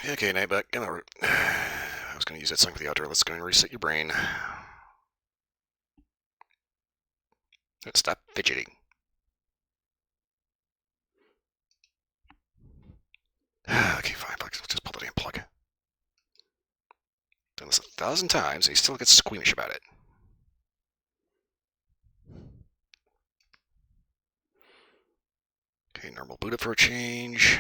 Okay, Nightbot, I was going to use that song for the outro. Let's go and reset your brain. Stop fidgeting. Okay, fine. Let's just pull the damn plug. Done this 1,000 times, and he still gets squeamish about it. Okay, normal boot up for a change.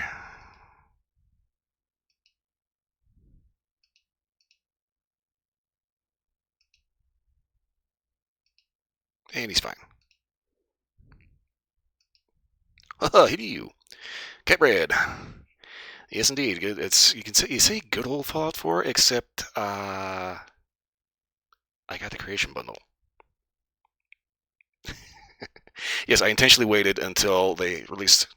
And he's fine. Haha, hit you. Cat bread. Yes, indeed. It's you say good old Fallout 4, except I got the creation bundle. Yes, I intentionally waited until they released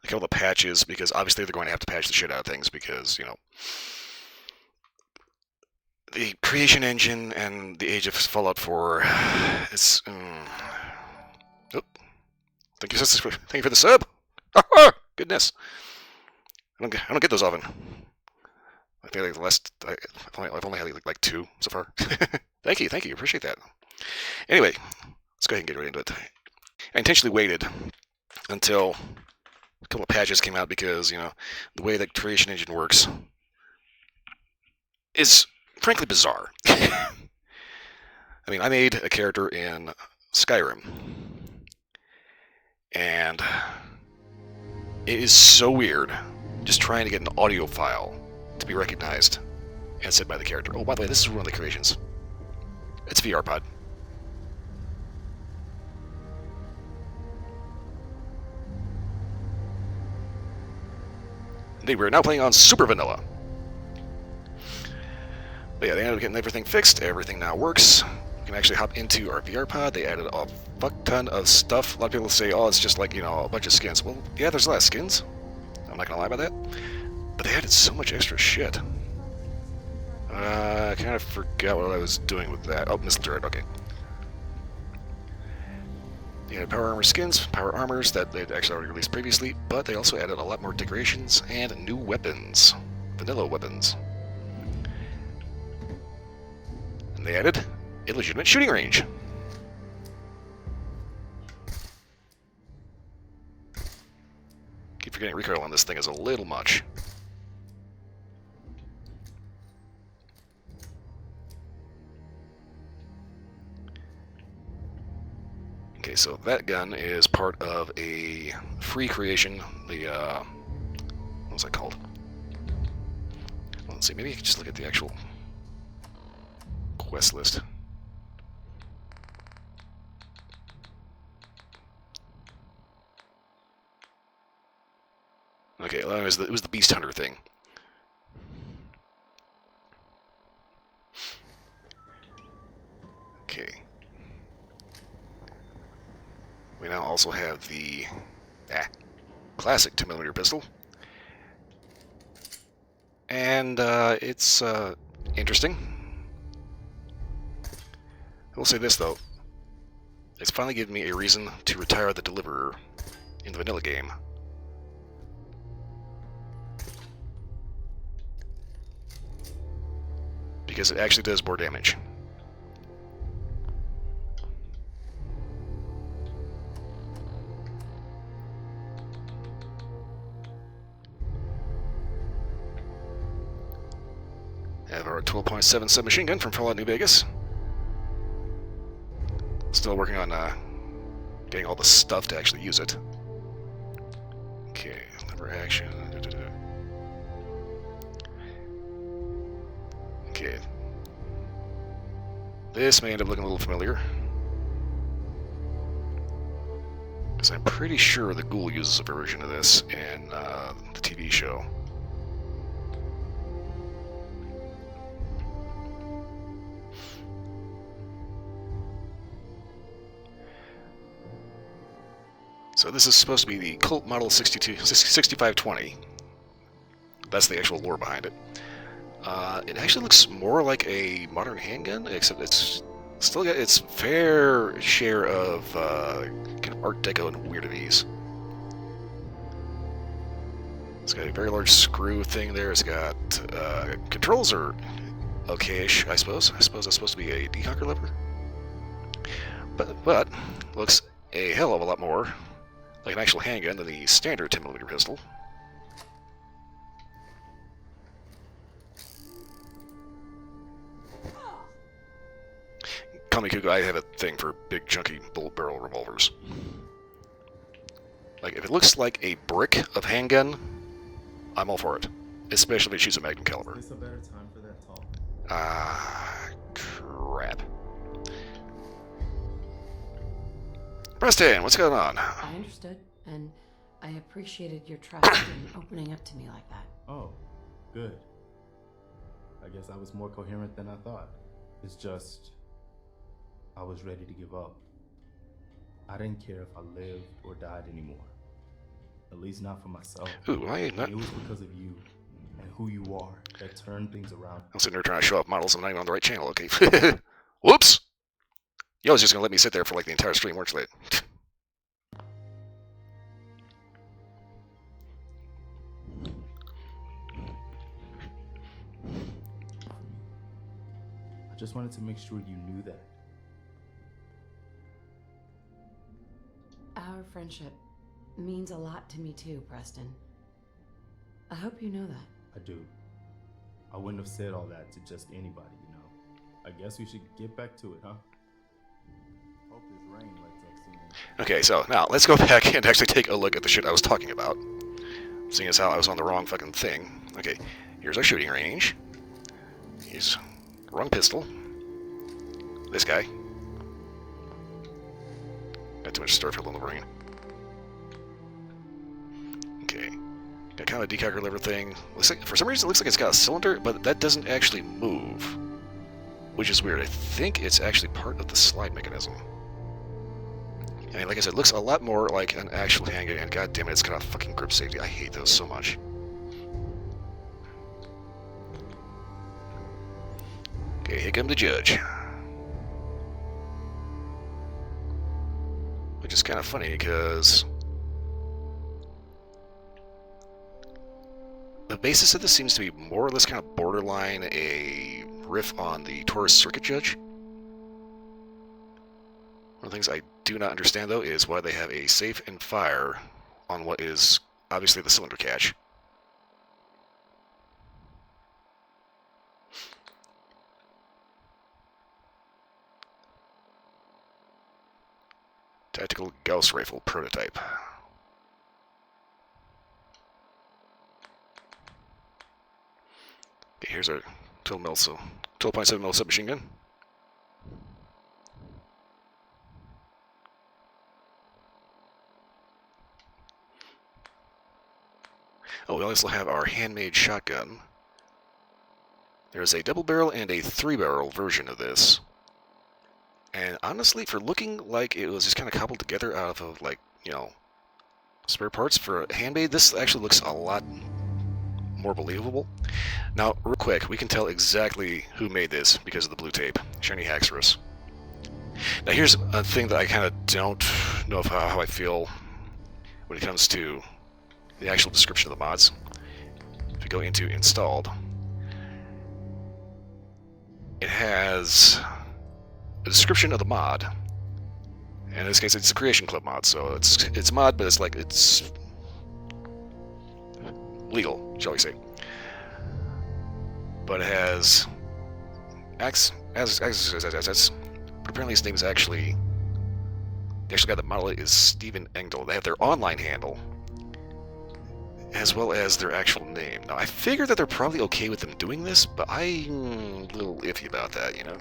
a couple of patches because obviously they're going to have to patch the shit out of things because the creation engine and the age of Fallout 4 is. Oh, thank you for the sub. Goodness, I don't get those often. I feel like the last I've only had like 2 so far. Thank you, appreciate that. Anyway, let's go ahead and get right into it. I intentionally waited until a couple of patches came out because the way the creation engine works is frankly bizarre. I mean, I made a character in Skyrim, and it is so weird just trying to get an audio file to be recognized and said by the character. Oh, by the way, this is one of the creations. It's VRPod. We're now playing on Super Vanilla. But yeah, they ended up getting everything fixed. Everything now works. We can actually hop into our VR pod. They added a fuck ton of stuff. A lot of people say, oh, it's just like, a bunch of skins. Well, yeah, there's a lot of skins. I'm not gonna lie about that. But they added so much extra shit. I kind of forgot what I was doing with that. Oh, missile turret, okay. They added power armor skins, power armors that they'd actually already released previously, but they also added a lot more decorations and new weapons. Vanilla weapons. And they added a legitimate shooting range. Keep forgetting recoil on this thing is a little much. Okay, so that gun is part of a free creation. What was that called? Well, let's see, maybe I can just look at the actual quest list. Okay, well, it was the Beast Hunter thing. Okay. We now also have the classic 2mm pistol. And it's interesting. I will say this, though. It's finally given me a reason to retire the Deliverer in the vanilla game. Because it actually does more damage. I have our 12.7 submachine gun from Fallout New Vegas. Still working on getting all the stuff to actually use it. Okay, lever action. Okay. This may end up looking a little familiar. Because I'm pretty sure the Ghoul uses a version of this in the TV show. So this is supposed to be the Colt Model 6520. That's the actual lore behind it. It actually looks more like a modern handgun, except it's still got its fair share of kind of Art Deco and weirdities. It's got a very large screw thing there. It's got controls are okayish, I suppose. I suppose that's supposed to be a decocker lever. But looks a hell of a lot more like an actual handgun than the standard 10mm pistol. Call me cuckoo, I have a thing for big, chunky bullet barrel revolvers. Like, if it looks like a brick of handgun, I'm all for it. Especially if it shoots a magnum caliber. Is this a better time for that talk? Crap. Preston, what's going on? I understood, and I appreciated your trust in opening up to me like that. Oh, good. I guess I was more coherent than I thought. It's just, I was ready to give up. I didn't care if I lived or died anymore. At least not for myself. Ooh, why ain't that? It was because of you and who you are that turned things around. I'm sitting there trying to show off models. I'm not even on the right channel, okay? Whoops! You was just gonna let me sit there for like the entire stream, weren't you? I just wanted to make sure you knew that. Our friendship means a lot to me too, Preston. I hope you know that. I do. I wouldn't have said all that to just anybody, you know. I guess we should get back to it, huh? Hope this rain lets us in. Okay, so now let's go back and actually take a look at the shit I was talking about. Seeing as how I was on the wrong fucking thing. Okay, here's our shooting range. He's wrong pistol. This guy. Got too much Starfield on the brain. Okay. Got kind of a decocker lever thing. Looks like, for some reason, it looks like it's got a cylinder, but that doesn't actually move. Which is weird. I think it's actually part of the slide mechanism. I mean, like I said, it looks a lot more like an actual handgun, and god damn it, it's got a fucking grip safety. I hate those so much. Okay, here comes the judge. Which is kind of funny because the basis of this seems to be more or less kind of borderline a riff on the Taurus Circuit Judge. One of the things I do not understand, though, is why they have a safe and fire on what is obviously the cylinder catch. Tactical Gauss Rifle prototype. Okay, here's our 12.7 mil submachine gun. Oh, we also have our handmade shotgun. There's a double barrel and a 3-barrel version of this. And honestly, for looking like it was just kind of cobbled together out of, like, you know, spare parts for a handmade, this actually looks a lot more believable. Now, real quick, we can tell exactly who made this because of the blue tape. Shiny Haxorus. Now, here's a thing that I kind of don't know how I feel when it comes to the actual description of the mods. If we go into installed, it has a description of the mod. And in this case, it's a Creation Club mod, so it's a mod, but it's like it's legal, shall we say? But it has as apparently his name is actually the actual guy that modeled it is Steven Engdahl. They have their online handle as well as their actual name. Now I figure that they're probably okay with them doing this, but I'm a little iffy about that, you know.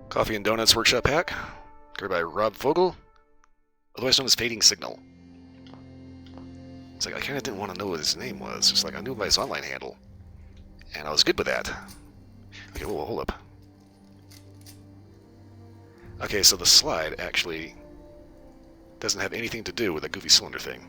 Coffee and Donuts Workshop Hack, created by Rob Vogel, otherwise known as Fading Signal. It's like, I kind of didn't want to know what his name was. It's like, I knew by his online handle. And I was good with that. Okay, whoa, hold up. Okay, so the slide actually doesn't have anything to do with that goofy cylinder thing.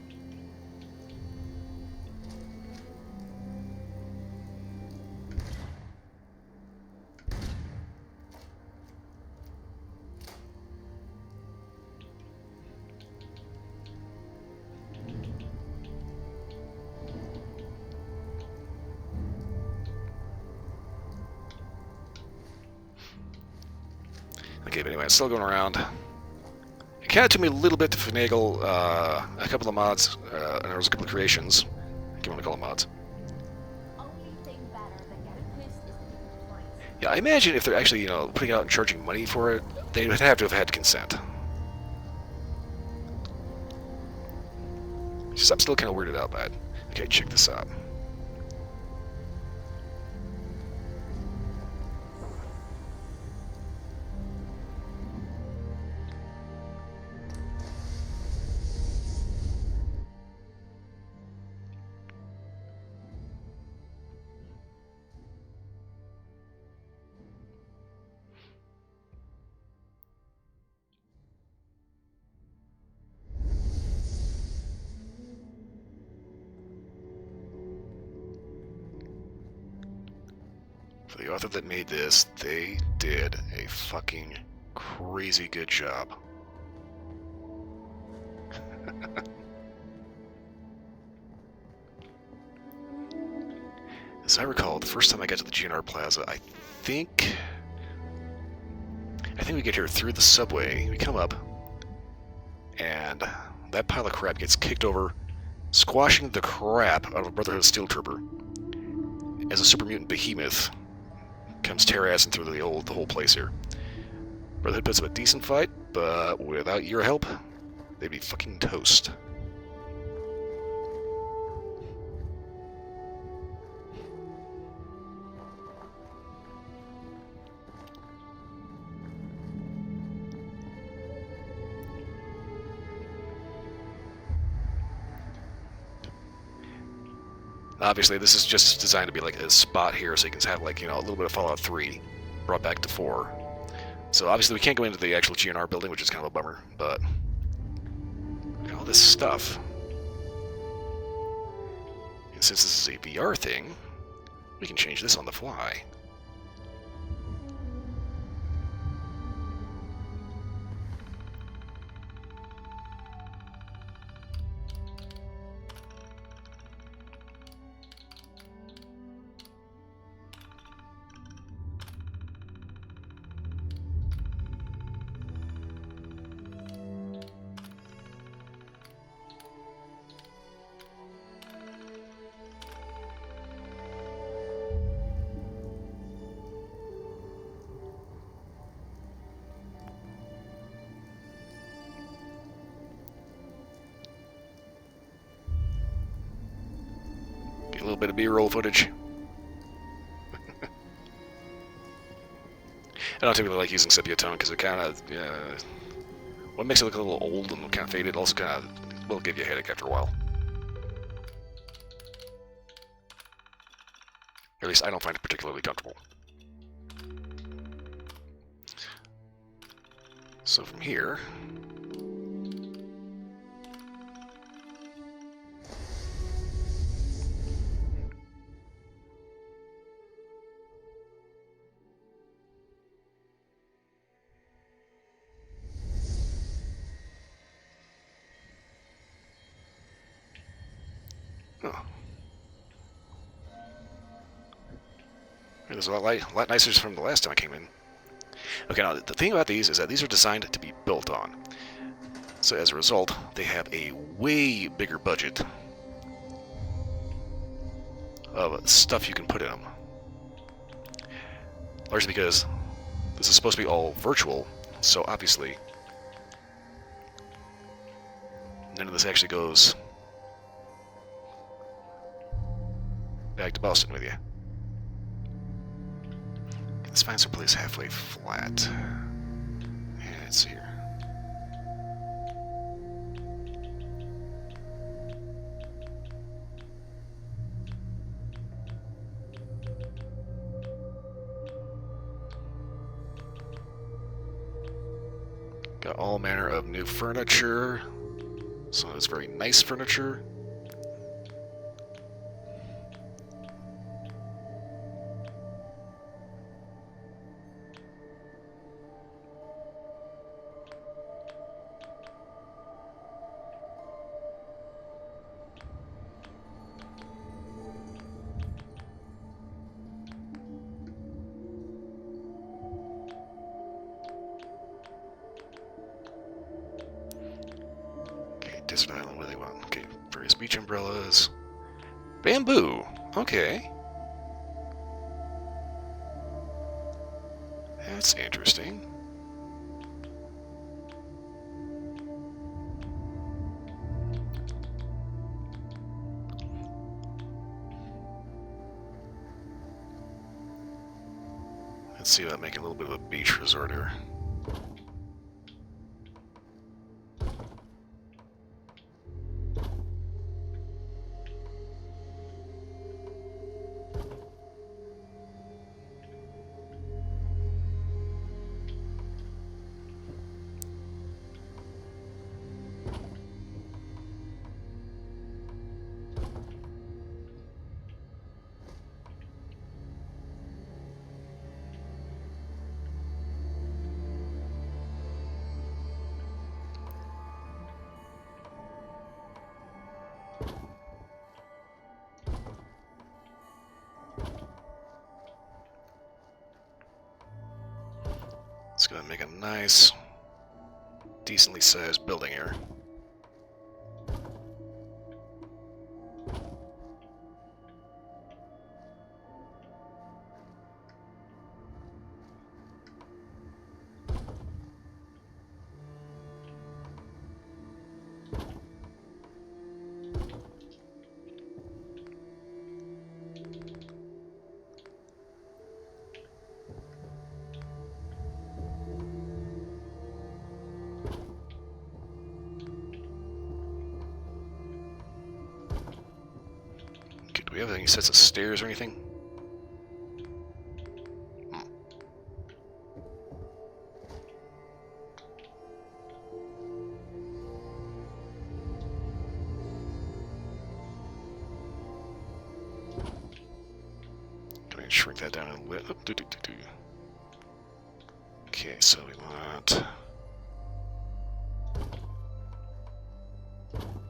Okay, but anyway, it's still going around. It kind of took me a little bit to finagle a couple of mods, and there was a couple of creations, if you want to call them mods. Yeah, I imagine if they're actually, putting it out and charging money for it, they would have to have had consent. I'm still kind of weirded out by it. Okay, check this out. For the author that made this, they did a fucking crazy good job. As I recall, the first time I got to the GNR Plaza, I think we get here through the subway. We come up, and that pile of crap gets kicked over, squashing the crap out of a Brotherhood Steel Trooper as a super mutant behemoth comes tear-assing through the whole place here. Brotherhood puts up a decent fight, but without your help, they'd be fucking toast. Obviously, this is just designed to be like a spot here, so you can have like, a little bit of Fallout 3 brought back to 4. So obviously we can't go into the actual GNR building, which is kind of a bummer, but look at all this stuff. And since this is a VR thing, we can change this on the fly. Get a little bit of B-roll footage. I don't typically like using sepia tone because it kind of, what makes it look a little old and kind of faded also kind of will give you a headache after a while. Or at least I don't find it particularly comfortable. So from here, oh. It was a lot nicer from the last time I came in. Okay, now the thing about these is that these are designed to be built on. So as a result, they have a way bigger budget of stuff you can put in them. Largely because this is supposed to be all virtual, so obviously none of this actually goes back to Boston with you. Let's find some place halfway flat. Yeah, it's here. Got all manner of new furniture. Some of this very nice furniture. Desert Island, what do they want? Okay, various beach umbrellas. Bamboo! Okay. That's interesting. Let's see about making a little bit of a beach resort here. Let's go ahead and make a nice, decently sized building here. Okay, do we have any sets of stairs or anything? Can I shrink that down a little bit? Okay, so we want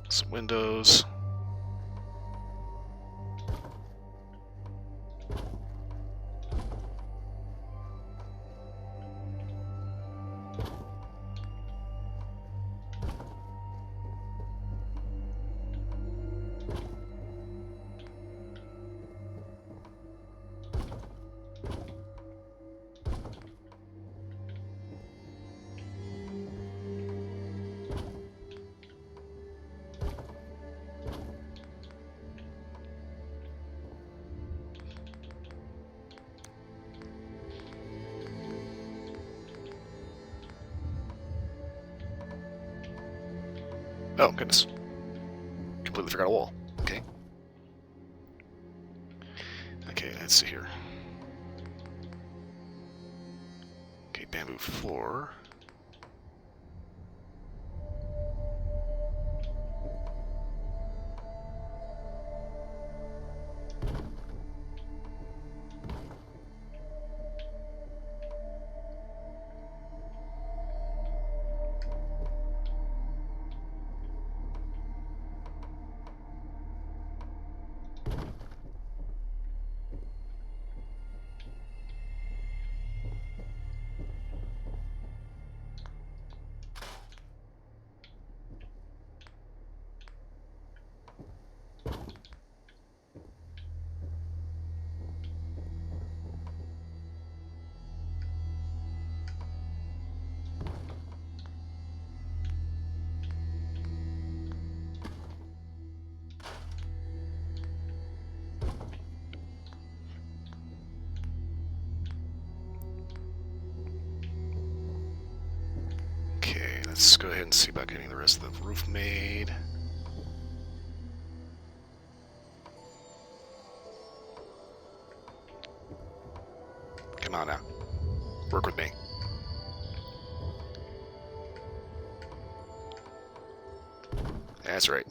some windows. Oh, goodness. Completely forgot a wall. Okay. Okay, let's see here. Okay, bamboo floor. Okay, let's go ahead and see about getting the rest of the roof made. Come on now. Work with me. That's right.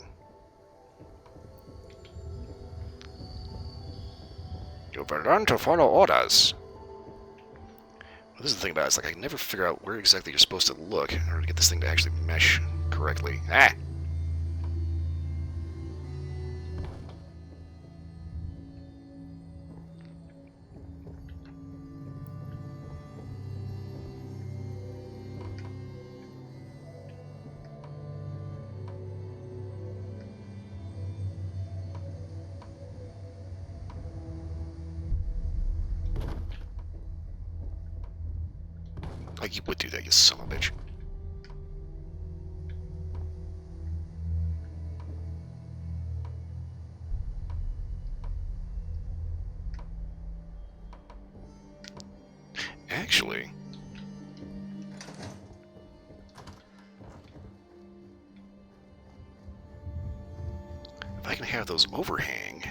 You better learn to follow orders. Well, this is the thing about it. It's like I can never figure out where exactly you're supposed to look in order to get this thing to actually mesh correctly. Ah! Like you would do that, you son of a bitch. Actually, if I can have those overhang...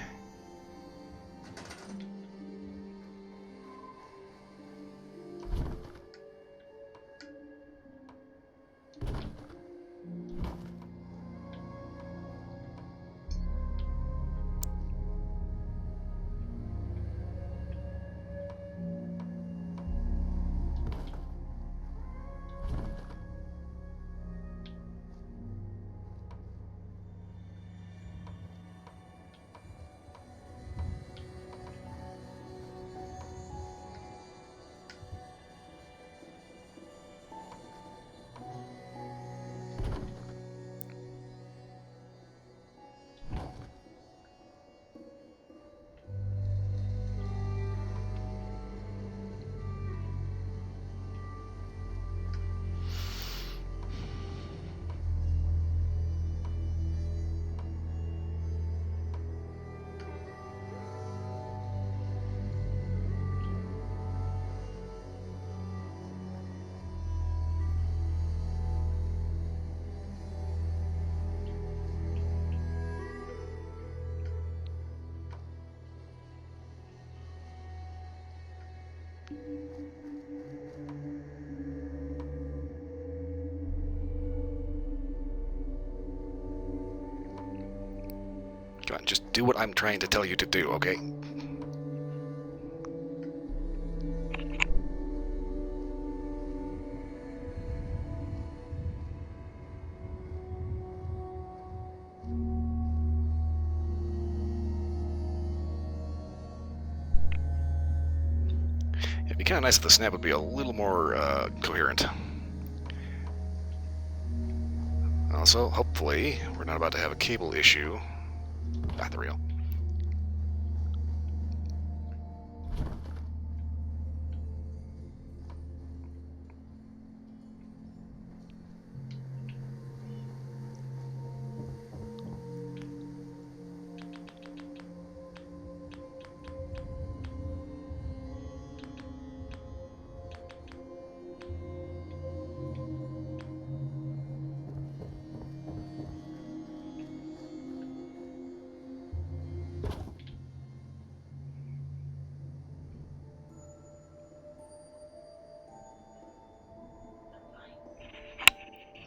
Come on, just do what I'm trying to tell you to do, okay? It'd be kind of nice if the snap would be a little more coherent. Also, hopefully, we're not about to have a cable issue. Not the real.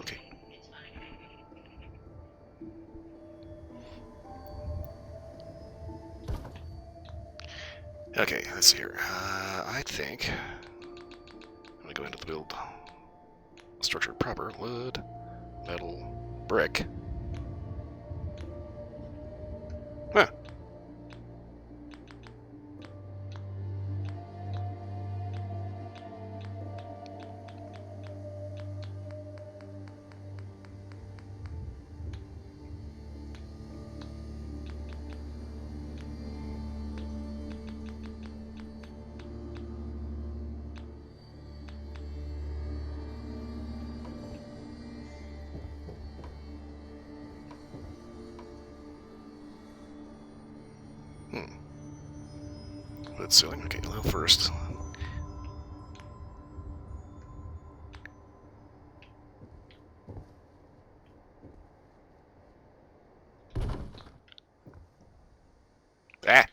Okay. Okay, let's see here. I think I'm gonna go into the build structure proper. Wood, metal, brick. Huh. Wood ceiling. Okay, level first. Ah!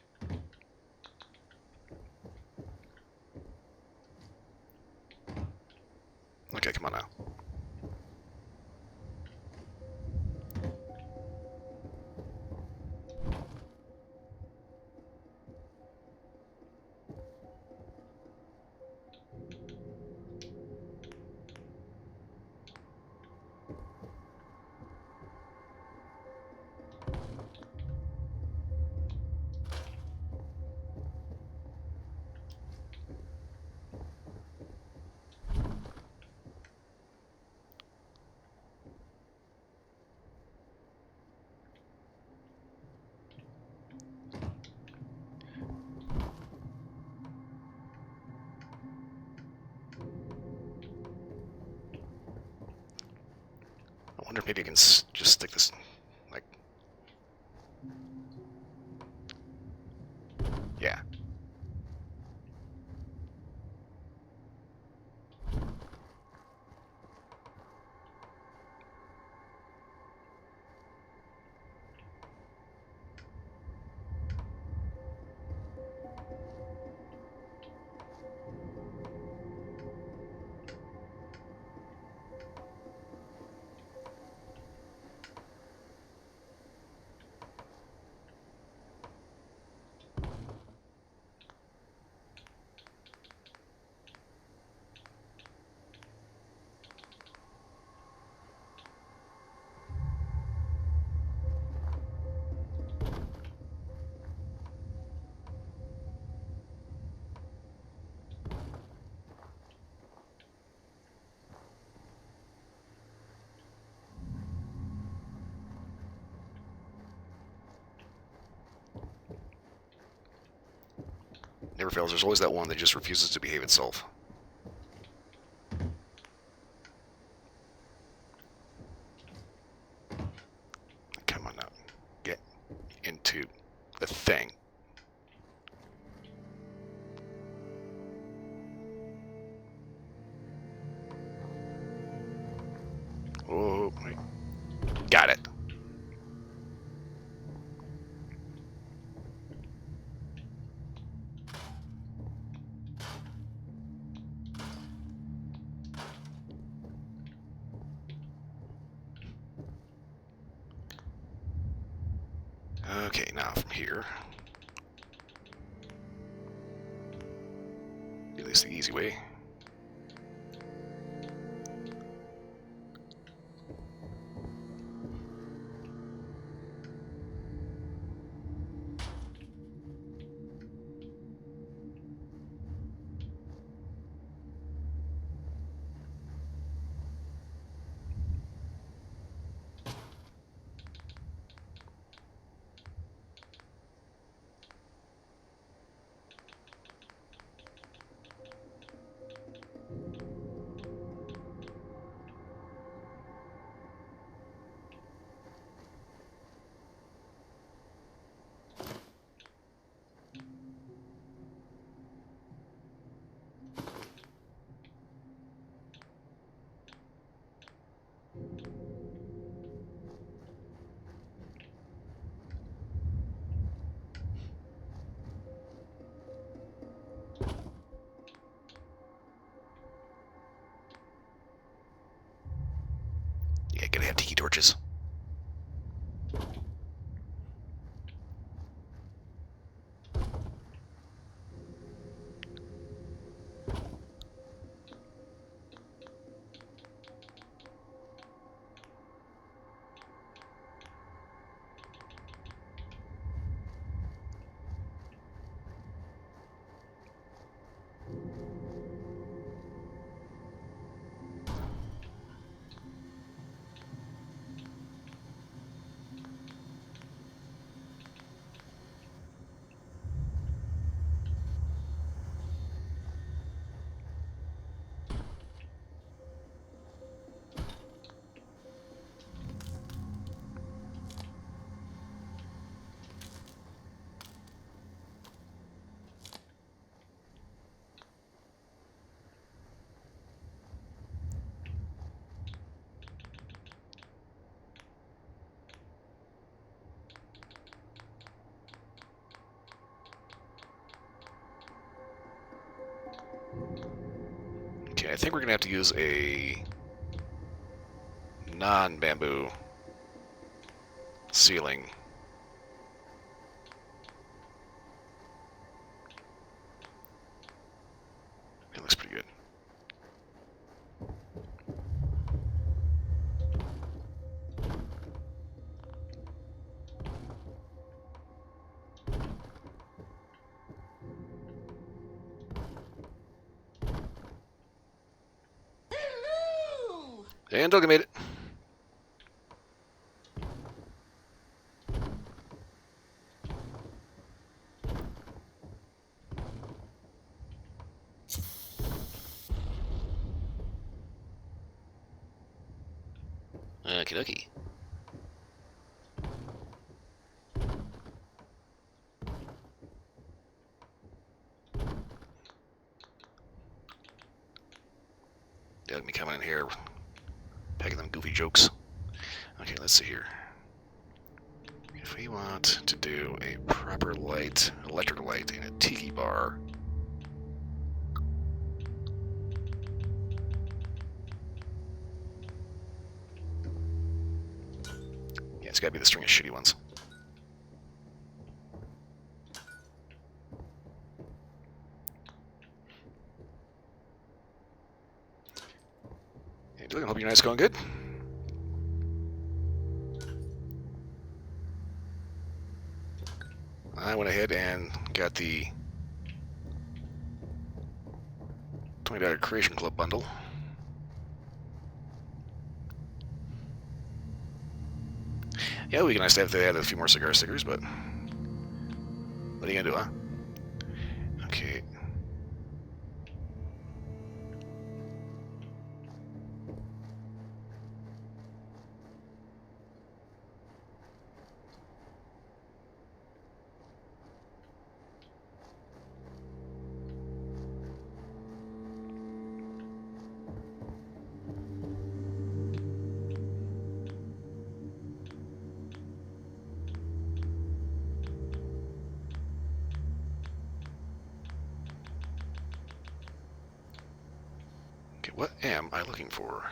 Okay, come on now. wonder if maybe I can just stick this, like... Yeah. Never fails. There's always that one that just refuses to behave itself. Come on now. Get into the thing. Oh, wait. Got it. Okay, now from here. At least the easy way. Yeah, gotta have tiki torches. Okay, I think we're gonna have to use a non-bamboo ceiling. It looks pretty good. And Doga made it. Okie dokie. Doug me coming in here, packing them goofy jokes. Okay, let's see here. If we want to do a proper light, electric light in a tiki bar, yeah, it's gotta be the string of shitty ones. Hey, Dylan, hope your night's going good. I went ahead and got the $20 Creation Club bundle. Yeah, it would be nice to have to add a few more cigar stickers, but what are you gonna do, huh? Okay. Okay, what am I looking for?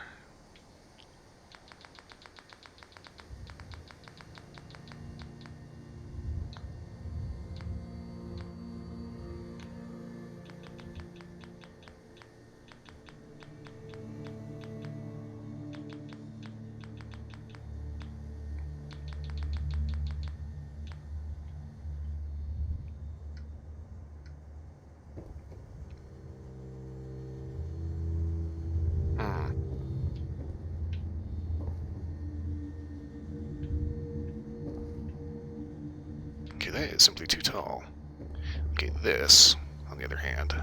Okay, that is simply too tall. Okay, this, on the other hand.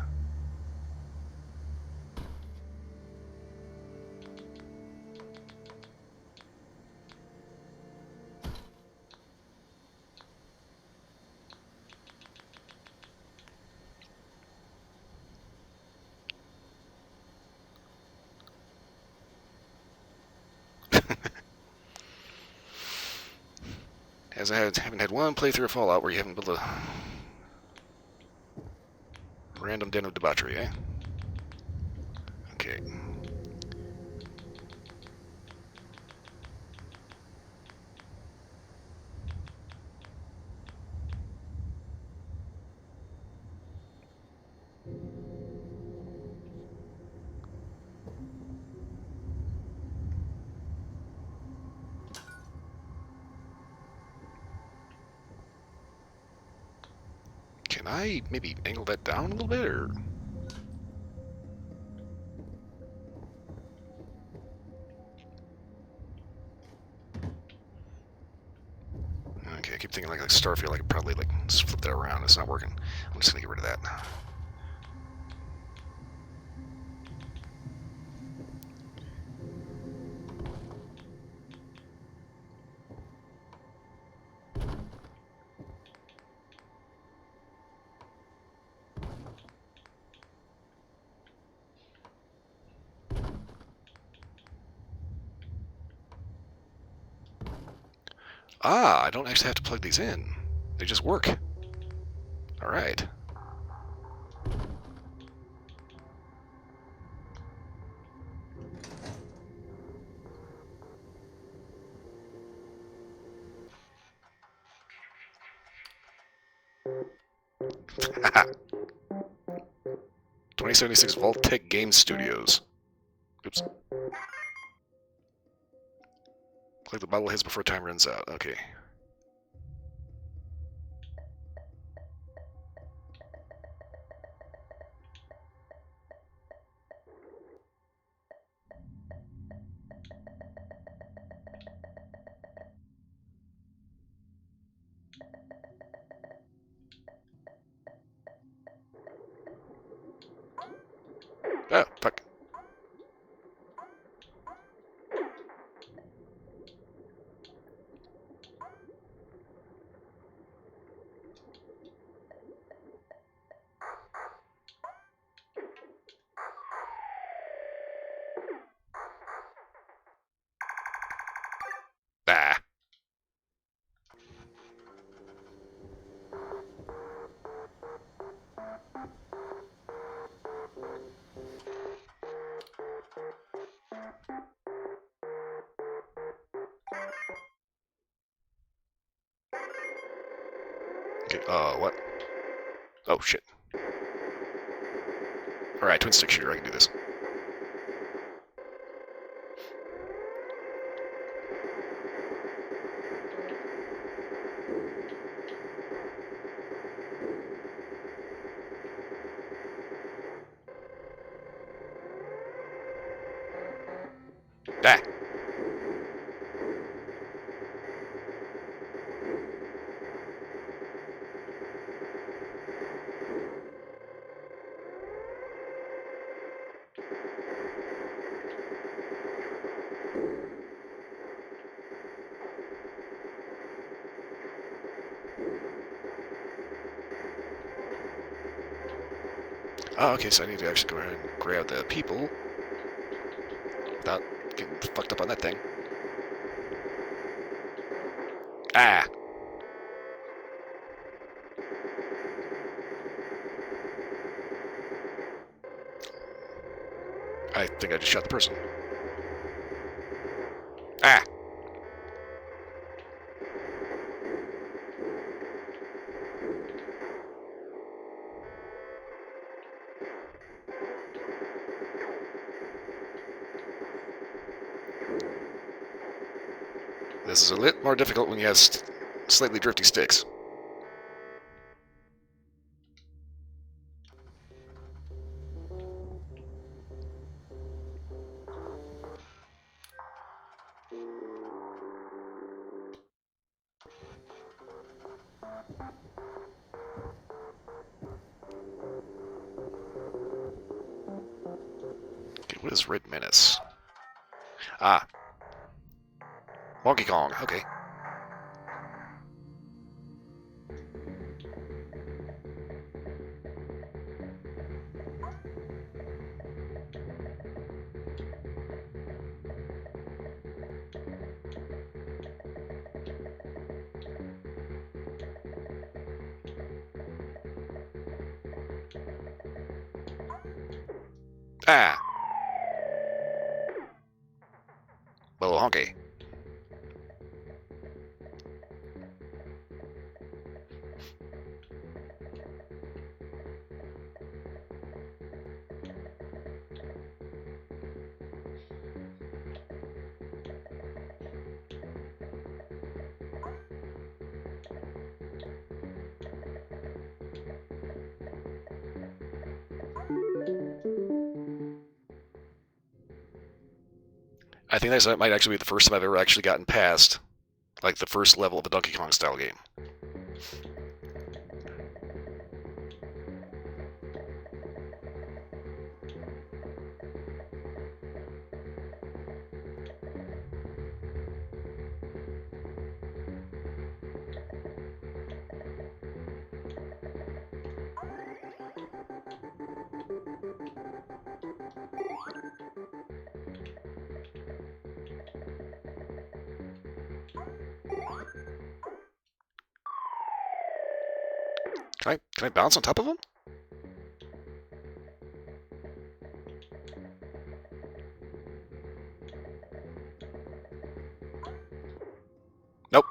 As I haven't had one playthrough of Fallout where you haven't built a random den of debauchery, eh? Okay. Can I maybe angle that down a little bit, or...? Okay, I keep thinking like Starfield, I could probably like just flip that around. It's not working. I'm just gonna get rid of that. Ah, I don't actually have to plug these in. They just work. Alright. Haha. 2076 Vault-Tec Game Studios. Oops. Collect the bobbleheads before time runs out. Okay. Ah, fuck. Okay, what? Oh, shit. Alright, twin stick shooter, I can do this. Ah! Oh, okay, so I need to actually go ahead and grab the people without getting fucked up on that thing. Ah! I think I just shot the person. Ah! This is a little more difficult when you have slightly drifty sticks. Okay, what is Red Menace? Ah. Donkey Kong, okay. Ah! Little honky. I think that might actually be the first time I've ever actually gotten past, like, the first level of a Donkey Kong style game. Can I bounce on top of him? Nope.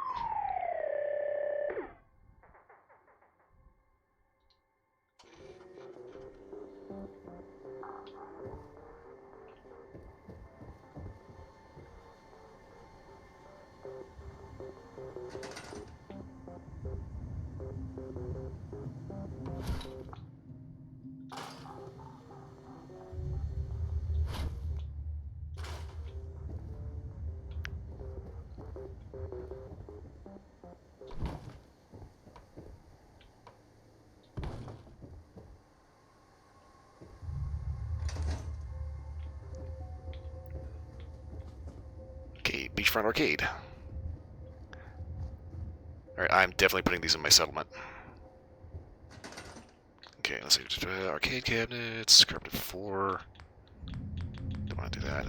Okay, beachfront arcade. Alright, I'm definitely putting these in my settlement. Okay, let's see. Arcade cabinets, carpet floor. Don't want to do that.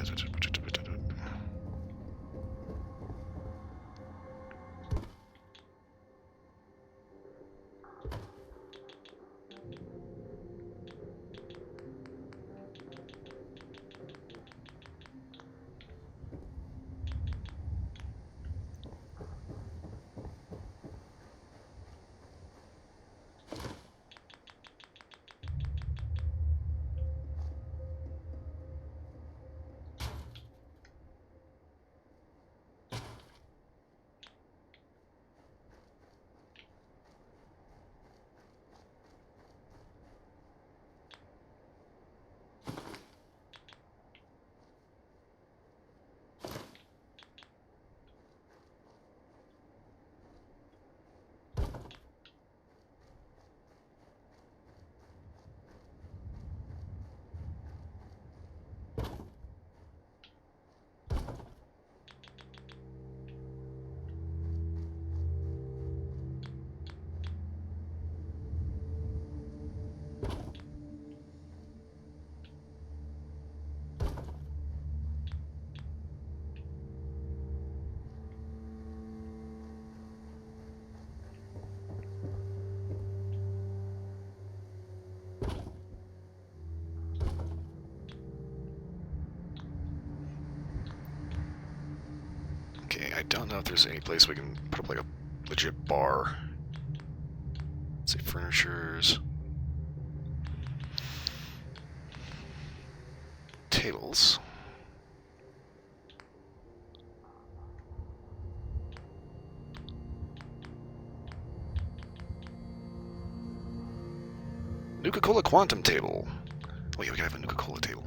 don't know if there's any place we can put up like a legit bar. Let's see, furnitures. Tables. Nuka-Cola Quantum table. Oh yeah, we can have a Nuka-Cola table.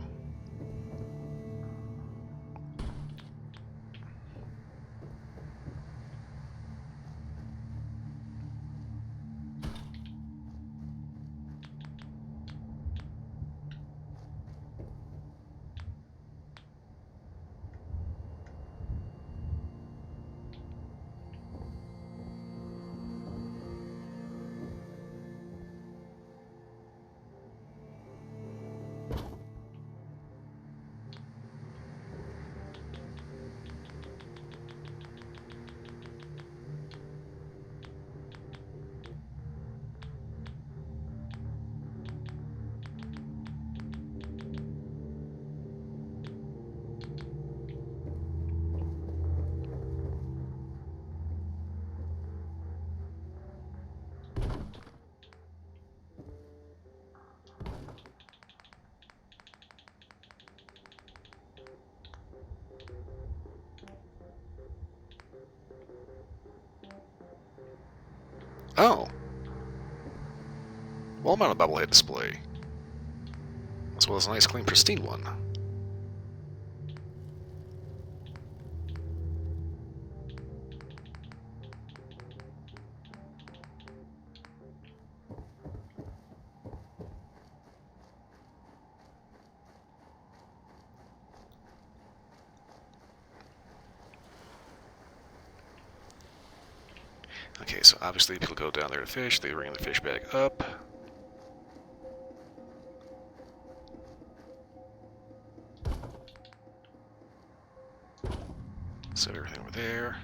Oh. Wall-mounted bobblehead display. As well as a nice, clean, pristine one. Okay, so obviously people go down there to fish, they bring the fish back up. Set everything over there.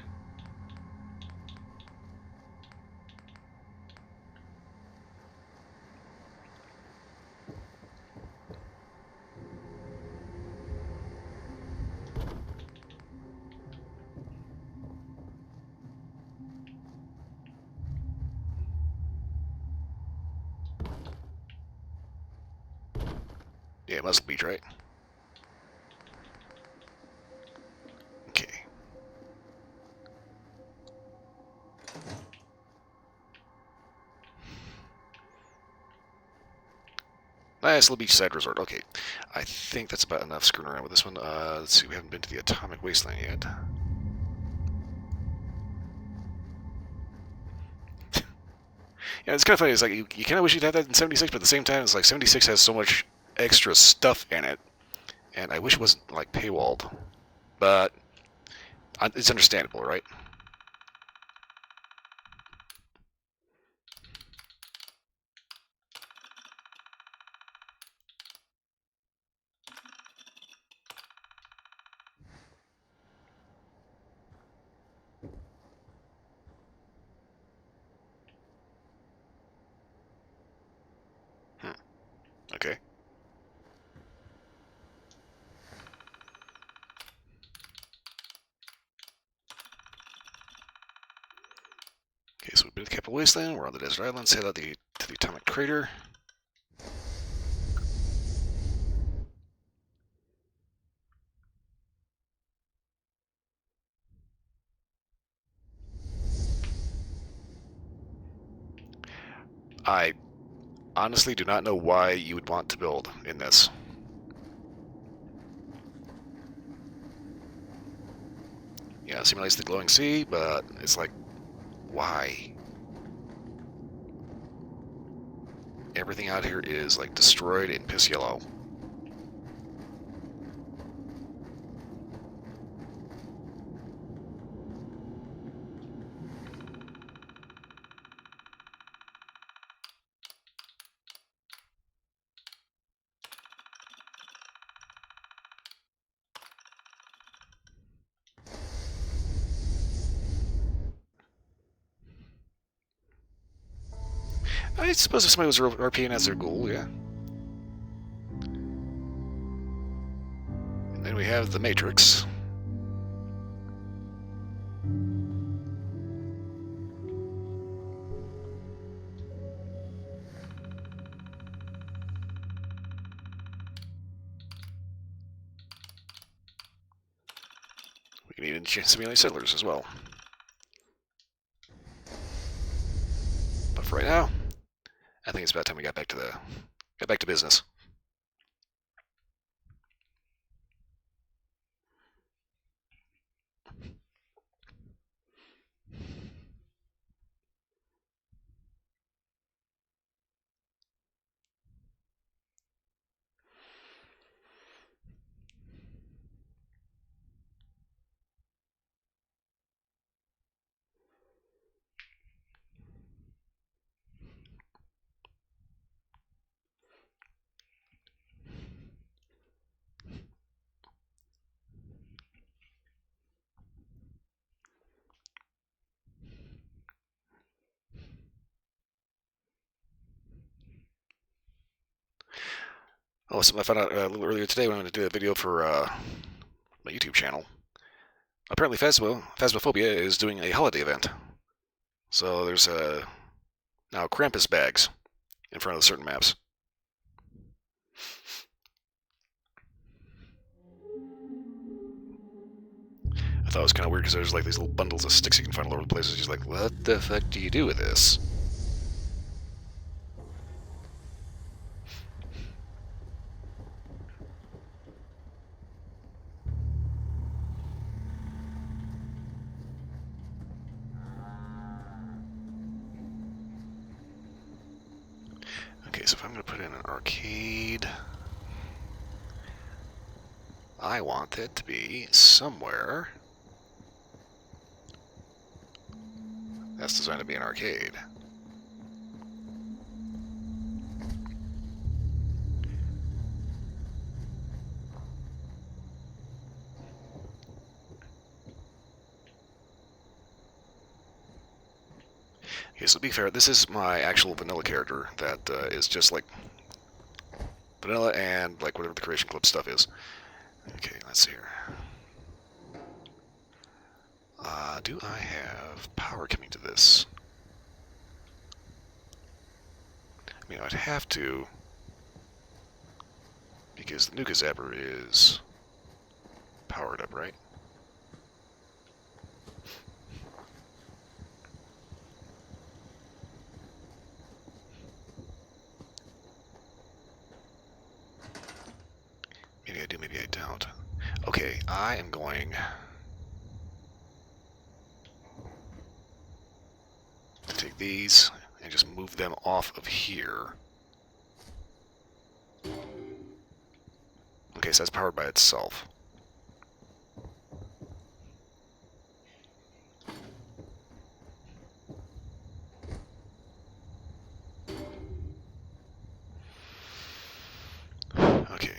Yeah, Muscle Beach, right? Okay. Nice little beachside resort. Okay. I think that's about enough screwing around with this one. Let's see, we haven't been to the Atomic Wasteland yet. Yeah, it's kind of funny. It's like, you kind of wish you'd have that in 76, but at the same time, it's like 76 has so much extra stuff in it. And I wish it wasn't, like, paywalled. But it's understandable, right? Okay. Okay, so we've been to Capital Wasteland. We're on the desert island. Head out to the Atomic Crater. I honestly do not know why you would want to build in this. Yeah, it simulates the glowing sea, but it's like, why? Everything out here is like destroyed and piss yellow. I suppose if somebody was RPing as their goal, yeah. And then we have the Matrix. needed civilian settlers as well. But for right now, I think it's about time we got back to business. Oh, something I found out a little earlier today when I went to do a video for my YouTube channel. Apparently, Phasmophobia is doing a holiday event. So there's now Krampus bags in front of certain maps. I thought it was kind of weird because there's like these little bundles of sticks you can find all over the place. It's just like, what the fuck do you do with this? Okay, so if I'm going to put in an arcade, I want it to be somewhere that's designed to be an arcade. Okay, so to be fair, this is my actual vanilla character that is just like vanilla and like whatever the Creation Club stuff is. Okay, let's see here. Do I have power coming to this? I mean, I'd have to, because the Nuka Zapper is powered up, right? Maybe I do, maybe I don't. Okay, I am going to take these and just move them off of here. Okay, so that's powered by itself. Okay.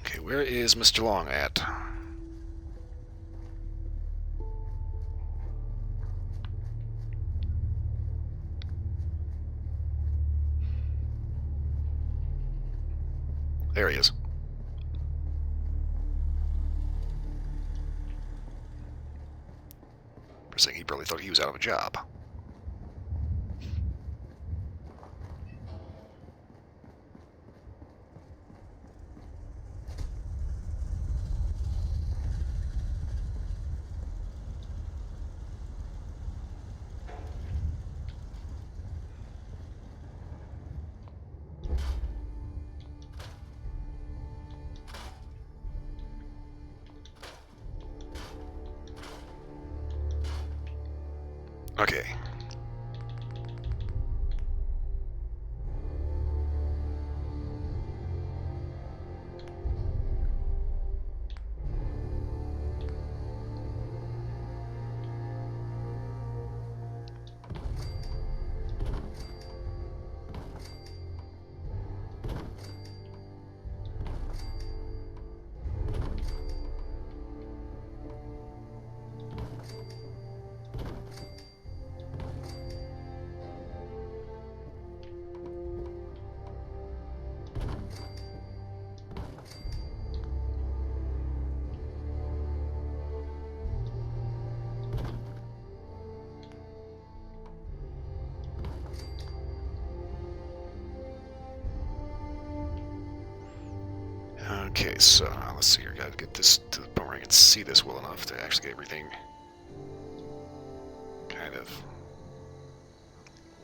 Okay, where is Mr. Long at? There he is. For a second, he probably thought he was out of a job. Okay. Okay, so let's see here. Gotta get this to the point where I can see this well enough to actually get everything kind of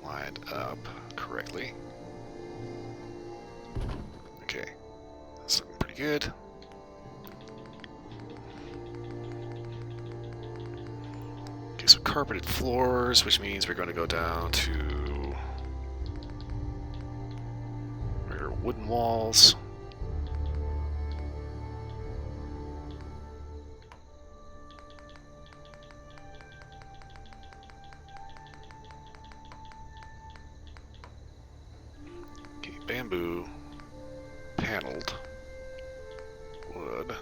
lined up correctly. Okay, that's looking pretty good. Okay, so carpeted floors, which means we're going to go down to regular wooden walls. Okay, bamboo, paneled wood.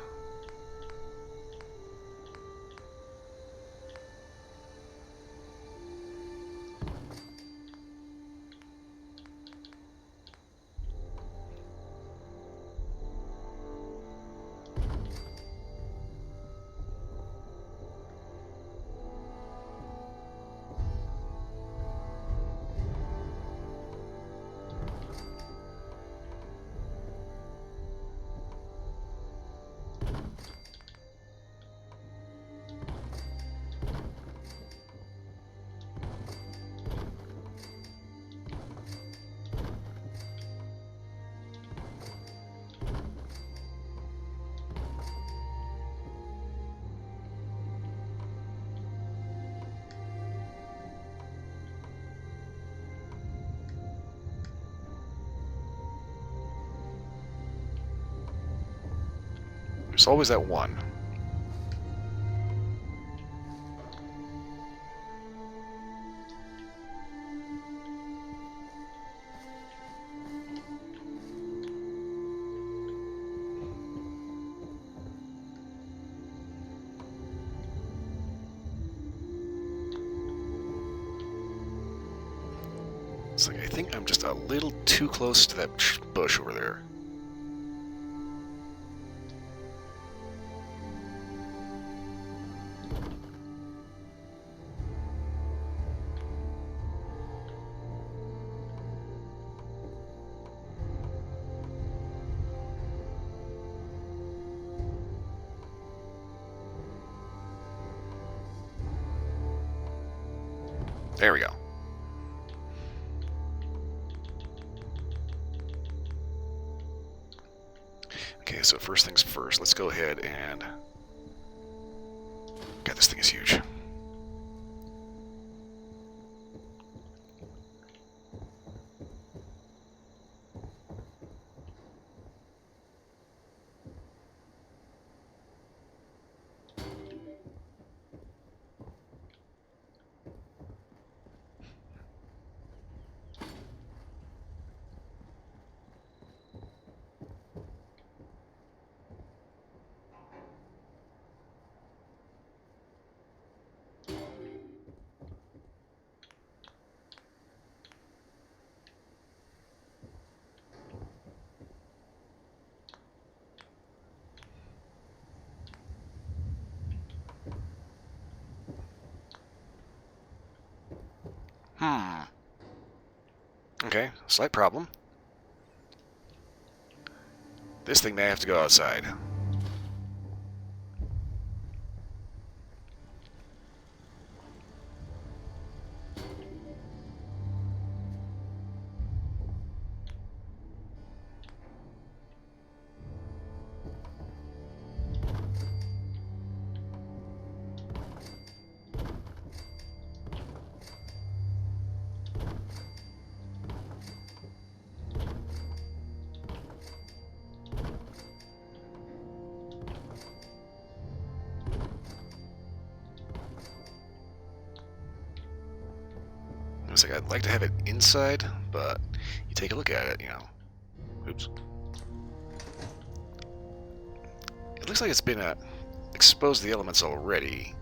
There's always that one. It's like I think I'm just a little too close to that bush over there. There we go. Okay, so first things first, let's go ahead and... God, this thing is huge. Okay, slight problem. This thing may have to go outside. It's like I'd like to have it inside, but you take a look at it, you know. Oops. It looks like it's been exposed to the elements already.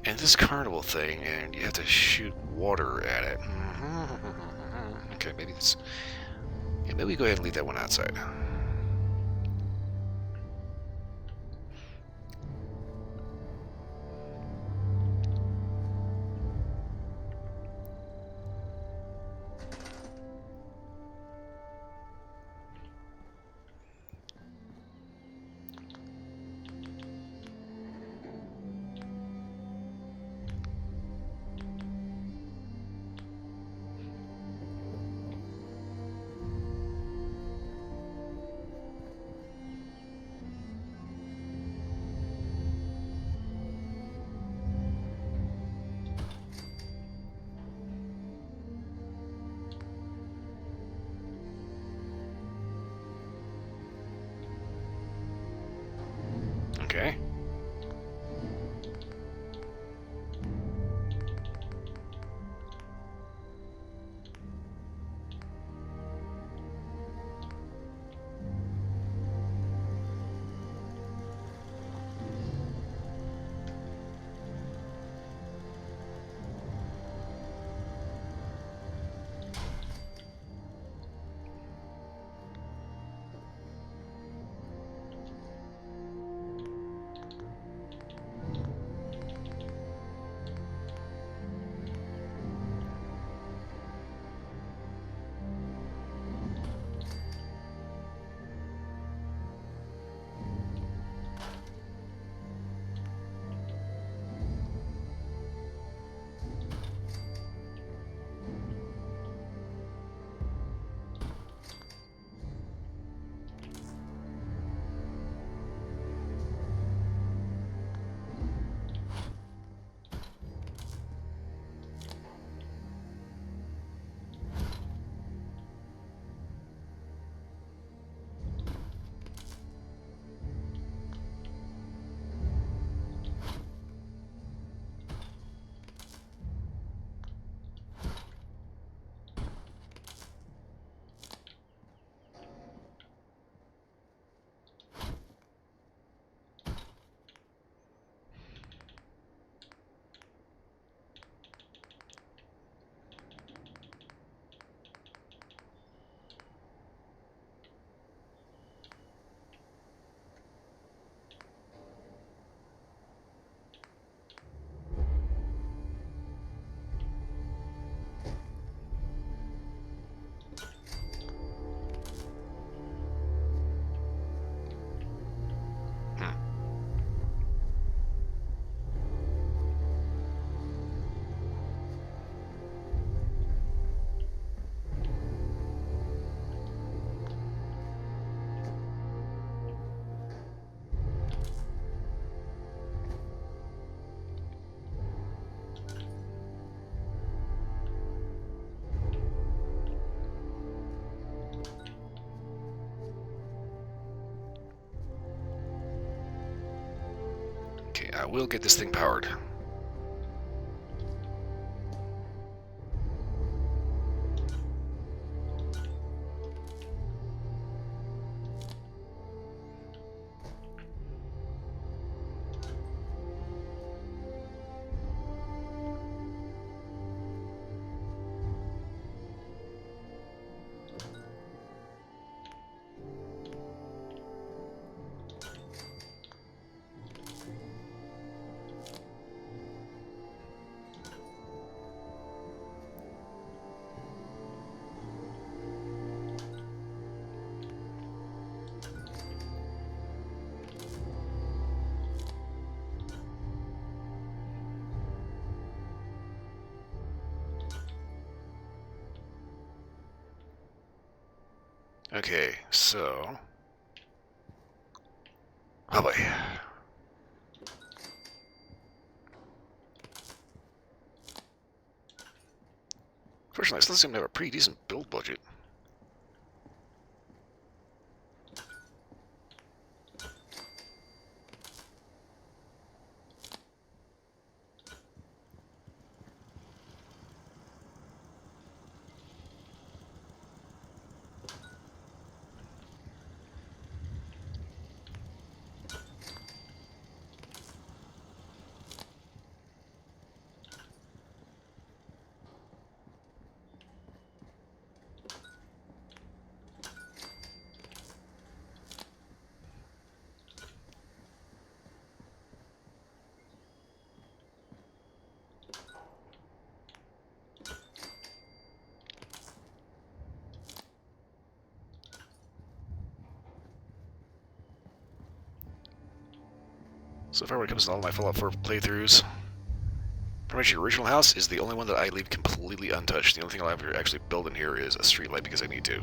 And this carnival thing, and you have to shoot water at it. Okay, maybe it's... Yeah, maybe we go ahead and leave that one outside. Okay. Okay, I will get this thing powered. Okay, so... Oh boy. Fortunately, this does seem to have a pretty decent build budget. So far when it comes to all my Fallout 4 playthroughs, pretty much the original house is the only one that I leave completely untouched. The only thing I'll ever actually build in here is a streetlight because I need to.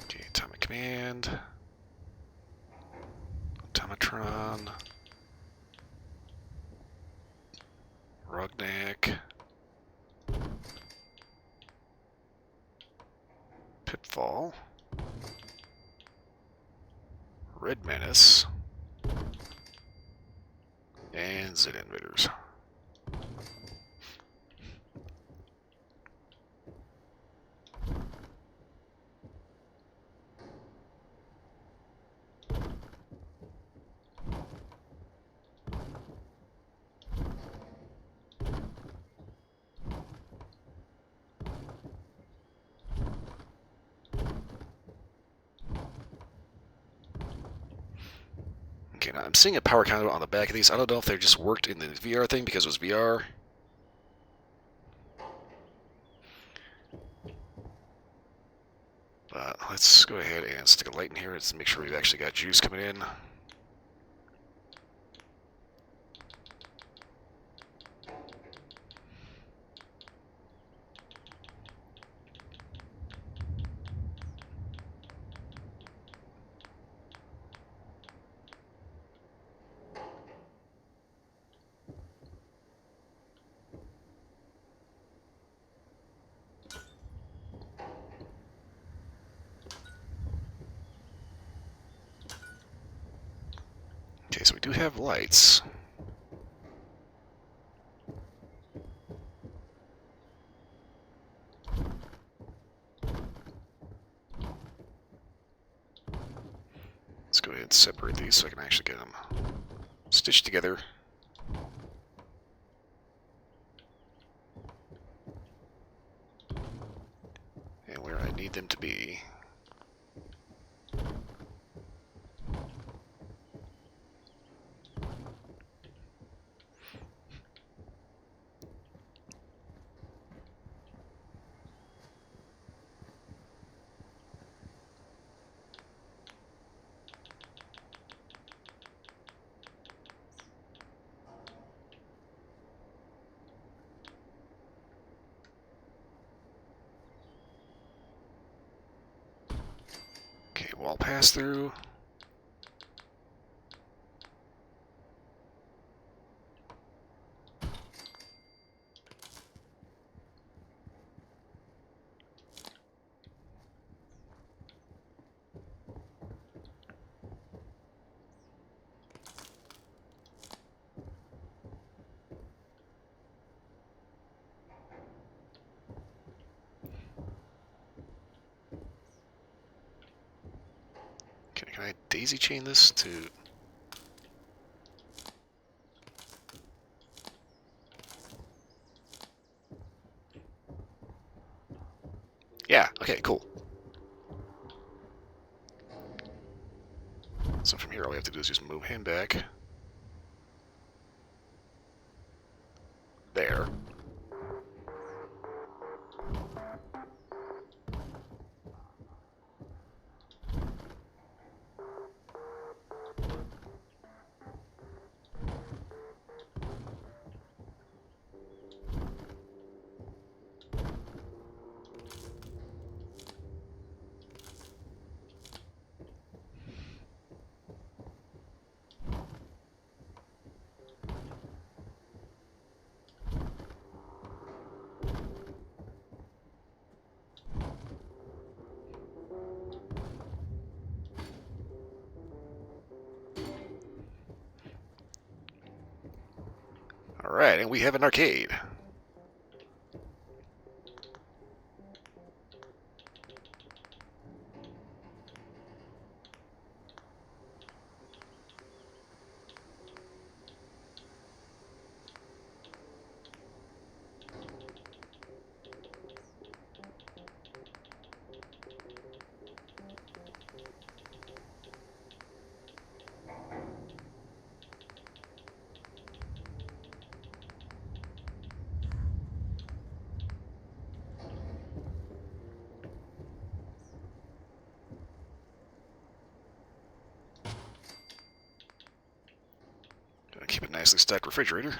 Okay, Atomic Command. Automatron. Rugnack. Pitfall. Red Menace. And Zed Invaders. Okay, now I'm seeing a power counter on the back of these. I don't know if they just worked in the VR thing because it was VR. But let's go ahead and stick a light in here. Let's make sure we've actually got juice coming in. Okay, so we do have lights. Let's go ahead and separate these so I can actually get them stitched together. And where I need them to be. Okay, wall pass through. Okay, can I daisy chain this to... Yeah, okay, cool. So from here, all we have to do is just move him back. There. Alright, and we have an arcade. Gonna keep a nicely stacked refrigerator.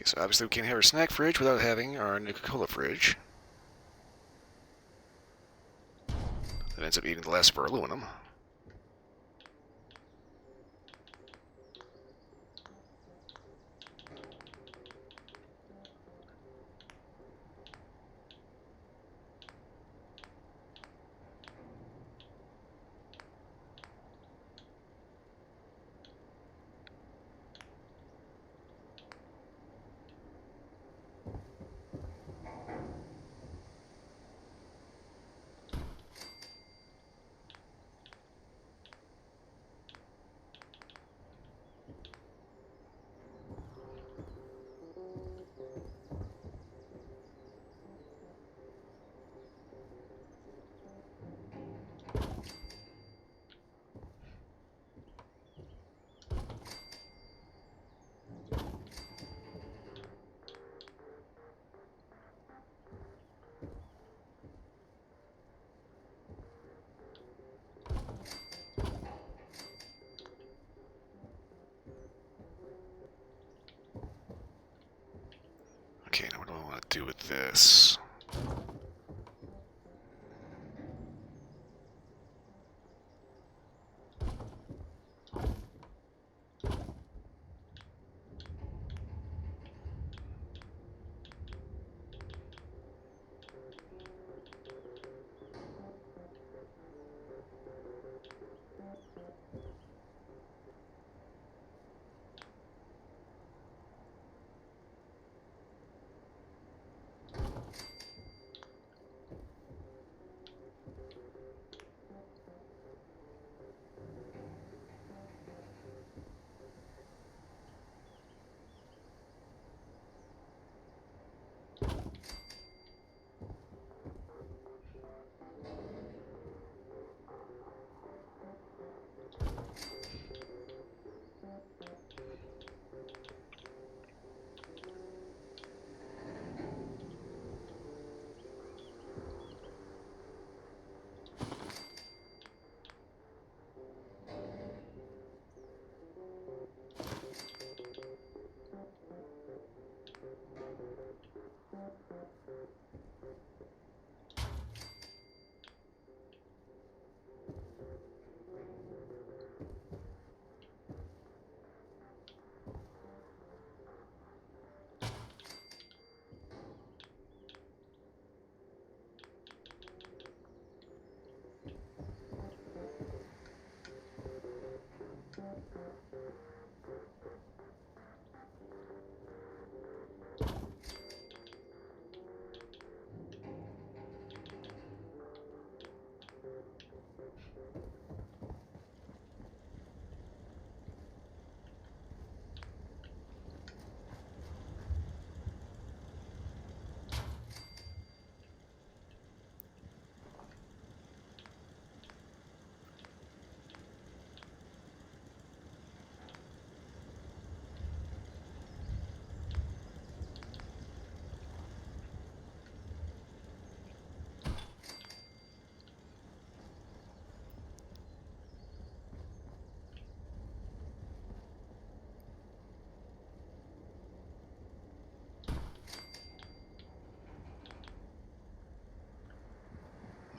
Okay, so obviously we can't have our snack fridge without having our Nuka-Cola fridge. That ends up eating the last of our aluminum. Okay, now what do I want to do with this?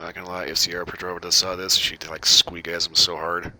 Not gonna lie, if Sierra Petrovna saw this, she'd like squeakgasm so hard.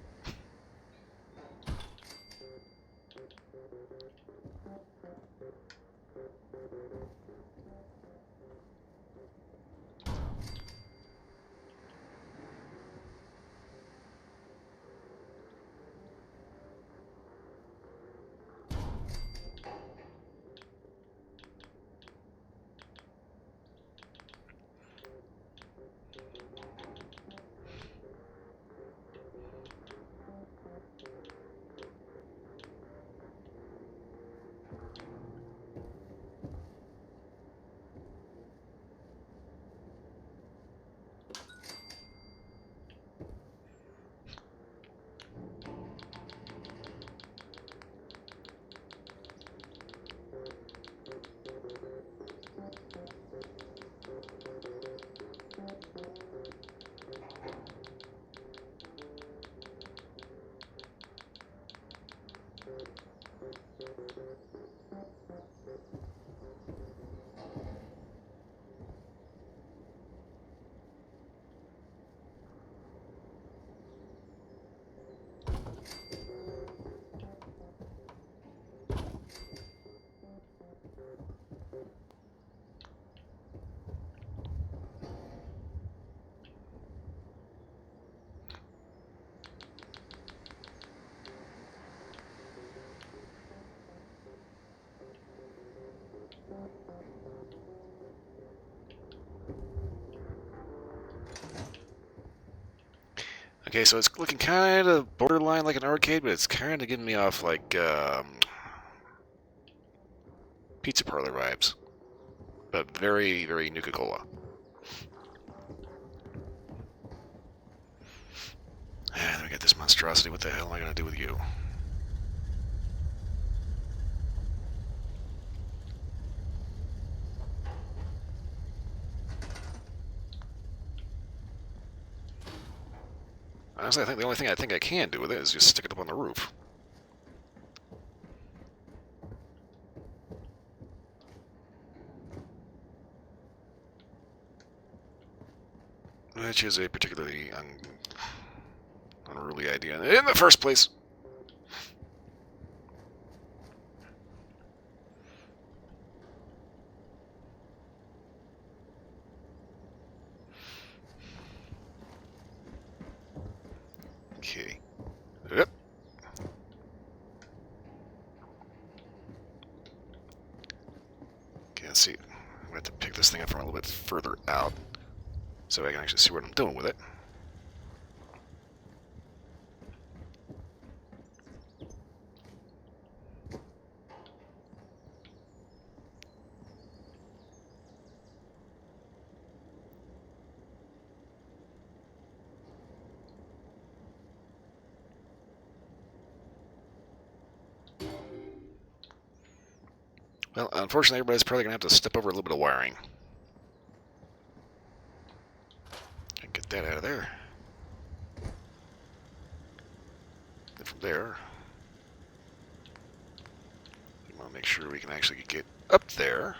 Okay, so it's looking kind of borderline like an arcade, but it's kind of giving me off like pizza parlor vibes, but very, very Nuka-Cola. And we got this monstrosity. What the hell am I gonna do with you? Honestly, I think the only thing I can do with it is just stick it up on the roof. Which is a particularly unruly idea in the first place. Okay. Yep. Okay, let's see. I'm going to have to pick this thing up from a little bit further out so I can actually see what I'm doing with it. Well, unfortunately, everybody's probably going to have to step over a little bit of wiring. Get that out of there. And from there, we want to make sure we can actually get up there.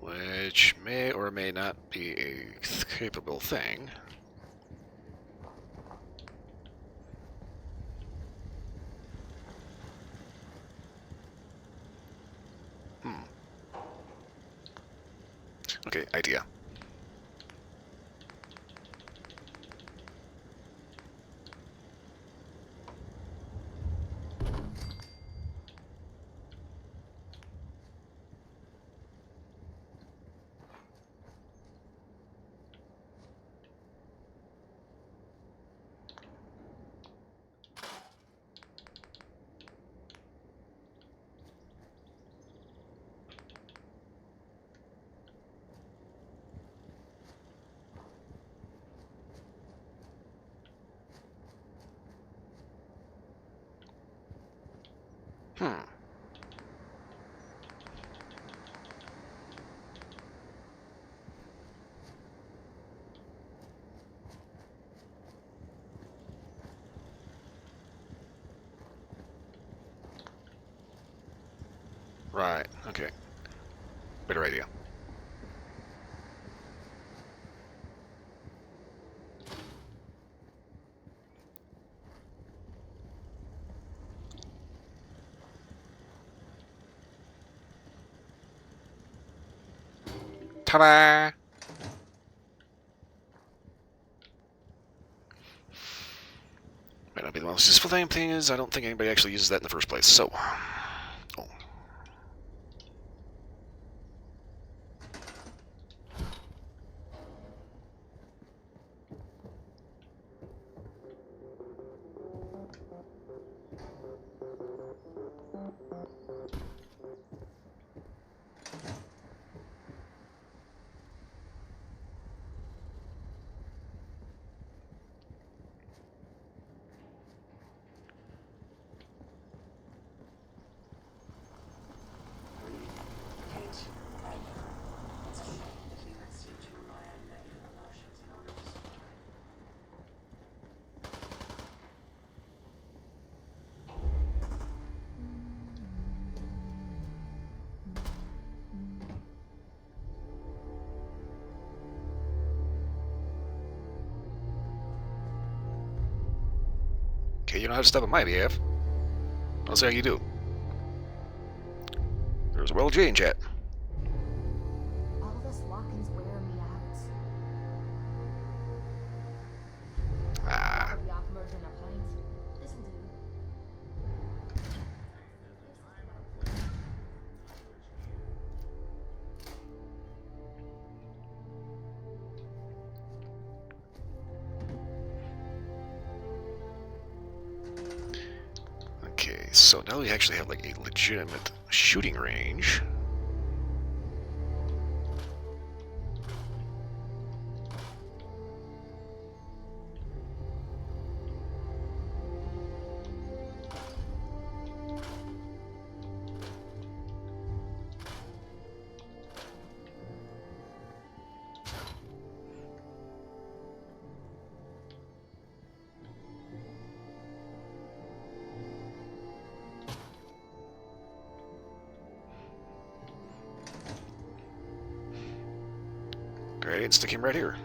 Which may or may not be a capable thing. Okay, idea. Right, okay. Better idea. Ta-da! Might not be the most useful thing is I don't think anybody actually uses that in the first place, so... Oh. Okay, you know how to step on my behalf. I'll see how you do. There's a well Jane chat. All this walking's wearing me out. Ah. I'll be off murdering a pint. This'll do. Okay, so now we actually have like a legitimate shooting range. Great, stick him right here.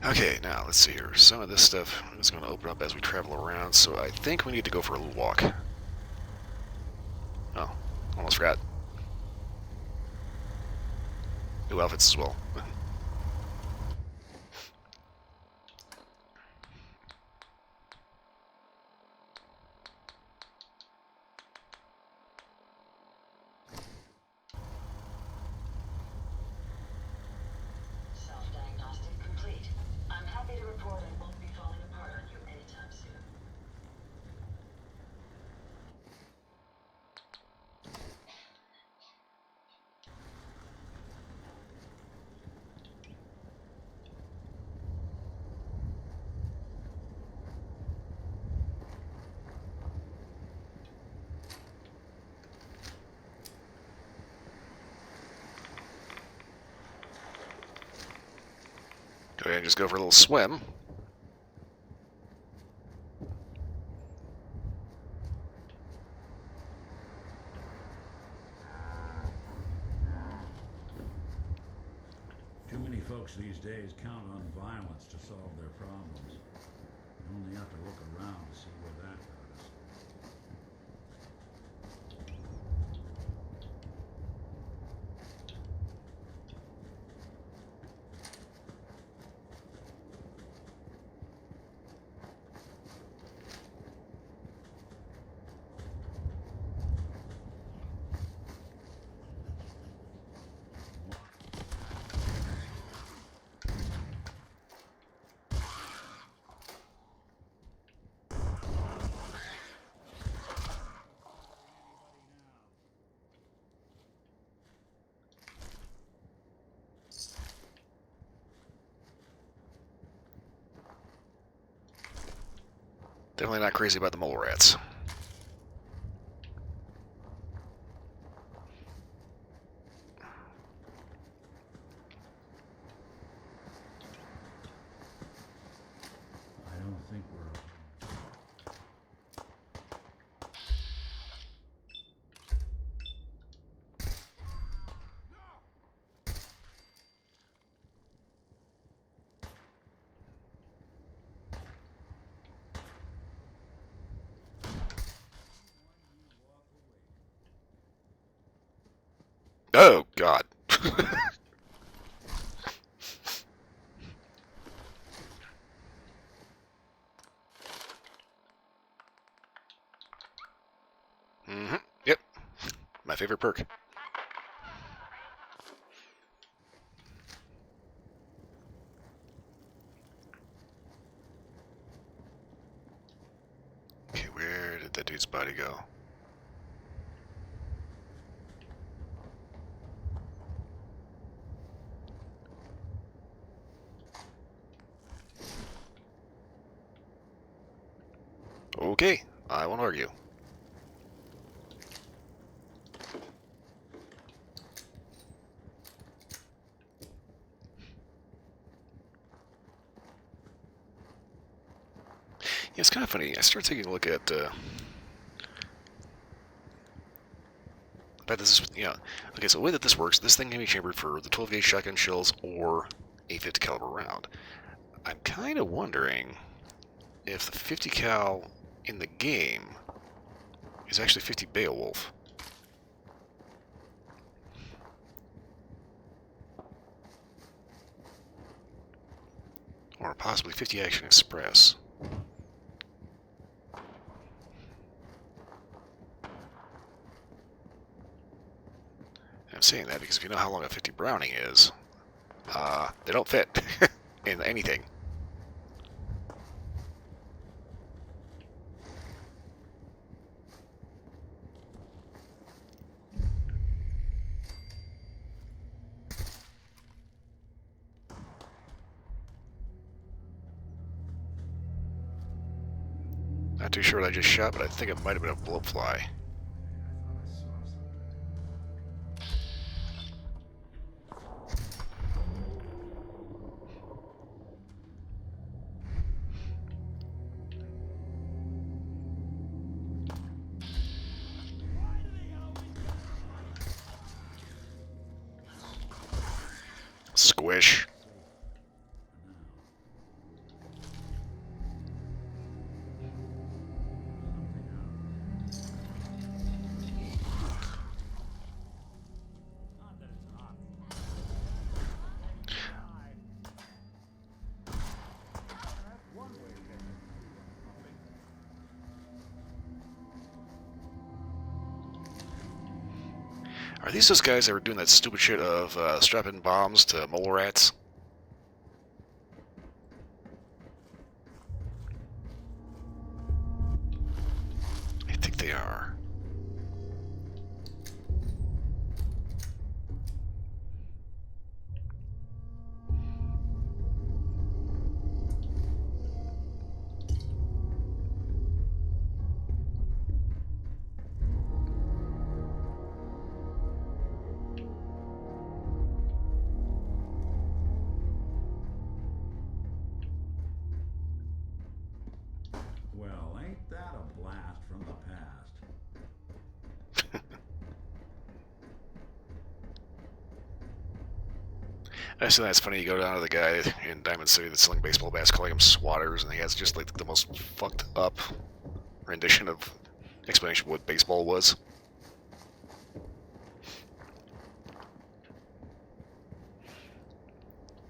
Okay, now let's see here. Some of this stuff is going to open up as we travel around, so I think we need to go for a little walk. Oh, almost forgot. New outfits as well. Self-diagnostic complete. I'm happy to report I won't be falling apart on you anytime soon. Go ahead and just go for a little swim. Too many folks these days count on violence to solve their problems. You only have to look around to see where that got us. Definitely not crazy about the mole rats. I don't think we're... Oh, God. Mm-hmm. Yep. My favorite perk. Okay, where did that dude's body go? Okay, I won't argue. Yeah, it's kind of funny. I started taking a look at. I bet this is, okay, so the way that this works, this thing can be chambered for the 12 gauge shotgun shells or a 50 caliber round. I'm kind of wondering if the 50 cal in the game is actually 50 Beowulf. Or possibly 50 Action Express. I'm saying that because if you know how long a 50 Browning is, they don't fit in anything. Not too sure what I just shot, but I think it might have been a blowfly. I thought I saw something. Squish. Are these those guys that were doing that stupid shit of strapping bombs to mole rats? I think they are. Well, ain't that a blast from the past? I just think that's funny. You go down to the guy in Diamond City that's selling baseball bats, calling them swatters, and he has just like the most fucked up rendition of explanation of what baseball was.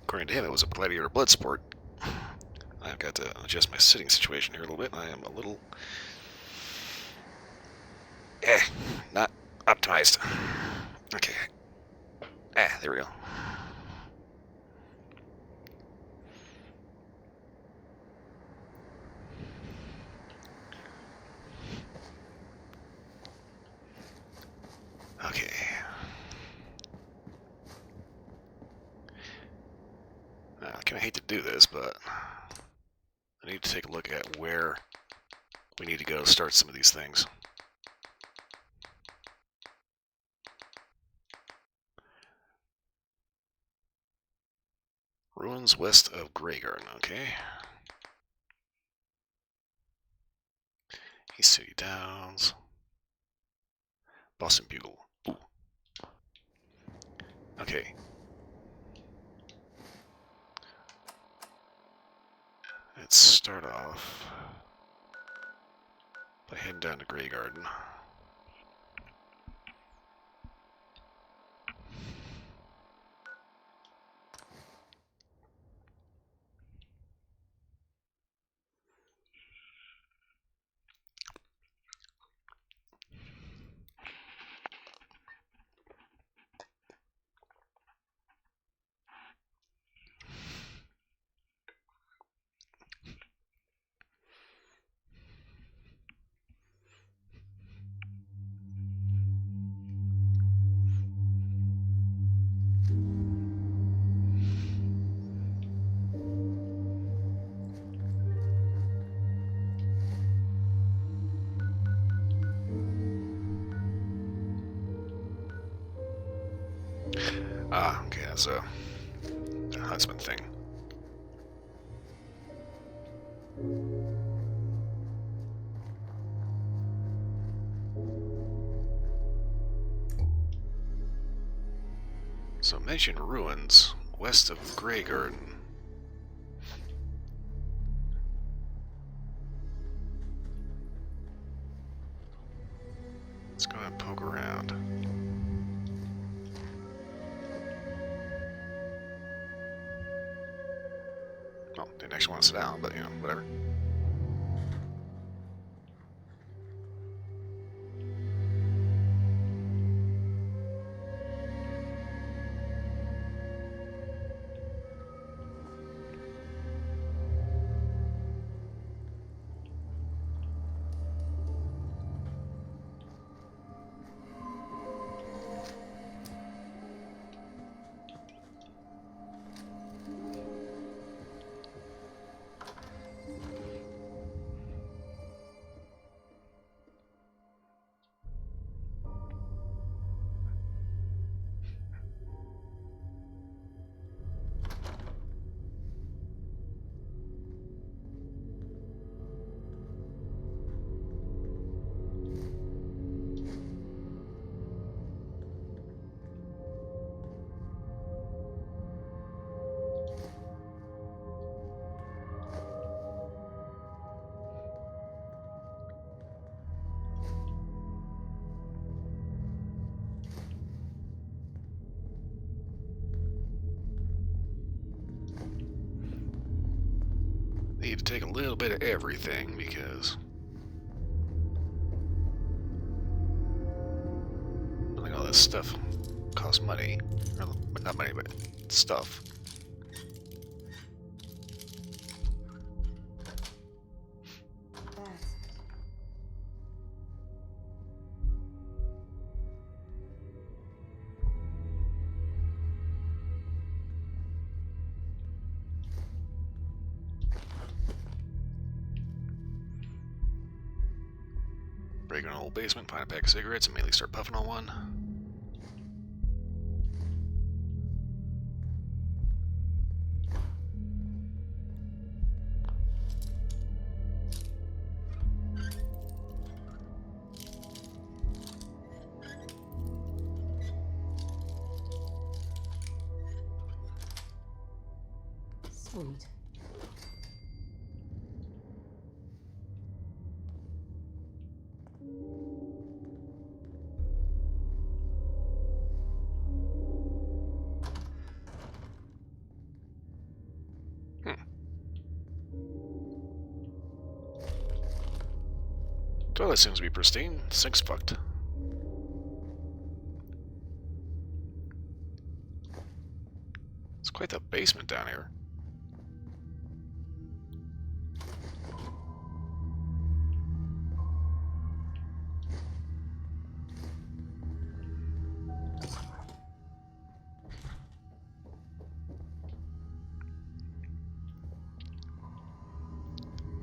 According to him, it was a gladiator blood sport. I've got to adjust my sitting situation here a little bit. I am a little, not optimized. Okay. There we go. Okay. I kind of hate to do this, but I need to take a look at where We need to go start some of these things. Ruins west of Grey Garden, okay. East City Downs. Boston Bugle. Ooh. Okay. Let's start off by heading down to Grey Garden. Ah, okay, that's a Huntsman thing. So mention ruins west of Grey Garden. Let's go and poke around. Well, didn't actually want to sit down, but you know, whatever. Need to take a little bit of everything because I think all this stuff costs money. Or, not money, but stuff. That's Break an old basement, find a pack of cigarettes, and immediately start puffing on one. Sweet. Toilet seems to be pristine. Sink's fucked. It's quite the basement down here.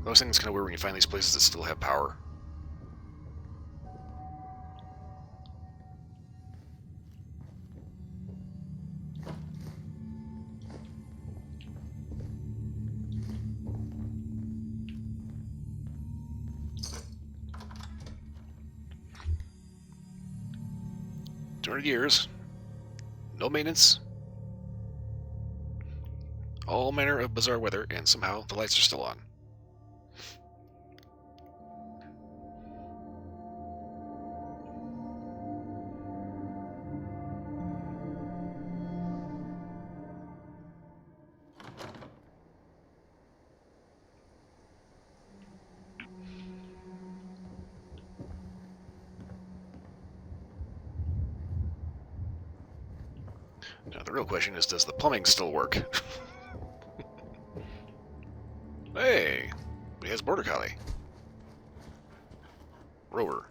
always think it's kind of weird when you find these places that still have power. $200, no maintenance, all manner of bizarre weather, and somehow the lights are still on. Now the real question is, does the plumbing still work? Hey, he has Border Collie. Rover.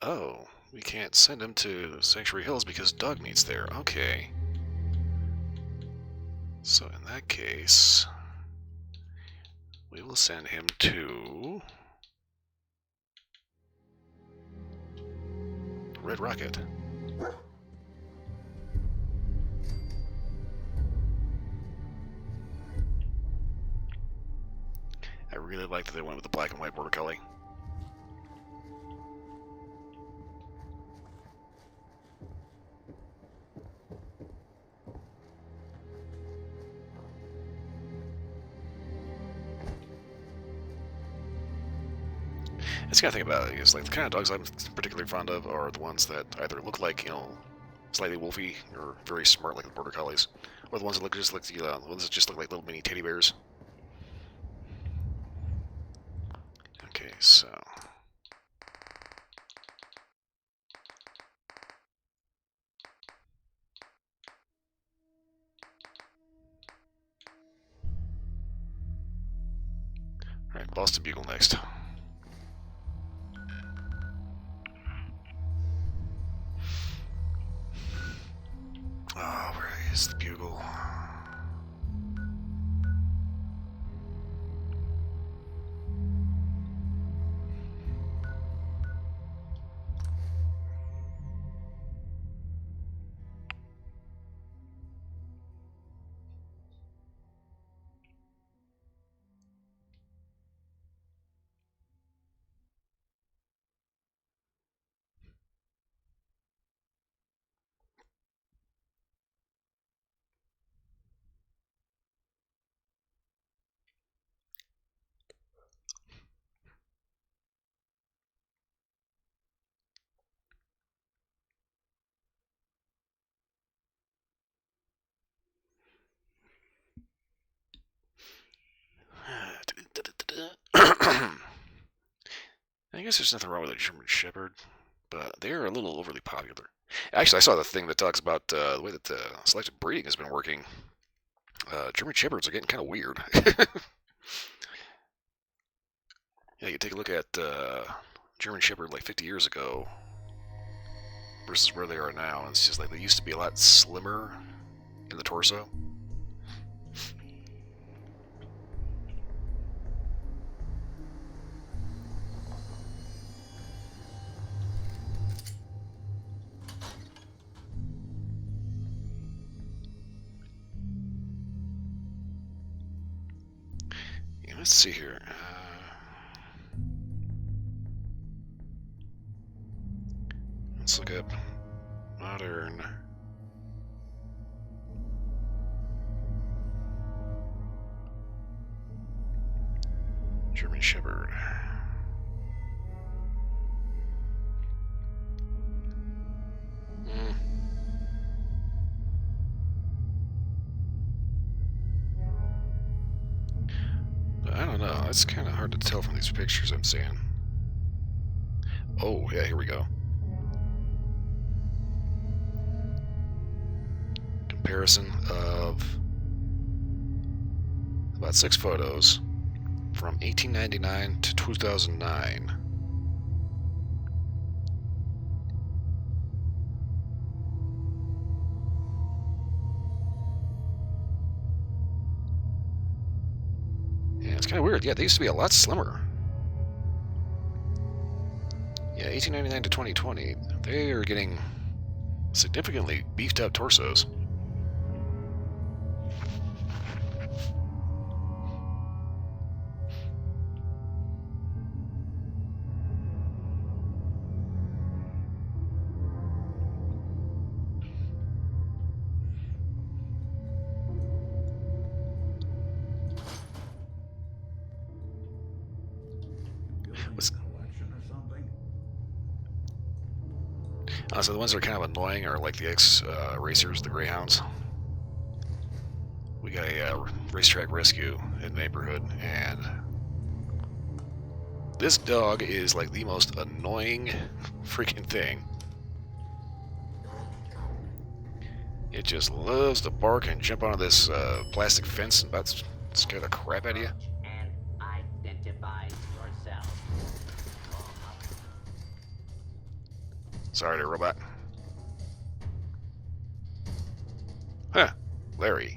Oh, we can't send him to Sanctuary Hills because Doug meets there. Okay. So in that case, we will send him to Red Rocket. I really like that they went with the black and white border collie. That's the kind of thing about it is like the kind of dogs I'm particularly fond of are the ones that either look like, you know, slightly wolfy or very smart like the border collies, or the ones that look just like the ones that just look like little mini teddy bears. Okay, so alright, Boston Bugle next. Oh, where is the bugle? I guess there's nothing wrong with a German Shepherd, but they're a little overly popular. Actually, I saw the thing that talks about the way that selective breeding has been working. German Shepherds are getting kind of weird. Yeah, you take a look at German Shepherd like 50 years ago versus where they are now. It's just like they used to be a lot slimmer in the torso. Yeah, let's see here. Let's look up modern German Shepherd. I don't know. It's kind of hard to tell from these pictures I'm seeing. Oh, yeah, here we go. Comparison of about 6 photos from 1899 to 2009. Yeah, it's kind of weird. Yeah, they used to be a lot slimmer. Yeah, 1899 to 2020, they are getting significantly beefed up torsos. Building Was- a collection or something? So the ones that are kind of annoying are like the ex-racers, the Greyhounds. We got a racetrack rescue in the neighborhood, and this dog is like the most annoying freaking thing. It just loves to bark and jump onto this plastic fence and about to scare the crap out of you. And identify yourself. Sorry there, robot. Huh, Larry.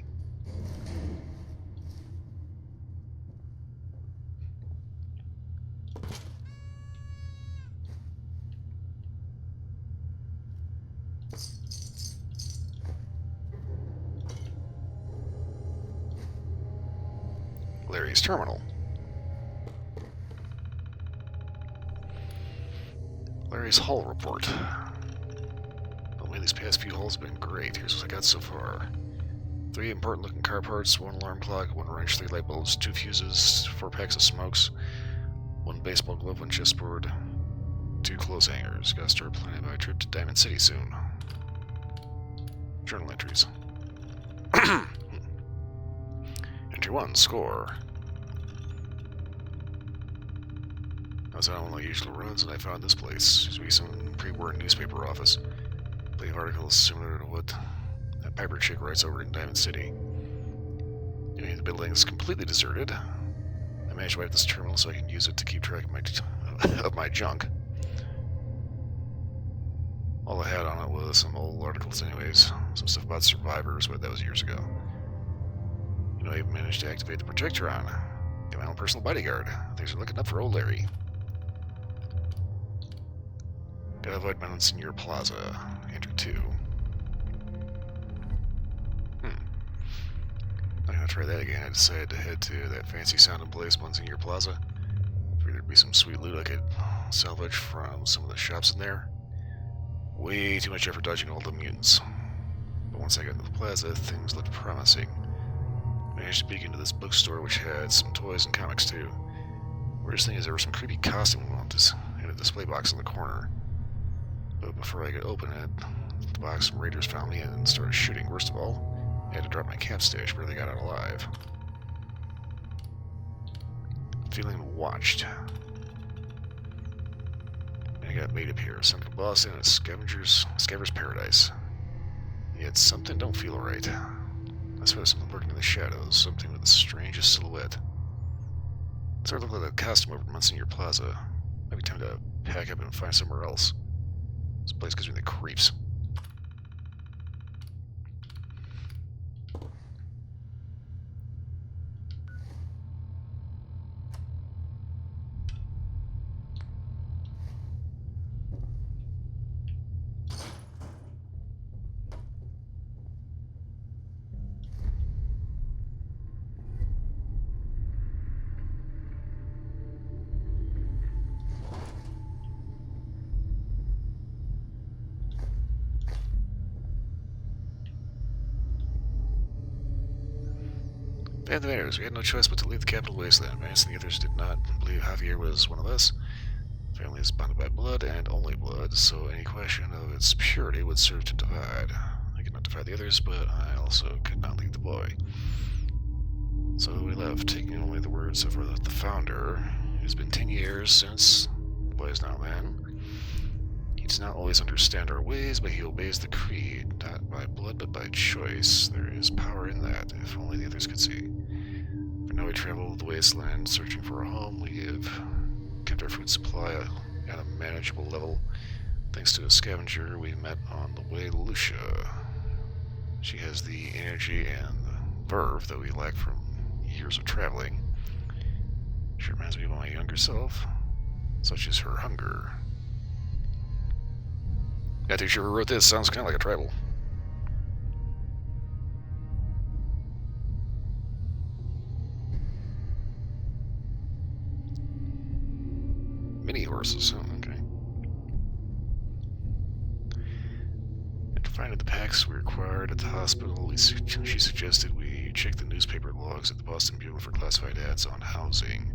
Larry's terminal. Larry's hull report. Oh man, these past few hulls have been great. Here's what I got so far. 3 important looking car parts, 1 alarm clock, 1 wrench, 3 light bulbs, 2 fuses, 4 packs of smokes, 1 baseball glove, 1 chessboard, 2 clothes hangers. Gotta start planning my trip to Diamond City soon. Journal entries. Entry 1, score. I was on one of the usual runs and I found this place. Seems to be some pre-war newspaper office. Plenty of articles similar to what that Piper chick writes over in Diamond City. The building is completely deserted. I managed to wipe this terminal so I can use it to keep track of my junk. All I had on it was some old articles anyways. Some stuff about survivors, but that was years ago. I even managed to activate the projector on. Get my own personal bodyguard. Things are looking up for old Larry. Gotta avoid Monsignor Plaza. Enter 2. I'm gonna try that again. I decided to head to that fancy sounding place, Monsignor Plaza. Figured there'd be some sweet loot I could salvage from some of the shops in there. Way too much effort dodging all the mutants. But once I got into the plaza, things looked promising. Managed to peek into this bookstore, which had some toys and comics too. Weirdest thing is there were some creepy costume ones in a display box in the corner. But before I could open it, the box some raiders found me and started shooting. Worst of all, I had to drop my cap stash where they got out alive. Feeling watched. And I got made up here. Some boss in a scavenger's paradise. Yet something don't feel right. I swear there's something lurking in the shadows. Something with the strangest silhouette. It sort of looked like a costume over Monsignor Plaza. Might be time to pack up and find somewhere else. This place gives me the creeps. Band of heirs. We had no choice but to leave the capital wasteland. Vance and the others did not believe Javier was one of us. Family is bonded by blood and only blood, so any question of its purity would serve to divide. I could not divide the others, but I also could not leave the boy. So we left, taking only the words of the founder. It has been 10 years since the boy is now a man. He does not always understand our ways, but he obeys the creed, not by blood, but by choice. There is power in that, if only the others could see. For now, the wasteland searching for a home. We have kept our food supply at a manageable level thanks to a scavenger we met on the way to Lucia. She has the energy and the verve that we lack from years of traveling. She reminds me of my younger self. Such is her hunger. Not too sure who wrote this. Sounds kind of like a tribal. Mini horses. Oh, okay. After finding the packs we required at the hospital, she suggested we check the newspaper logs at the Boston Bugle for classified ads on housing.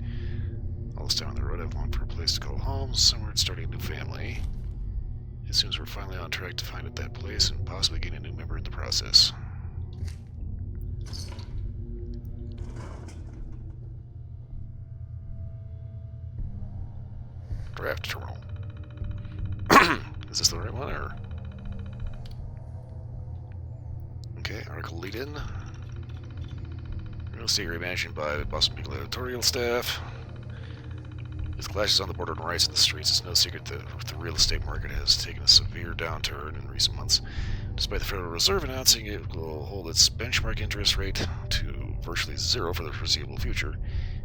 All this time on the road, I've longed for a place to call home, somewhere starting a new family. It seems we're finally on track to find that place and possibly gain a new member in the process. Draft terminal. Is this the right one, or? Okay, article lead in. Real estate reimagined by the Boston Beagle editorial staff. With clashes on the border and riots in the streets, it's no secret that the real estate market has taken a severe downturn in recent months. Despite the Federal Reserve announcing it will hold its benchmark interest rate to virtually zero for the foreseeable future,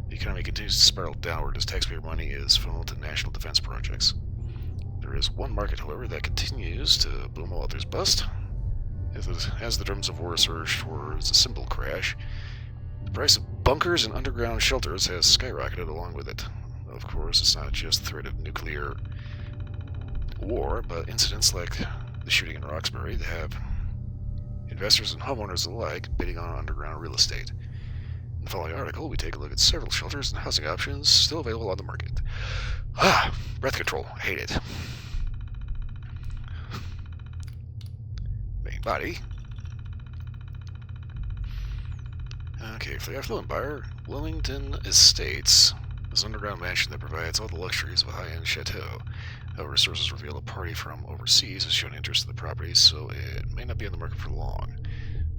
the economy continues to spiral downward as taxpayer money is funneled to national defense projects. There is one market, however, that continues to boom while others bust. As the drums of war surge towards a simple crash, the price of bunkers and underground shelters has skyrocketed along with it. Of course, it's not just the threat of nuclear war, but incidents like the shooting in Roxbury that have investors and homeowners alike bidding on underground real estate. In the following article, we take a look at several shelters and housing options still available on the market. Breath control. Hate it. Main body. Okay, for the affluent buyer, Wilmington Estates is an underground mansion that provides all the luxuries of a high-end chateau. However, sources reveal a party from overseas has shown interest in the property, so it may not be on the market for long.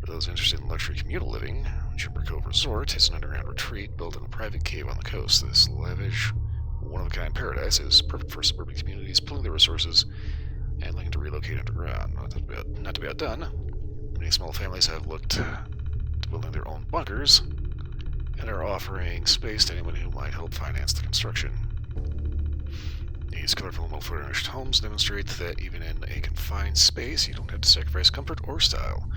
For those interested in luxury communal living, Jumper Cove Resort is an underground retreat built in a private cave on the coast. This lavish, one-of-a-kind paradise is perfect for suburban communities pulling their resources and looking to relocate underground. Not to be outdone, many small families have looked to building their own bunkers and are offering space to anyone who might help finance the construction. These colorful and well-furnished homes demonstrate that even in a confined space, you don't have to sacrifice comfort or style.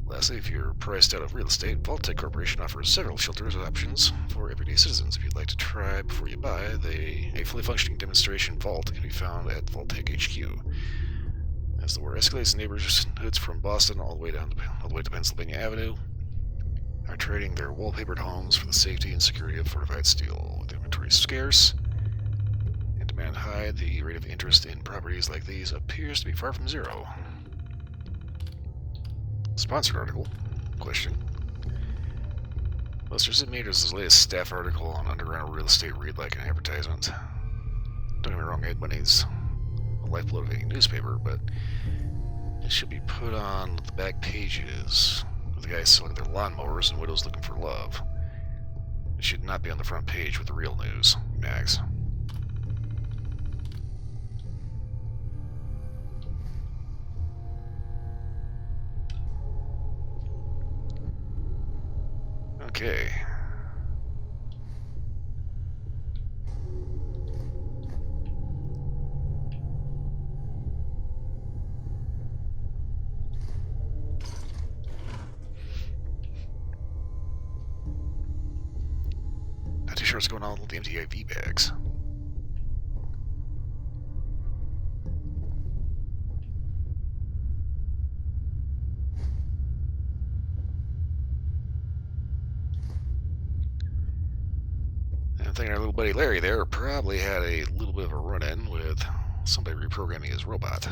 Lastly, if you're priced out of real estate, Vault-Tec Corporation offers several shelters options for everyday citizens. If you'd like to try before you buy, a fully functioning demonstration vault can be found at Vault-Tec HQ. As the war escalates, neighborhoods from Boston all the way to Pennsylvania Avenue are trading their wallpapered homes for the safety and security of fortified steel. With inventory scarce and demand high, the rate of interest in properties like these appears to be far from zero. Sponsored article? Question. Most recent made this latest staff article on underground real estate read like an advertisement. Don't get me wrong, money's the lifeblood of any newspaper, but it should be put on the back pages with the guys selling their lawnmowers and widows looking for love. It should not be on the front page with the real news, Mags. Okay. Not too sure what's going on with the MTIV bags. I'm thinking our little buddy Larry there probably had a little bit of a run-in with somebody reprogramming his robot.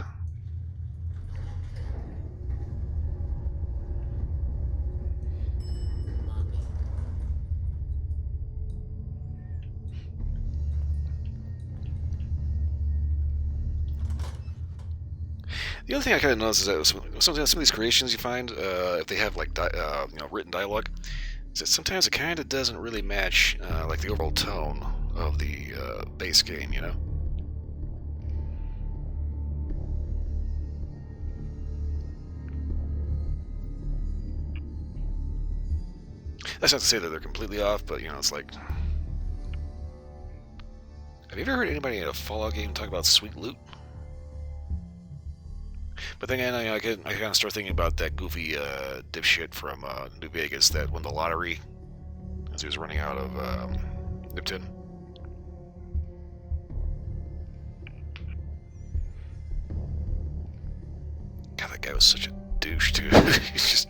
The other thing I kind of noticed is that some of these creations you find, if they have like written dialogue, Sometimes it kind of doesn't really match like the overall tone of the base game, you know? That's not to say that they're completely off, but you know, it's like... Have you ever heard anybody in a Fallout game talk about sweet loot? But then again, I kind of start thinking about that goofy dipshit from New Vegas that won the lottery as he was running out of Nipton. God, that guy was such a douche, too. He's just...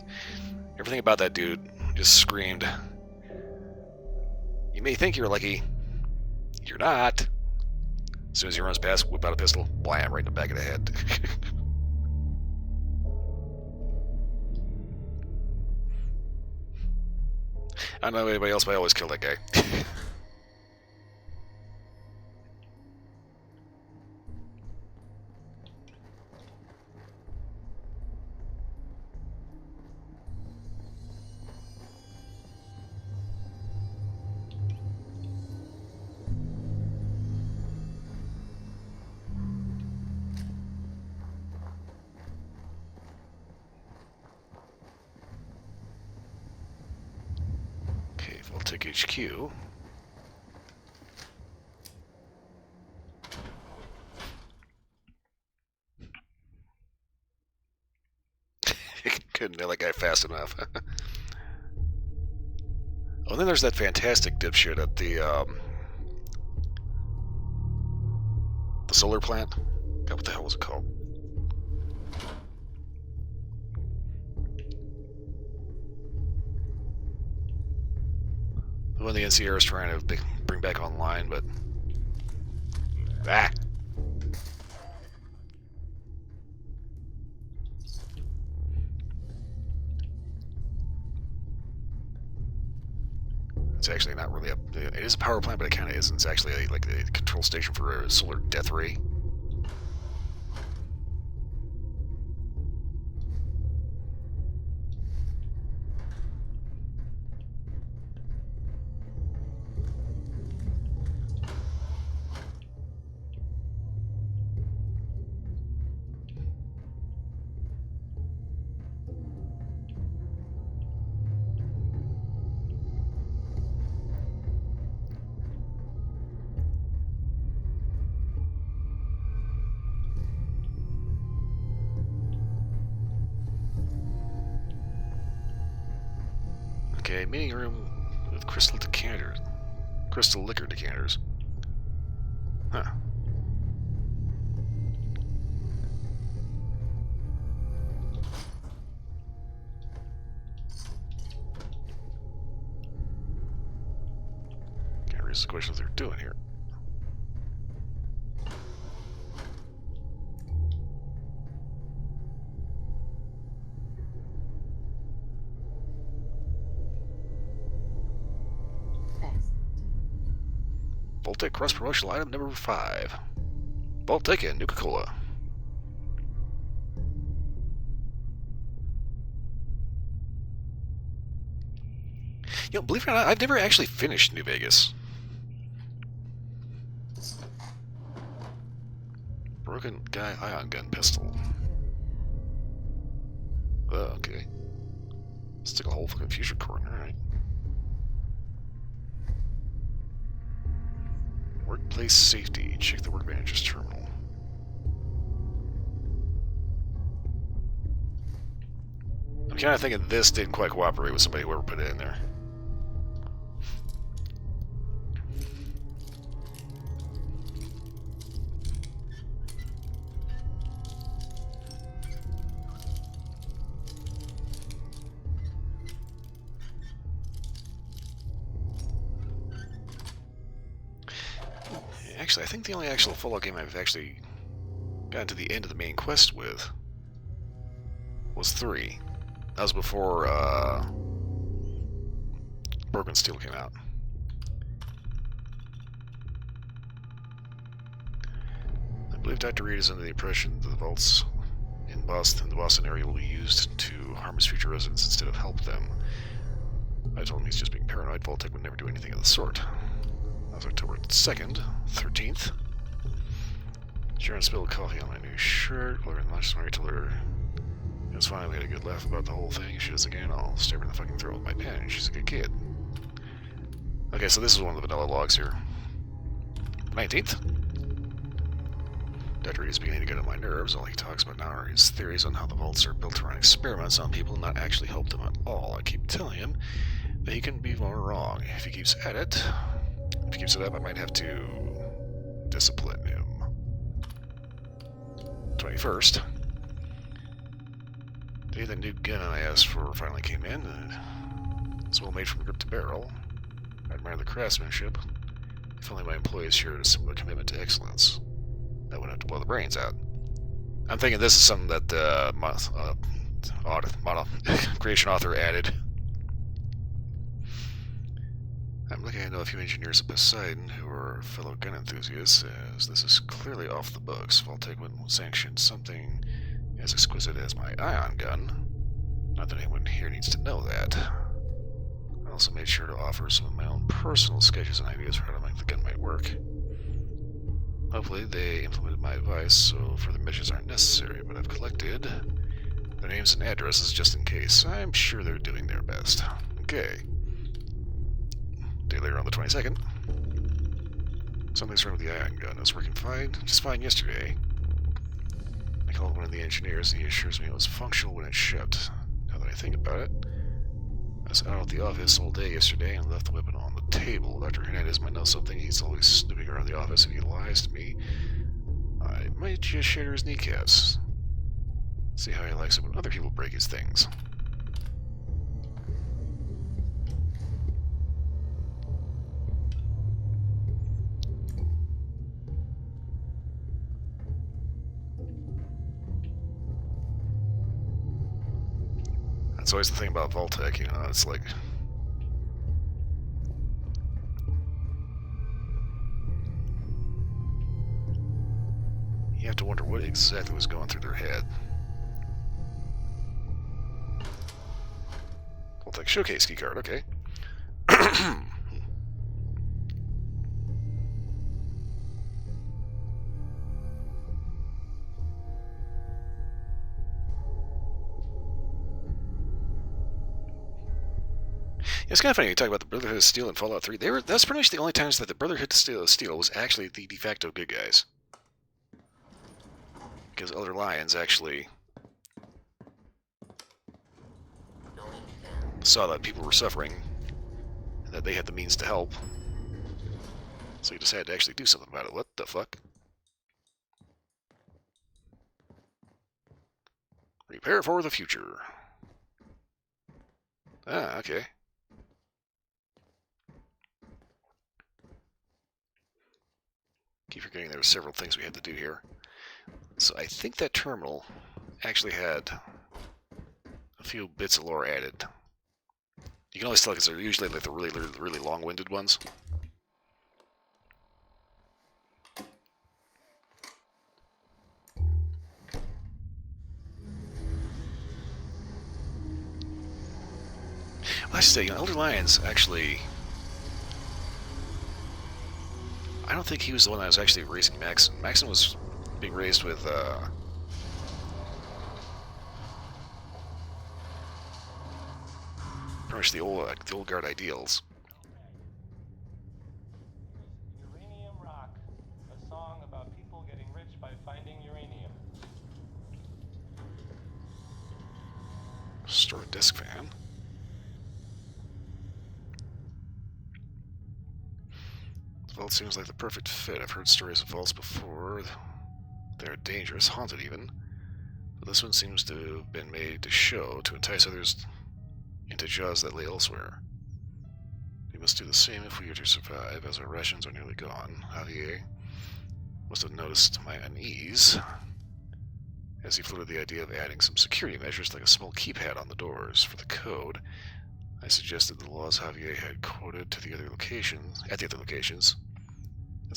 Everything about that dude just screamed, "You may think you're lucky. You're not." As soon as he runs past, whip out a pistol, blam, right in the back of the head. I don't know anybody else, but I always kill that guy. Okay, Voltic HQ. Couldn't nail that guy fast enough. Oh, and then there's that fantastic dipshit at the solar plant. God, what the hell was it called? The one the NCR is trying to bring back online, but... Ah! It's actually not really it is a power plant, but it kind of isn't. It's actually like a control station for a solar death ray. Okay, meeting room with crystal decanters. Crystal liquor decanters. Huh. Can't raise the question what they're doing here. Baltic cross promotional item number 5. Baltic and Nuka-Cola. You know, believe it or not, I've never actually finished New Vegas. Broken guy ion gun pistol. Okay. Stick a whole fucking fusion core in, alright. Workplace safety. Check the work manager's terminal. I'm kind of thinking this didn't quite cooperate with somebody whoever put it in there. Actually, I think the only actual Fallout game I've actually gotten to the end of the main quest with was 3. That was before Broken Steel came out. I believe Dr. Reed is under the impression that the vaults in the Boston area will be used to harm his future residents instead of help them. I I told him he's just being paranoid. Vault-Tec would never do anything of the sort. That was October 2nd, 13th. Sharon spilled coffee on my new shirt. While we were in lunch, Mary told her it was fine. We had a good laugh about the whole thing. She does again, I'll stab her in the fucking throat with my pen. She's a good kid. Okay, so this is one of the vanilla logs here. 19th. Dr. is beginning to get on my nerves. All he talks about now are his theories on how the vaults are built to run experiments on people and not actually help them at all. I keep telling him that he can be more wrong. If he keeps at it, if he keeps it up, I might have to discipline him. 21st. The day that new gun I asked for finally came in. It's well made from grip to barrel. I admire the craftsmanship. If only my employees shared a similar commitment to excellence, that wouldn't have to blow the brains out. I'm thinking this is something that creation author added. I'm looking into a few engineers at Poseidon who are fellow gun enthusiasts, as this is clearly off the books. Vault-Tec wouldn't sanction something as exquisite as my ion gun. Not that anyone here needs to know that. I also made sure to offer some of my own personal sketches and ideas for how to make the gun might work. Hopefully they implemented my advice, so further measures aren't necessary, but I've collected their names and addresses just in case. I'm sure they're doing their best. Okay. Day later on the 22nd. Something's wrong with the ion gun. It was working fine, just fine yesterday. I called one of the engineers and he assures me it was functional when it shipped. Now that I think about it, I was out of the office all day yesterday and left the weapon on the table. Dr. Hernandez might know something. He's always snooping around the office. If he lies to me, I might just shatter his kneecaps. See how he likes it when other people break his things. That's always the thing about Vault-Tec, you know, it's like... you have to wonder what exactly was going through their head. Vault-Tec showcase keycard, okay. It's kind of funny, you talk about the Brotherhood of Steel and Fallout 3. That's pretty much the only times that the Brotherhood of Steel was actually the de facto good guys. Because Elder Lions actually saw that people were suffering, and that they had the means to help. So he decided to actually do something about it. What the fuck? Prepare for the future. Ah, okay. Keep forgetting there were several things we had to do here. So I think that terminal actually had a few bits of lore added. You can always tell because they're usually like the really long-winded ones. Well, I should say, you know, Elder Lions actually... I don't think he was the one that was actually raising Maxon. Maxon was being raised with, pretty much the old guard ideals. Uranium Rock, a song about people getting rich by finding uranium. Store a disc fan. The vault seems like the perfect fit. I've heard stories of vaults before. They're dangerous, haunted even. But this one seems to have been made to show, to entice others into jaws that lay elsewhere. We must do the same if we are to survive, as our rations are nearly gone. Javier must have noticed my unease as he floated the idea of adding some security measures like a small keypad on the doors for the code. I suggested the laws Javier had quoted to the other locations, as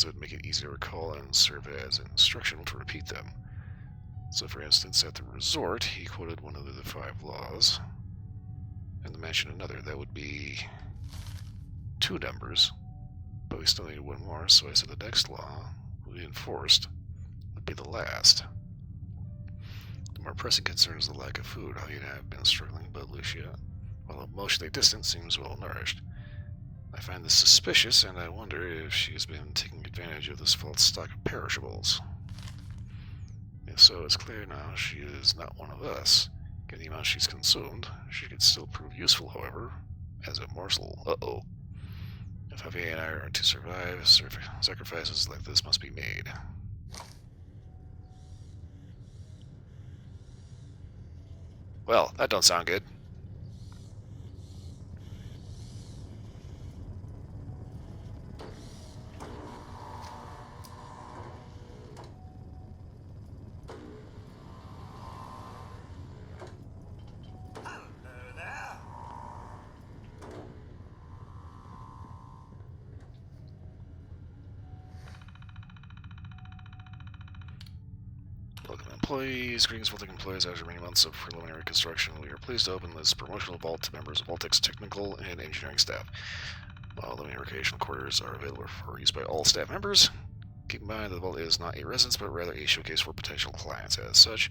it would make it easy to recall and serve as instructional to repeat them. So, for instance, at the resort, he quoted one of the 5 laws, and the mansion another. That would be 2 numbers, but we still need 1 more, so I said the next law will be enforced would be the last. The more pressing concern is the lack of food. How you have been struggling, but Lucia, while emotionally distant, seems well nourished. I find this suspicious, and I wonder if she has been taking advantage of this false stock of perishables. If so, it's clear now she is not one of us. Given the amount she's consumed, she could still prove useful, however, as a morsel. Uh-oh. If Javier and I are to survive, sacrifices like this must be made. Well, that don't sound good. Welcome employees. Greetings, Vaulting employees. After many months of preliminary construction, we are pleased to open this promotional vault to members of Vaultek's technical and engineering staff. While limited recreational quarters are available for use by all staff members, keep in mind that the vault is not a residence, but rather a showcase for potential clients. As such,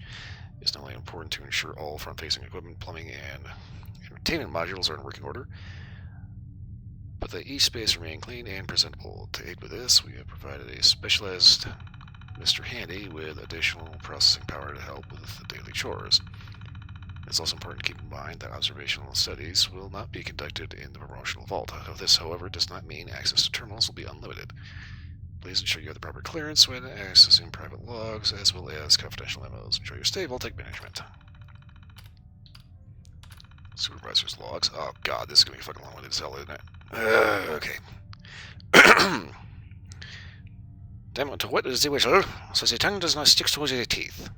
it's not only important to ensure all front-facing equipment, plumbing, and entertainment modules are in working order, but that each space remain clean and presentable. To aid with this, we have provided a specialized Mr. Handy with additional processing power to help with the daily chores. It's also important to keep in mind that observational studies will not be conducted in the promotional vault. This, however, does not mean access to terminals will be unlimited. Please ensure you have the proper clearance when accessing private logs, as well as confidential memos. Enjoy your stay, Vaultek Management. Supervisor's logs. Oh god, this is going to be fucking long-winded as hell, isn't it? Okay. Damn it, what is the whistle? So the tongue does not stick to the teeth.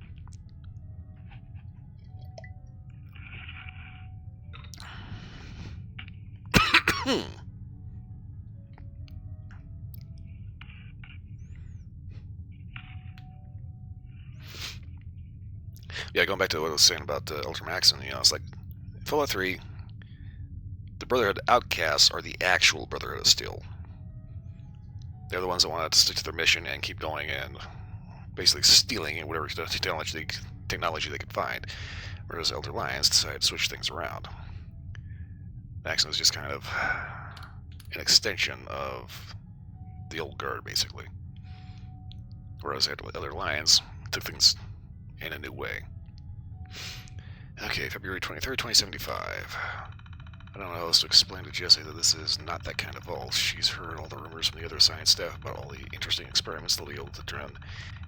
Yeah, going back to what I was saying about Ultramax, and it's like Fallout 3, the Brotherhood Outcasts are the actual Brotherhood of Steel. They're the ones that want to stick to their mission and keep going and basically stealing whatever technology they could find, whereas Elder Lions decided to switch things around. Maxim is just kind of an extension of the old guard, basically. Whereas Elder Lions took things in a new way. Okay, February 23rd, 2075. I don't know how else to explain to Jessie that this is not that kind of vault. She's heard all the rumors from the other science staff about all the interesting experiments they'll be able to run,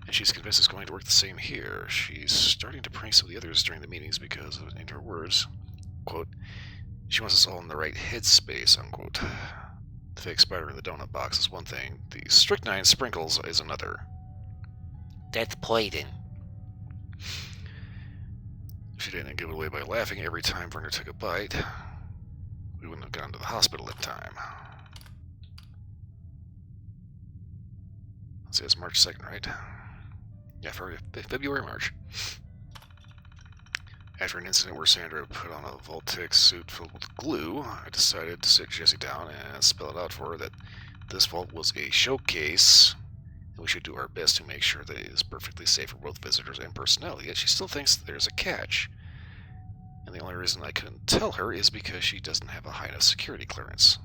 and she's convinced it's going to work the same here. She's starting to prank some of the others during the meetings because, in her words, quote, she wants us all in the right headspace, unquote. The fake spider in the donut box is one thing, the strychnine sprinkles is another. That's poison. If she didn't give it away by laughing every time Werner took a bite, we wouldn't have gone to the hospital in time. Let's see, it's March 2nd, right? Yeah, February, March. After an incident where Sandra put on a Vaultek suit filled with glue, I decided to sit Jessie down and spell it out for her that this vault was a showcase, and we should do our best to make sure that it is perfectly safe for both visitors and personnel. Yet she still thinks there's a catch. And the only reason I couldn't tell her is because she doesn't have a high enough security clearance.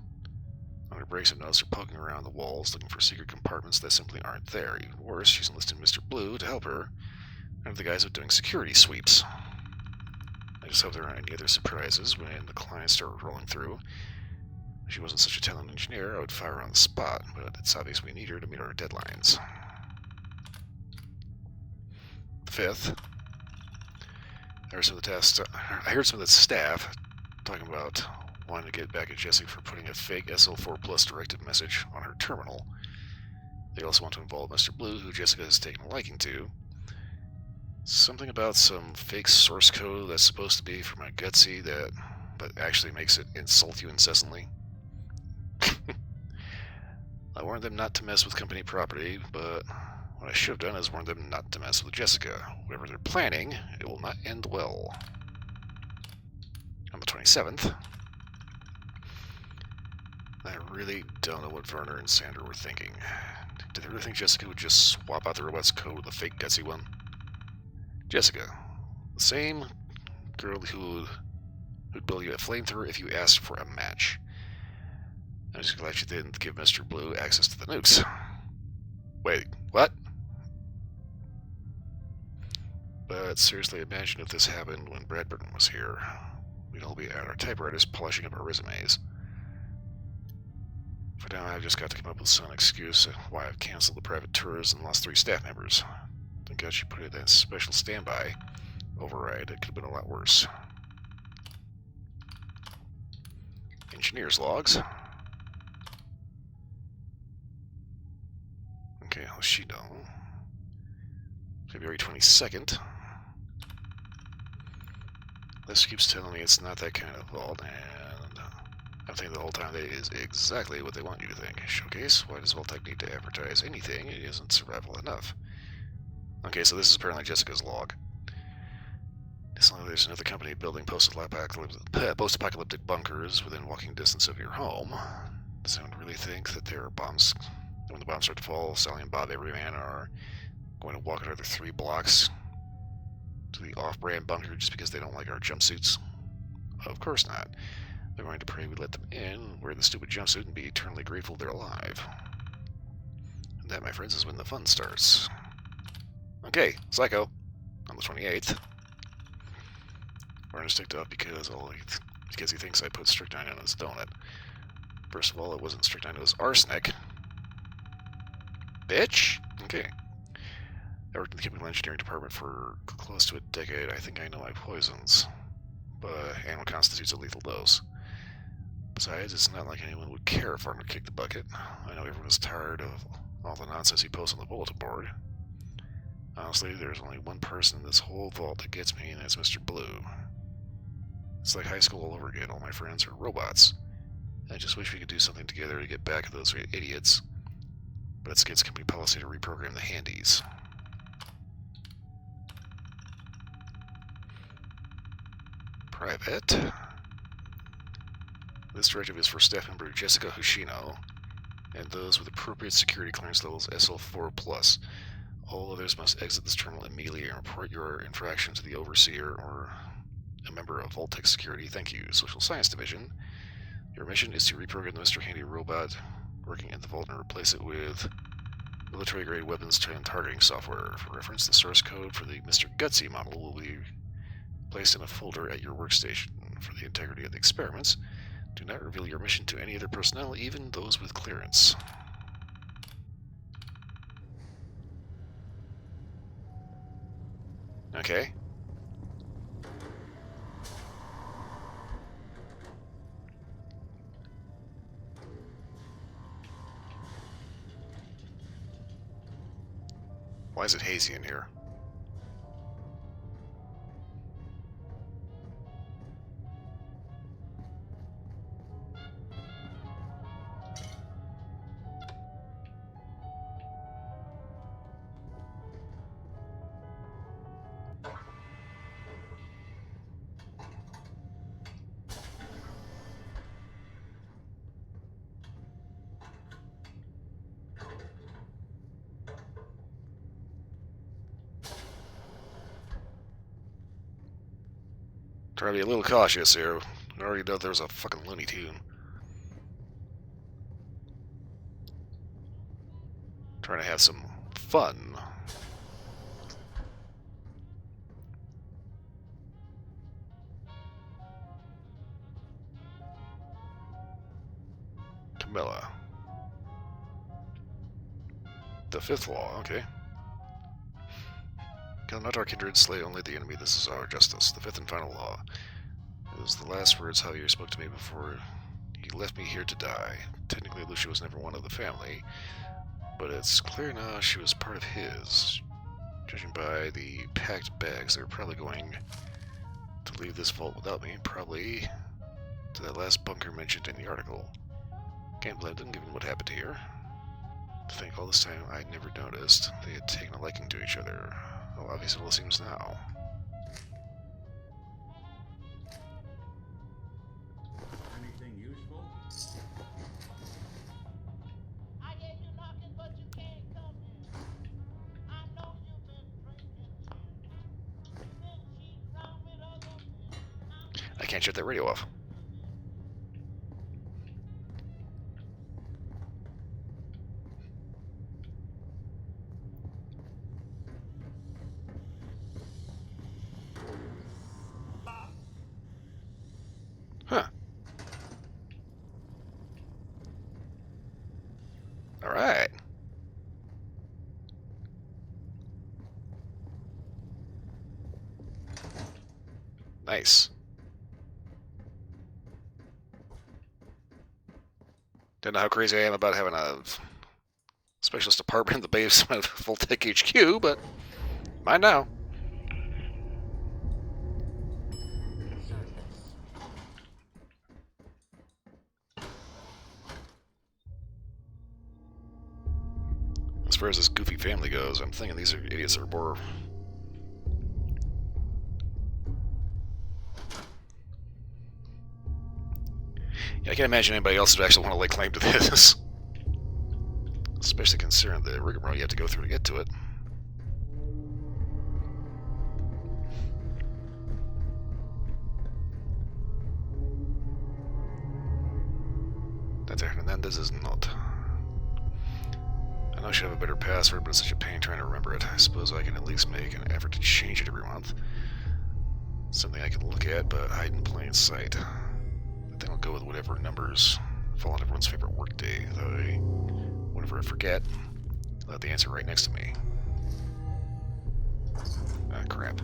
Under breaks, I've noticed her poking around the walls, looking for secret compartments that simply aren't there. Even worse, she's enlisted Mr. Blue to help her, under the guise of doing security sweeps. I just hope there aren't any other surprises when the clients start rolling through. If she wasn't such a talented engineer, I would fire her on the spot, but it's obvious we need her to meet our deadlines. 5th. I heard some of the staff talking about wanting to get back at Jessie for putting a fake SL4 Plus directed message on her terminal. They also want to involve Mr. Blue, who Jessica has taken a liking to. Something about some fake source code that's supposed to be for my gutsy but actually makes it insult you incessantly. I warned them not to mess with company property, but what I should have done is warn them not to mess with Jessica. Whatever they're planning, it will not end well. On the 27th, I really don't know what Werner and Sandra were thinking. Did they really think Jessica would just swap out the robot's code with a fake gutsy one? Jessica, the same girl who'd build you a flamethrower if you asked for a match. I'm just glad she didn't give Mr. Blue access to the nukes. Wait, what? But seriously, imagine if this happened when Brad Burton was here. We'd all be at our typewriters polishing up our resumes. For now, I've just got to come up with some excuse why I've canceled the private tours and lost 3 staff members. Thank God she put it in special standby override. It could have been a lot worse. Engineer's logs. Okay, how's she know? February 22nd. This keeps telling me it's not that kind of vault, and I'm thinking the whole time that is exactly what they want you to think. Showcase? Why does Vault-Tech need to advertise anything? It isn't survival enough. Okay, so this is apparently Jessica's log. Suddenly there's another company building post-apocalyptic bunkers within walking distance of your home. Does anyone really think that there are bombs? When the bombs start to fall, Sally and Bob Everyman are going to walk another 3 blocks to the off-brand bunker just because they don't like our jumpsuits? Of course not. They're going to pray we let them in, wear the stupid jumpsuit, and be eternally grateful they're alive. And that, my friends, is when the fun starts. Okay, Psycho, on the 28th. Ernest ticked up because he thinks I put strychnine on his donut. First of all, it wasn't strychnine, it was arsenic. Bitch! Okay. I worked in the chemical engineering department for close to a decade. I think I know my poisons. But animal constitutes a lethal dose. Besides, it's not like anyone would care if Arnold kicked the bucket. I know everyone is tired of all the nonsense he posts on the bulletin board. Honestly, there's only one person in this whole vault that gets me, and that's Mr. Blue. It's like high school all over again. All my friends are robots. I just wish we could do something together to get back at those idiots. But it's against company policy to reprogram the handies. Private. This directive is for staff member Jessica Hoshino and those with appropriate security clearance levels SL4+. All others must exit this terminal immediately and report your infraction to the overseer or a member of Vault-Tech Security. Thank you, Social Science Division. Your mission is to reprogram the Mr. Handy robot working in the vault and replace it with military-grade weapons and targeting software. For reference, the source code for the Mr. Gutsy model will be placed in a folder at your workstation. For the integrity of the experiments, do not reveal your mission to any other personnel, even those with clearance. Okay. Why is it hazy in here? Try to be a little cautious here. I already know there's a fucking Looney Tune. Trying to have some fun. Camilla. The 5th law, okay. Kill not our kindred, slay only the enemy, this is our justice. The 5th and final law. It was the last words Javier spoke to me before he left me here to die. Technically, Lucia was never one of the family, but it's clear now she was part of his. Judging by the packed bags, they're probably going to leave this vault without me, probably to that last bunker mentioned in the article. Can't blame them, given what happened here. To think all this time I'd never noticed they had taken a liking to each other. How obvious it all seems now. Anything useful? Can't shut that radio off. Huh. Alright. Nice. Don't know how crazy I am about having a specialist department in the basement of Voltec HQ, but mine now. As far as this goofy family goes, I'm thinking these are idiots that are more... Yeah, I can't imagine anybody else would actually want to lay claim to this. Especially considering the rigmarole you have to go through to get to it. That's Hernandez is not. I know I should have a better password, but it's such a pain trying to remember it. I suppose I can at least make an effort to change it every month. Something I can look at, but hide in plain sight. I think I'll go with whatever numbers fall on everyone's favorite workday, though whenever I forget, I'll have the answer right next to me. Ah, crap.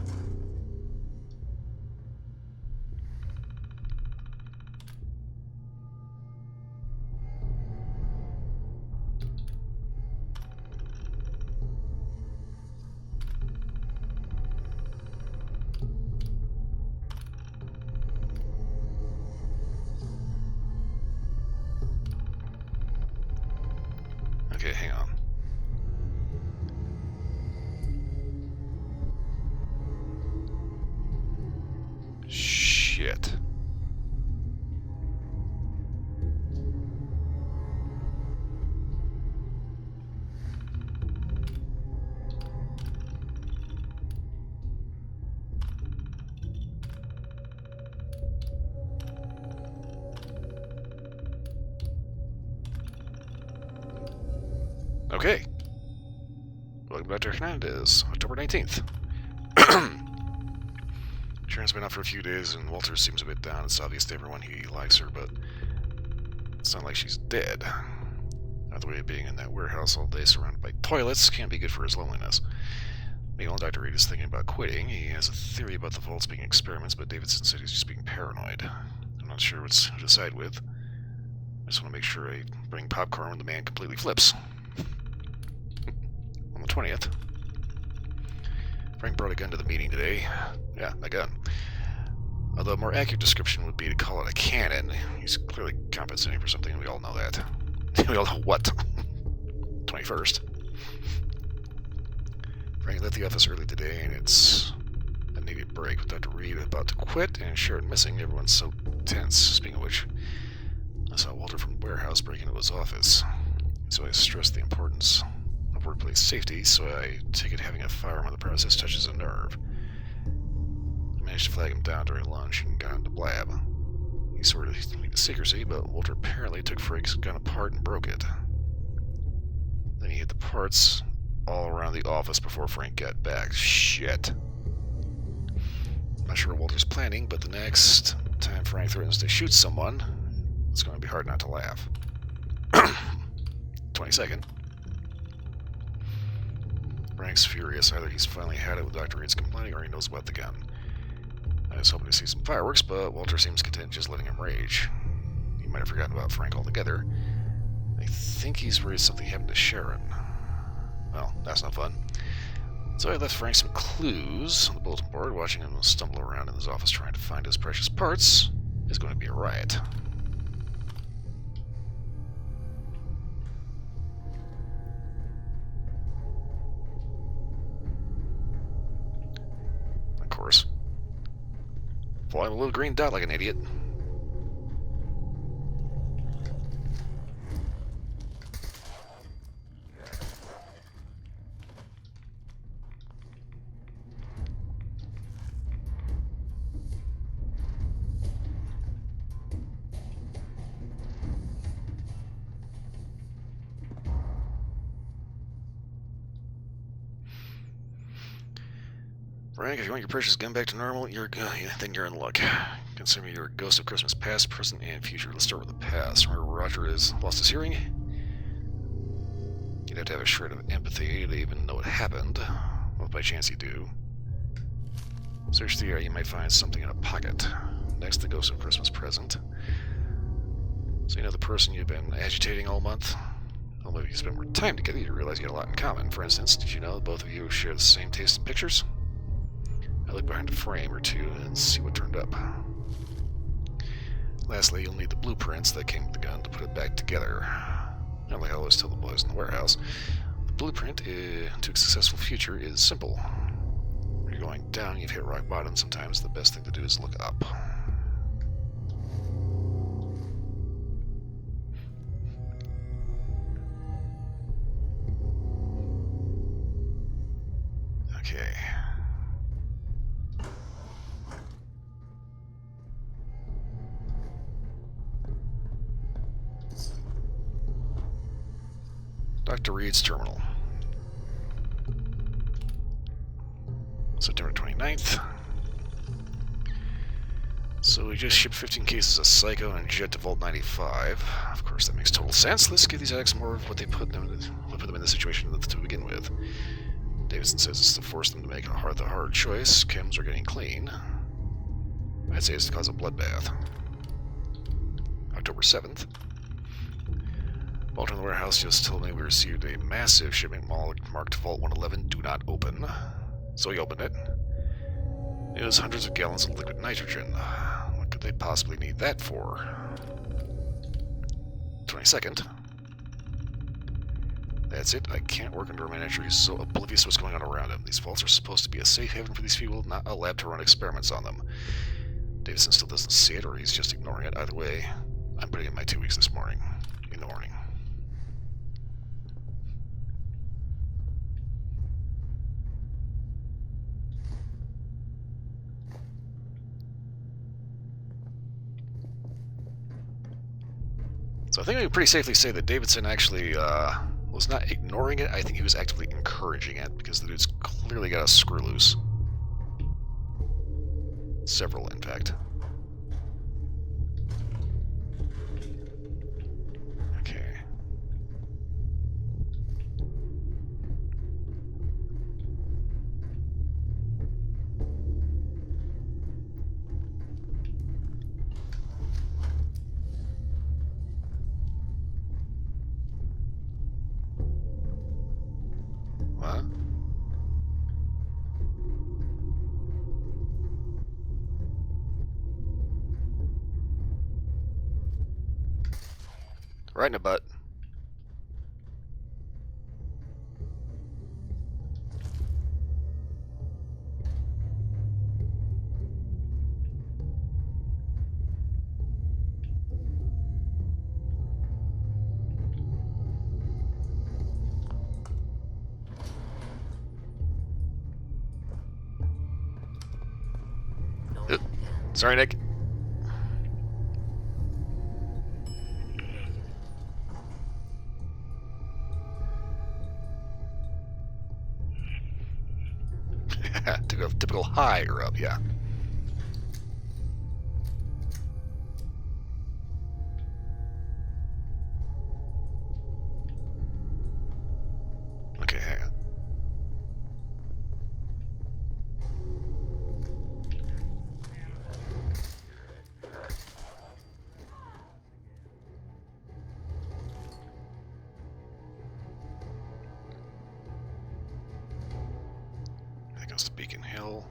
Okay, hang on. Shit. Okay. Welcome back to Hernandez, October 19th. Sharon's been out for a few days and Walter seems a bit down. It's obvious to everyone he likes her, but it's not like she's dead. Another way of being in that warehouse all day surrounded by toilets can't be good for his loneliness. Meanwhile, Dr. Reed is thinking about quitting. He has a theory about the vaults being experiments, but Davidson said he's just being paranoid. I'm not sure what to decide with. I just want to make sure I bring popcorn when the man completely flips. On the 20th. Frank brought a gun to the meeting today. Yeah, a gun. Although a more accurate description would be to call it a cannon. He's clearly compensating for something, and we all know that. We all know what. 21st. Frank left the office early today, and it's a needed break. With Dr. Reed about to quit and Sharon missing, everyone's so tense. Speaking of which, I saw Walter from the warehouse break into his office. So I stressed the importance of workplace safety, so I take it having a firearm on the premises touches a nerve. I managed to flag him down during lunch and got him to blab. He sort of needed secrecy, but Walter apparently took Frank's gun apart and broke it. Then he hid the parts all around the office before Frank got back. Shit. I'm not sure what Walter's planning, but the next time Frank threatens to shoot someone, it's going to be hard not to laugh. 22nd. Frank's furious. Either he's finally had it with Dr. Reed's complaining or he knows about the gun. I was hoping to see some fireworks, but Walter seems content just letting him rage. He might have forgotten about Frank altogether. I think he's worried something happened to Sharon. Well, that's not fun. So I left Frank some clues on the bulletin board. Watching him stumble around in his office trying to find his precious parts is going to be a riot. Of course. Flying a little green dot like an idiot. Frank, if you want your precious gun back to normal, then you're in luck. Considering you're a ghost of Christmas past, present, and future. Let's start with the past. Remember Roger has lost his hearing? You'd have to have a shred of empathy to even know what happened. Well, if by chance you do. Search the area, you might find something in a pocket. Next, the ghost of Christmas present. So you know the person you've been agitating all month? Well, maybe you spend more time together, you realize you got a lot in common. For instance, did you know that both of you share the same taste in pictures? I look behind a frame or two and see what turned up. Lastly, you'll need the blueprints that came with the gun to put it back together. Not like I always tell the boys in the warehouse. The blueprint to a successful future is simple. When you're going down, you've hit rock bottom. Sometimes the best thing to do is look up. Okay. Dr. Reed's terminal. September 29th. So we just shipped 15 cases of Psycho and Jet to Vault 95. Of course, that makes total sense. Let's give these addicts more of what put them in the situation to begin with. Davidson says it's to force them to make the hard choice. Chems are getting clean. I'd say it's to cause a bloodbath. October 7th. Walter in the warehouse just told me we received a massive shipment marked Vault 111, do not open. So he opened it. It was hundreds of gallons of liquid nitrogen. What could they possibly need that for? 22nd. That's it. I can't work under a manager who's so oblivious to what's going on around him. These vaults are supposed to be a safe haven for these people, not a lab to run experiments on them. Davidson still doesn't see it, or he's just ignoring it. Either way, I'm putting in my 2 weeks this morning. In the morning. So I think I can pretty safely say that Davidson actually was not ignoring it. I think he was actively encouraging it, because the dude's clearly got a screw loose. Several, in fact. Okay. What? Right in the butt. Sorry, Nick. Typical higher up, yeah. Okay, hang on. That goes to Beacon Hill.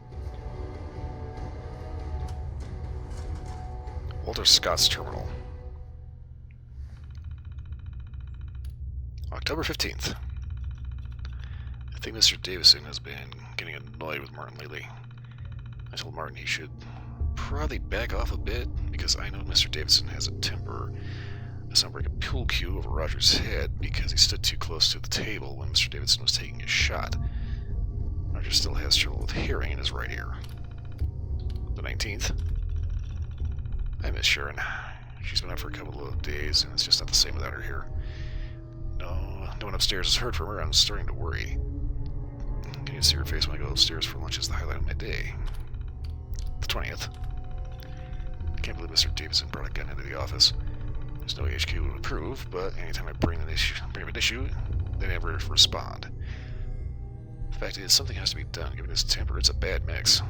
Walter Scott's terminal. October 15th. I think Mr. Davison has been getting annoyed with Martin lately. I told Martin he should probably back off a bit, because I know Mr. Davison has a temper. I saw him break a pool cue over Roger's head because he stood too close to the table when Mr. Davison was taking his shot. Roger still has trouble with hearing in his right ear. The 19th. I miss Sharon. She's been out for a couple of days, and it's just not the same without her here. No one upstairs has heard from her. I'm starting to worry. Getting to see her face when I go upstairs for lunch is the highlight of my day. The 20th. I can't believe Mr. Davidson brought a gun into the office. There's no HQ would approve, but anytime I bring up an issue, they never respond. The fact is, something has to be done. Given his temper, it's a bad mix.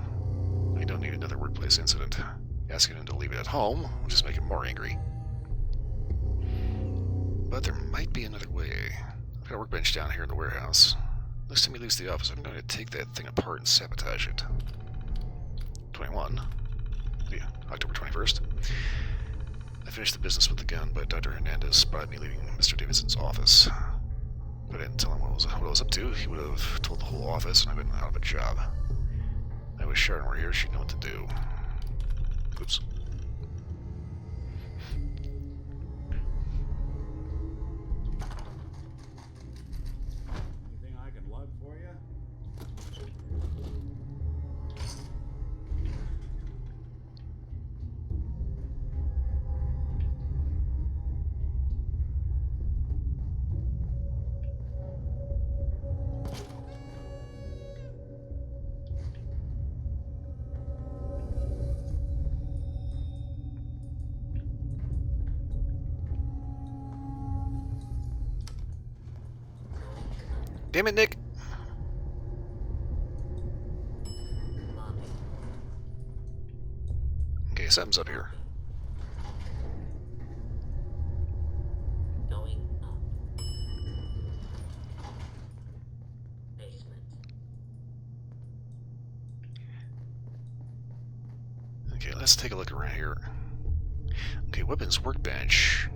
I don't need another workplace incident. Asking him to leave it at home will just make him more angry. But there might be another way. I've got a workbench down here in the warehouse. Next time he leaves the office, I'm going to take that thing apart and sabotage it. 21. Yeah, October 21st. I finished the business with the gun, but Dr. Hernandez spotted me leaving Mr. Davidson's office. If I didn't tell him what I was up to, he would have told the whole office and I've been out of a job. I wish Sharon were here, she'd know what to do. Oops. Anything I can lug for you? Damn it, Nick! Okay, something's up here. Going up. Basement. Okay, let's take a look around here. Okay, weapons workbench.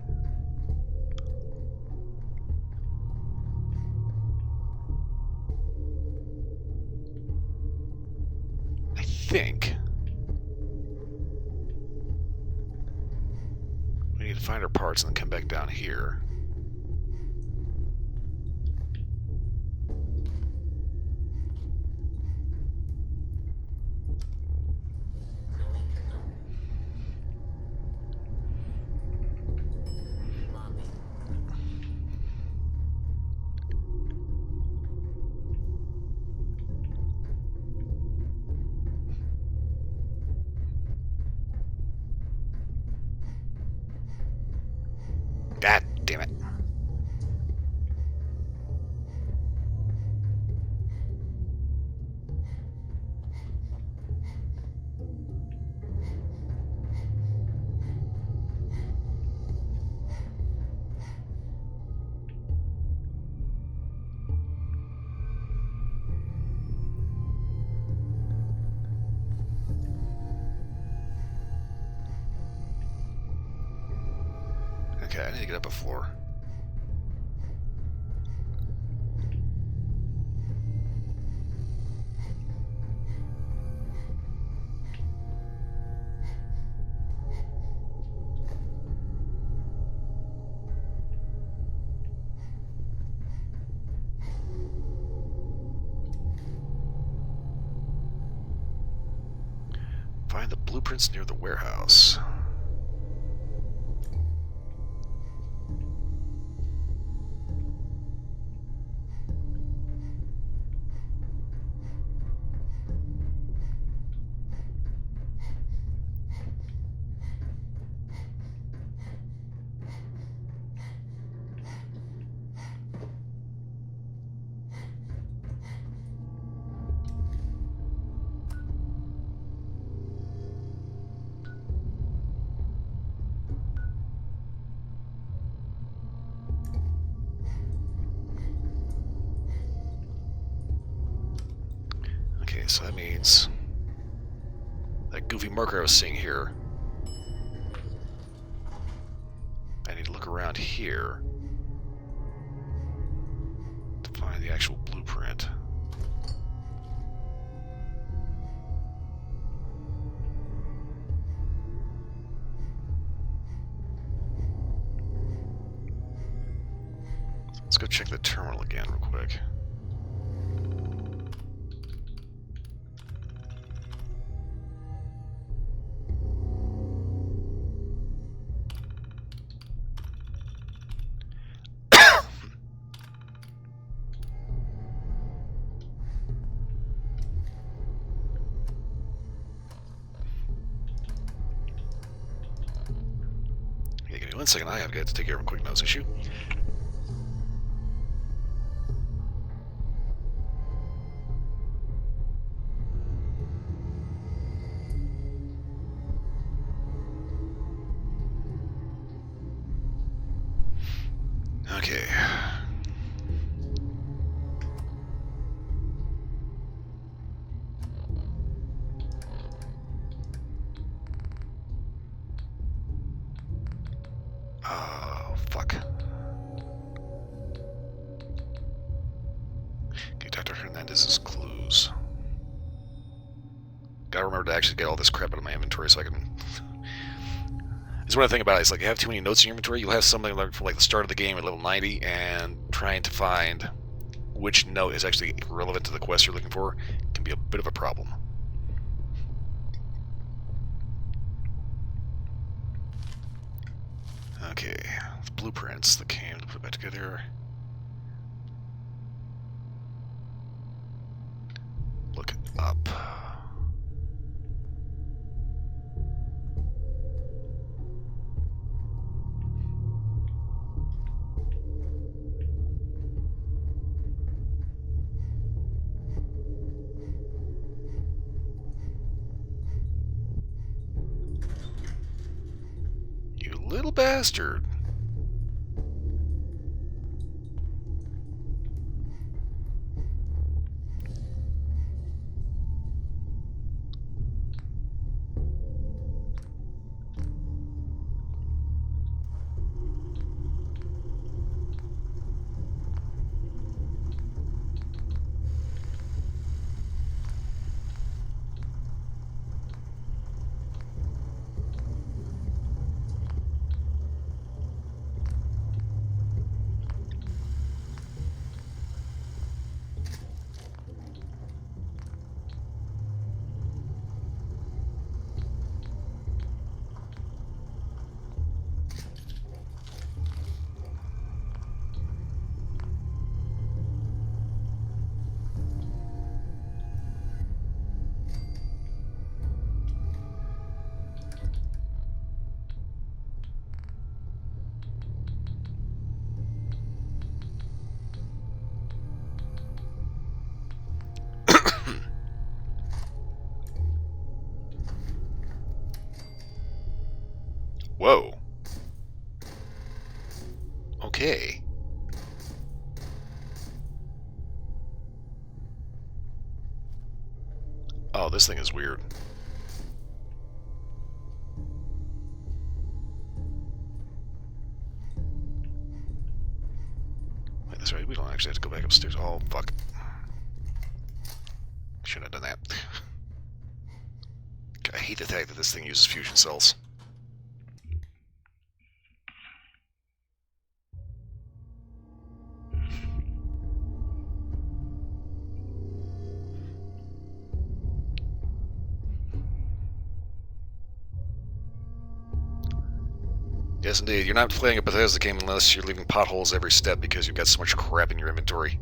I think we need to find our parts and then come back down here. Lobby. God damn it. Okay, I need to get up a floor. Find the blueprints near the warehouse. Okay, so that means that goofy marker I was seeing here. I need to look around here to find the actual blueprint. Let's go check the terminal again real quick. 1 second, I have got to take care of a quick notes issue. Okay. Oh, fuck. Okay, Dr. Hernandez's clues. Gotta remember to actually get all this crap out of my inventory so I can... That's one thing about it. It's like you have too many notes in your inventory. You'll have something like from like the start of the game at level 90, and trying to find which note is actually relevant to the quest you're looking for can be a bit of a problem. Okay, the blueprints that came to put back together. Look up. You little bastard. Whoa. Okay. Oh, this thing is weird. Wait, that's right. We don't actually have to go back upstairs. Oh, fuck. Shouldn't have done that. I hate the fact that this thing uses fusion cells. Yes, indeed. You're not playing a Bethesda game unless you're leaving potholes every step because you've got so much crap in your inventory.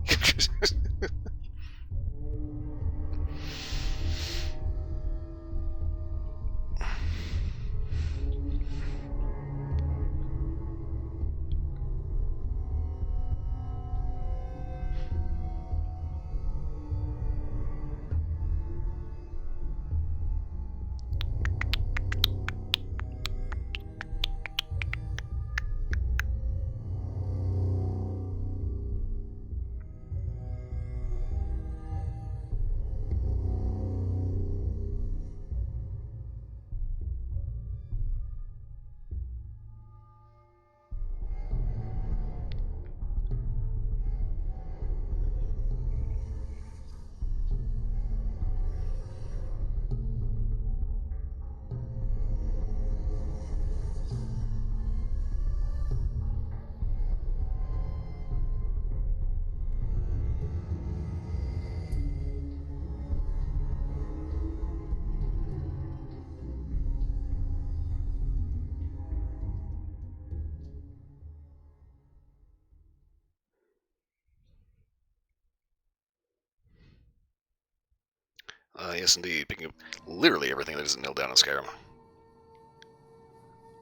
Yes, indeed. Picking up literally everything that isn't nailed down in Skyrim.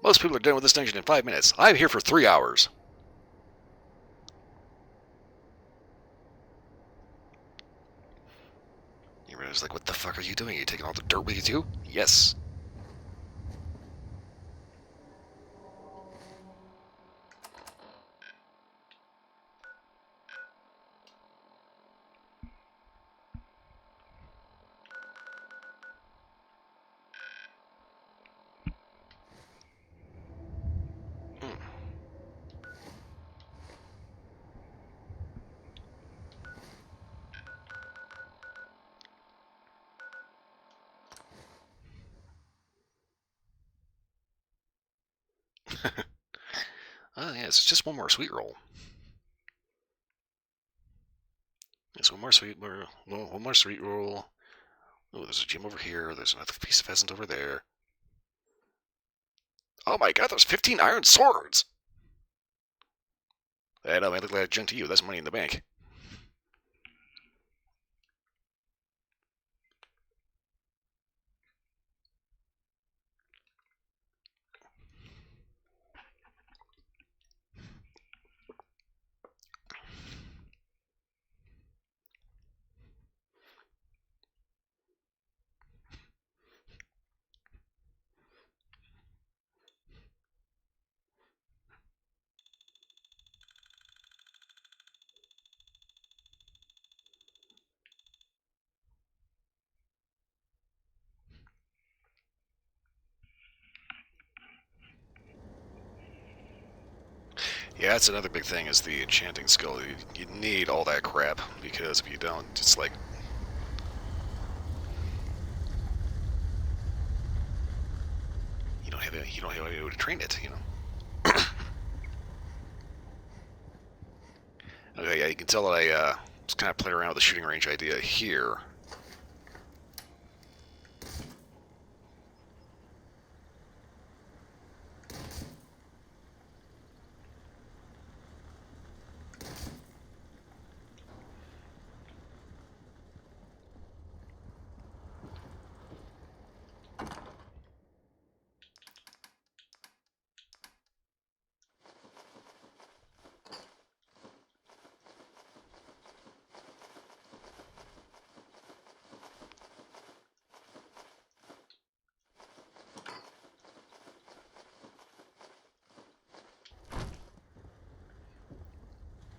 Most people are done with this dungeon in 5 minutes. I'm here for 3 hours. Everyone's like, what the fuck are you doing? Are you taking all the dirt with you too? Yes. Oh, yes, it's just one more sweet roll. Yes, one more sweet roll. Oh, there's a gem over here. There's another piece of pheasant over there. Oh my god, there's 15 iron swords! I know, man, look like a junk to you. That's money in the bank. Yeah, that's another big thing is the enchanting skill. You need all that crap, because if you don't, it's like... You don't have any way to train it, you know? Okay, yeah, you can tell that I just kind of played around with the shooting range idea here.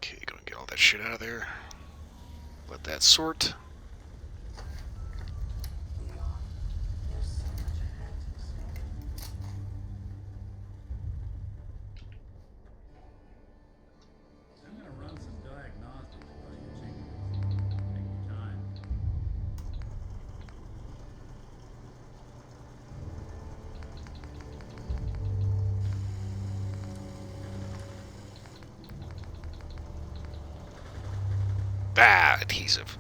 Okay, go and get all that shit out of there. Let that sort. I'm gonna run some diagnostics while you're taking this. Take your time. Ah, adhesive.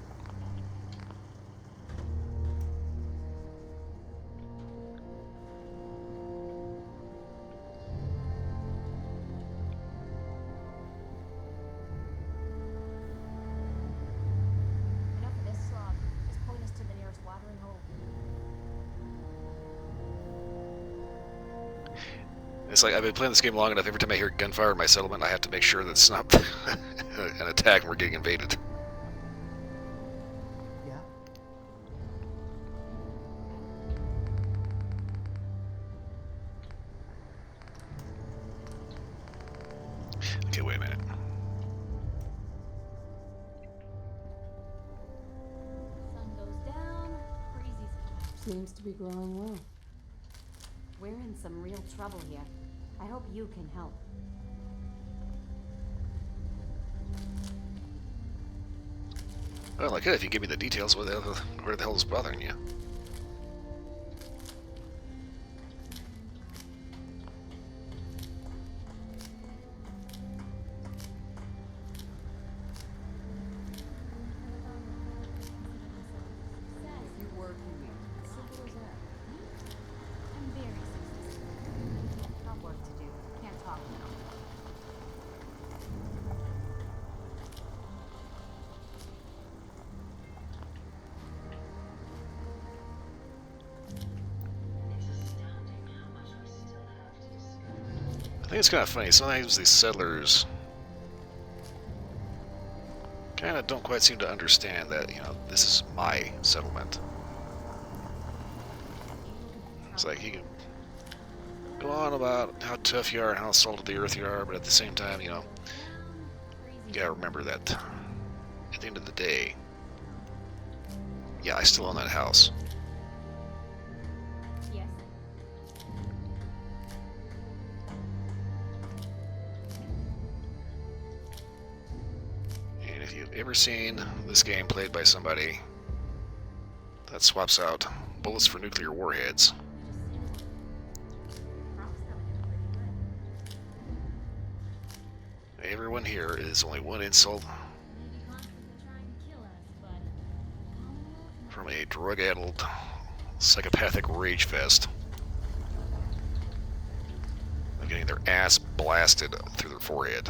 Enough of this slog. Just point us to the nearest watering hole. It's like, I've been playing this game long enough, every time I hear gunfire in my settlement, I have to make sure that it's not an attack and we're getting invaded. Yeah? Okay, wait a minute. Sun goes down, breezy's come. Seems to be growing well. We're in some real trouble here. I hope you can help. Well, I could if you give me the details. Where the hell is bothering you? Your work, you mean? Simple as that. I'm very successful. Got work to do. Can't talk now. think it's kind of funny. Sometimes these settlers kind of don't quite seem to understand that, this is my settlement. It's like you can go on about how tough you are and how salt of the earth you are, but at the same time, you gotta remember that at the end of the day, yeah, I still own that house. Yes. And if you've ever seen this game played by somebody that swaps out bullets for nuclear warheads, everyone here is only one insult from a drug-addled, psychopathic rage fest of getting their ass blasted through their forehead.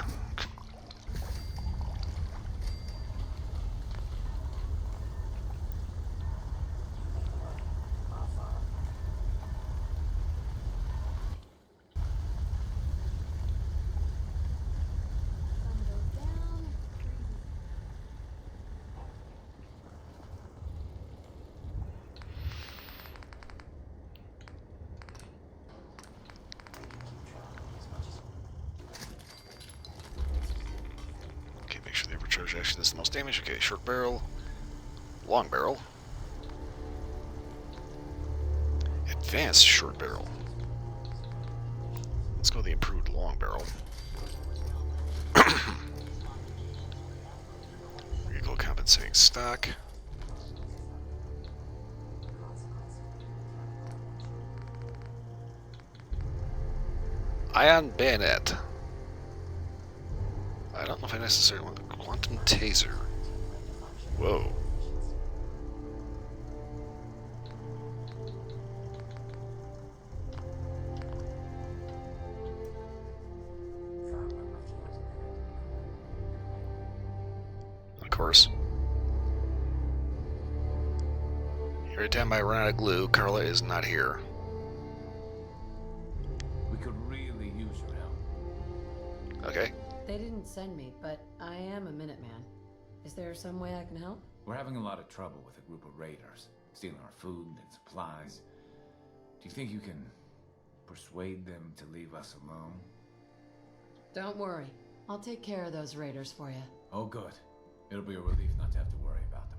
Okay, make sure the overcharge action does the most damage. Okay, short barrel, long barrel, advanced short barrel. Let's go with the improved long barrel. Vehicle compensating stock. Ion bayonet. I don't know if I necessarily want the quantum taser. Whoa. Of course. Every time I run out of glue, Carla is not here. We could really use your help. Okay. They didn't send me, but I am a Minuteman. Is there some way I can help? We're having a lot of trouble with a group of raiders, stealing our food and supplies. Do you think you can persuade them to leave us alone? Don't worry. I'll take care of those raiders for you. Oh, good. It'll be a relief not to have to worry about them.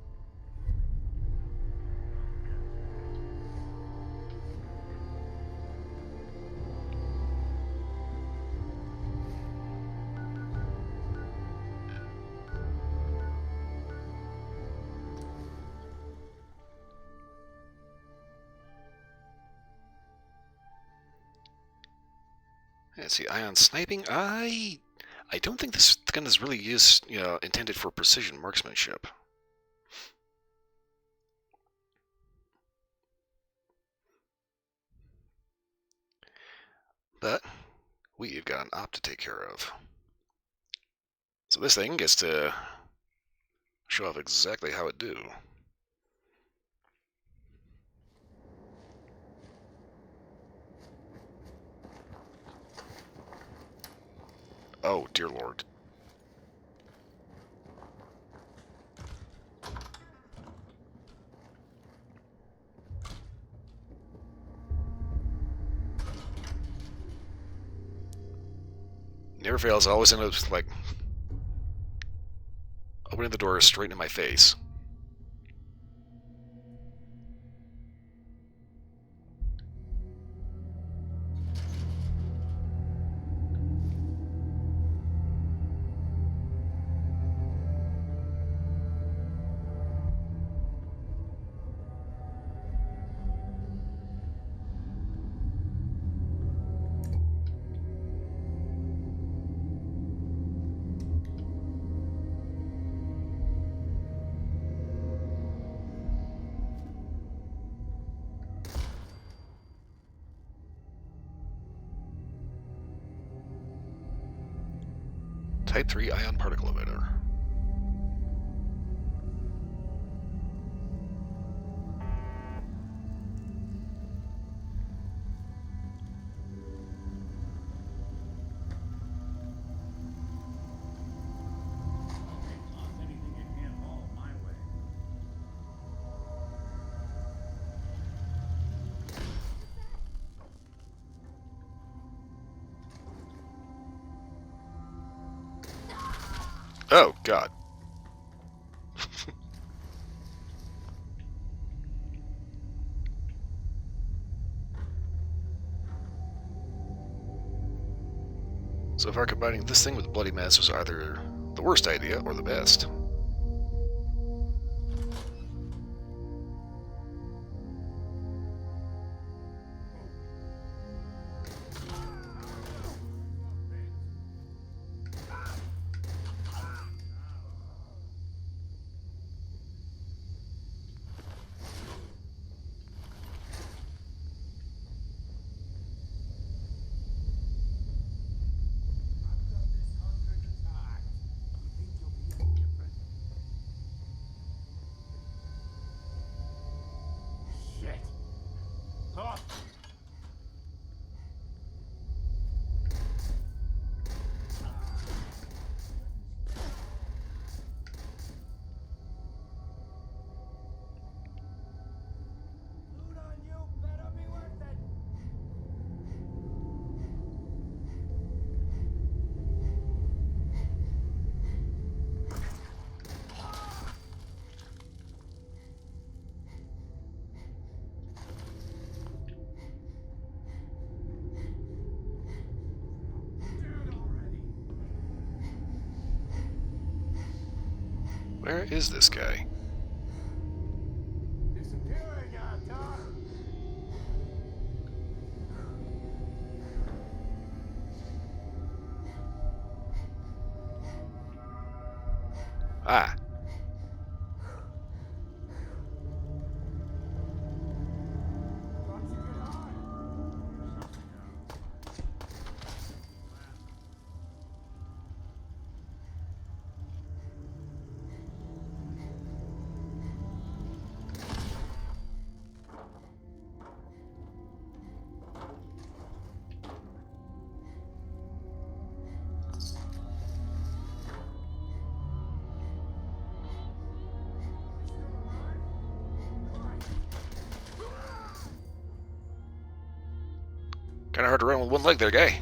Let's see, ion sniping. I don't think this gun is really used, intended for precision marksmanship. But we've got an op to take care of. So this thing gets to show off exactly how it do. Oh, dear Lord. Never fails, I always end up, like, opening the door straight into my face. Type 3 ion particle emitter. Oh, God. So far, combining this thing with the Bloody Mess was either the worst idea or the best. Shit. Oh. Loot on you better be worth it. Where is this guy? Disappearing out, Tar. Ah. Kind of hard to run with one leg there, guy.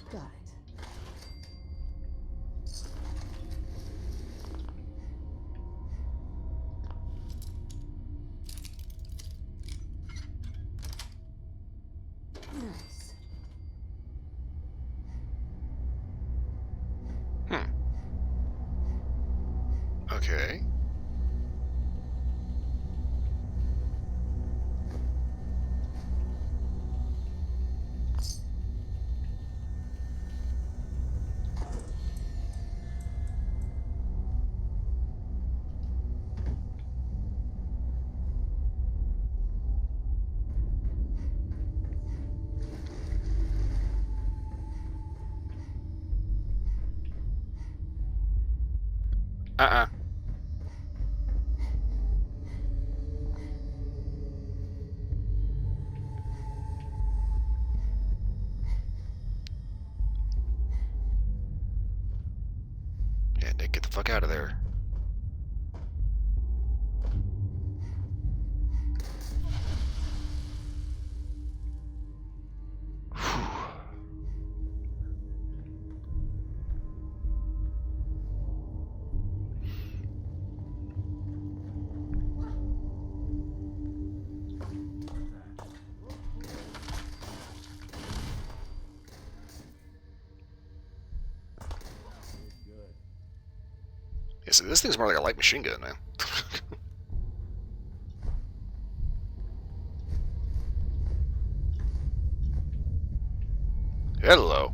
Got it. Nice. Okay. Uh-uh. Yeah, Nick, get the fuck out of there. Yeah, so this thing's more like a light machine gun, man. Hello.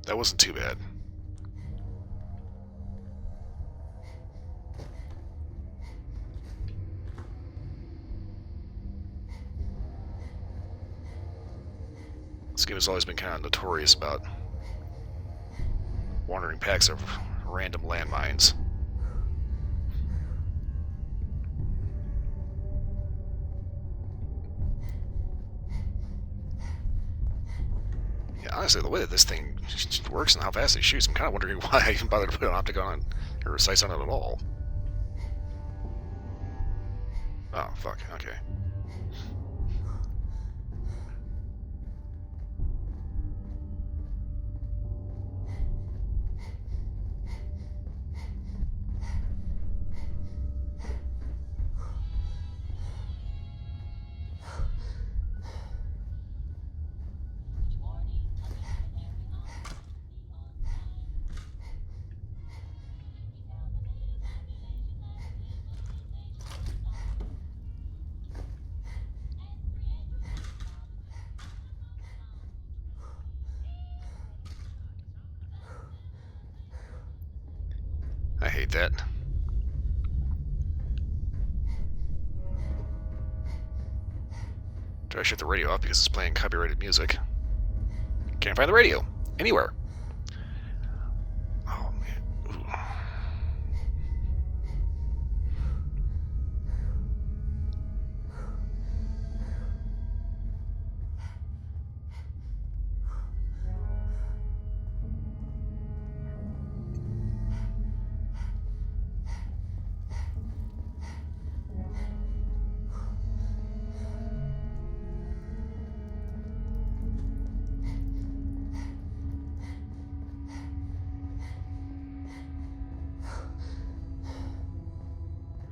That wasn't too bad. This game has always been kind of notorious about wandering packs of random landmines. Yeah, honestly, the way that this thing works and how fast it shoots, I'm kind of wondering why I even bothered to put an optic on or sights on it at all. Oh, fuck, okay. I hate that. Try to shut the radio off because it's playing copyrighted music. Can't find the radio anywhere. Oh man. Ooh.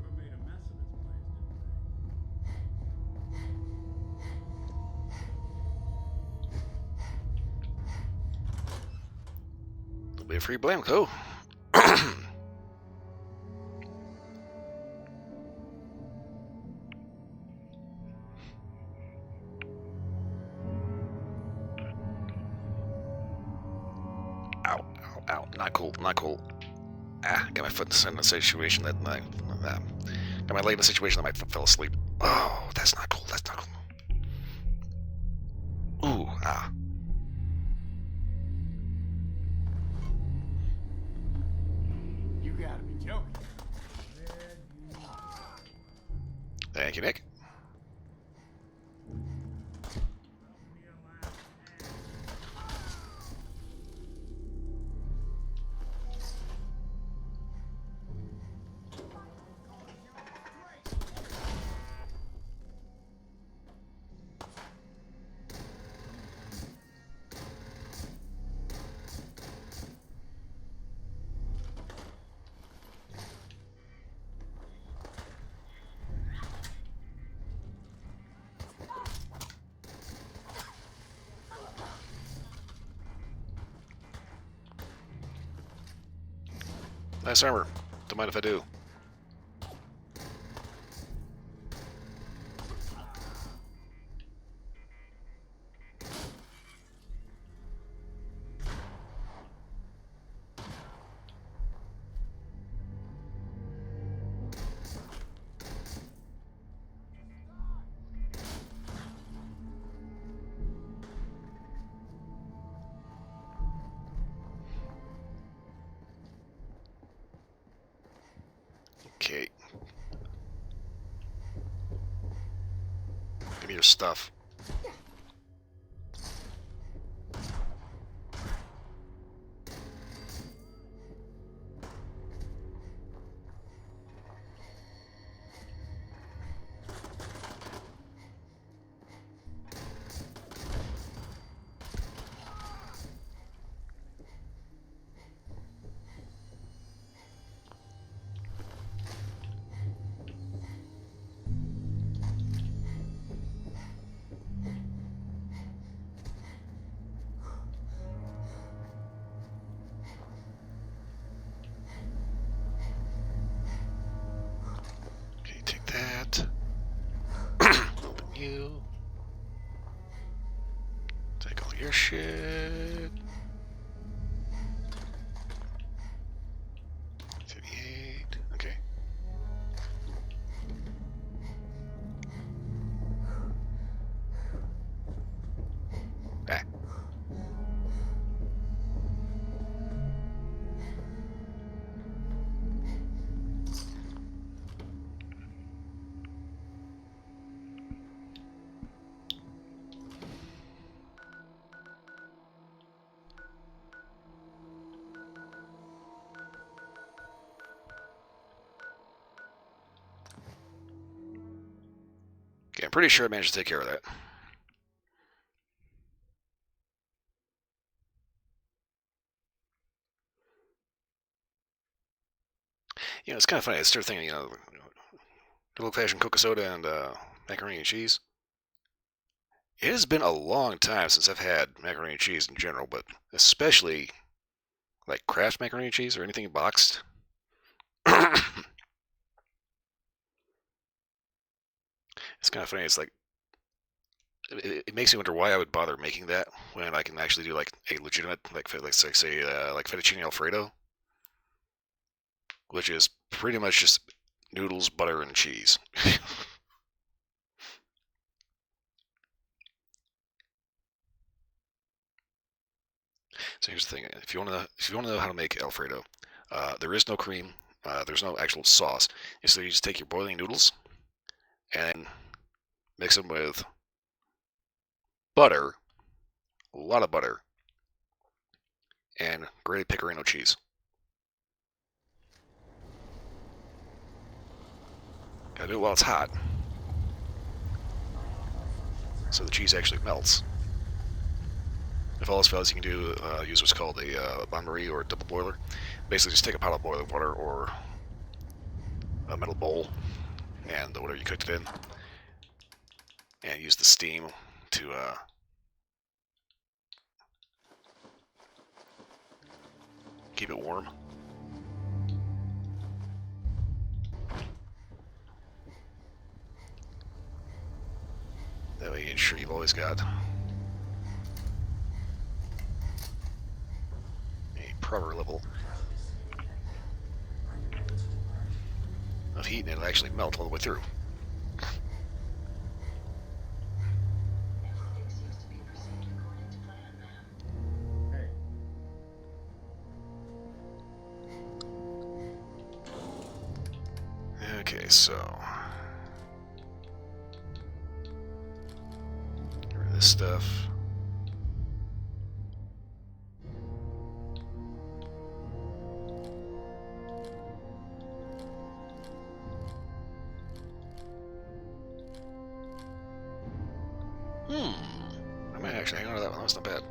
Sure made a mess of this place, didn't There'll be a free AbelK. Ow, ow, ow. Not cool, not cool. Ah, got my foot in a situation that got my leg in a situation that my foot fell asleep. Oh, that's not cool, that's not cool. Ooh, ah. You gotta be joking. Thank you, Nick. Nice armor. Don't mind if I do. Okay. Give me your stuff. Okay, take that. Open you. Take all your shit. pretty sure I managed to take care of that. You know, it's kind of funny. I started thinking, you know, good old-fashioned Coca soda and macaroni and cheese. It has been a long time since I've had macaroni and cheese in general, but especially like Kraft macaroni and cheese or anything boxed. It's kind of funny. It's like it makes me wonder why I would bother making that when I can actually do like a legitimate like say like fettuccine alfredo, which is pretty much just noodles, butter, and cheese. So here's the thing: if you want to know how to make Alfredo, there is no cream. There's no actual sauce. So you just take your boiling noodles and mix them with butter, a lot of butter, and grated pecorino cheese. Gotta do it while it's hot, so the cheese actually melts. If all else fails, you can use what's called a bain-marie or a double boiler. Basically, just take a pot of boiling water or a metal bowl and whatever you cooked it in, and use the steam to keep it warm. That way you ensure you've always got a proper level of heat and it'll actually melt all the way through. Everything seems to be proceeding according to plan, ma'am. Hey, Okay, so get rid of this stuff. I might actually hang on to that one. That's not bad.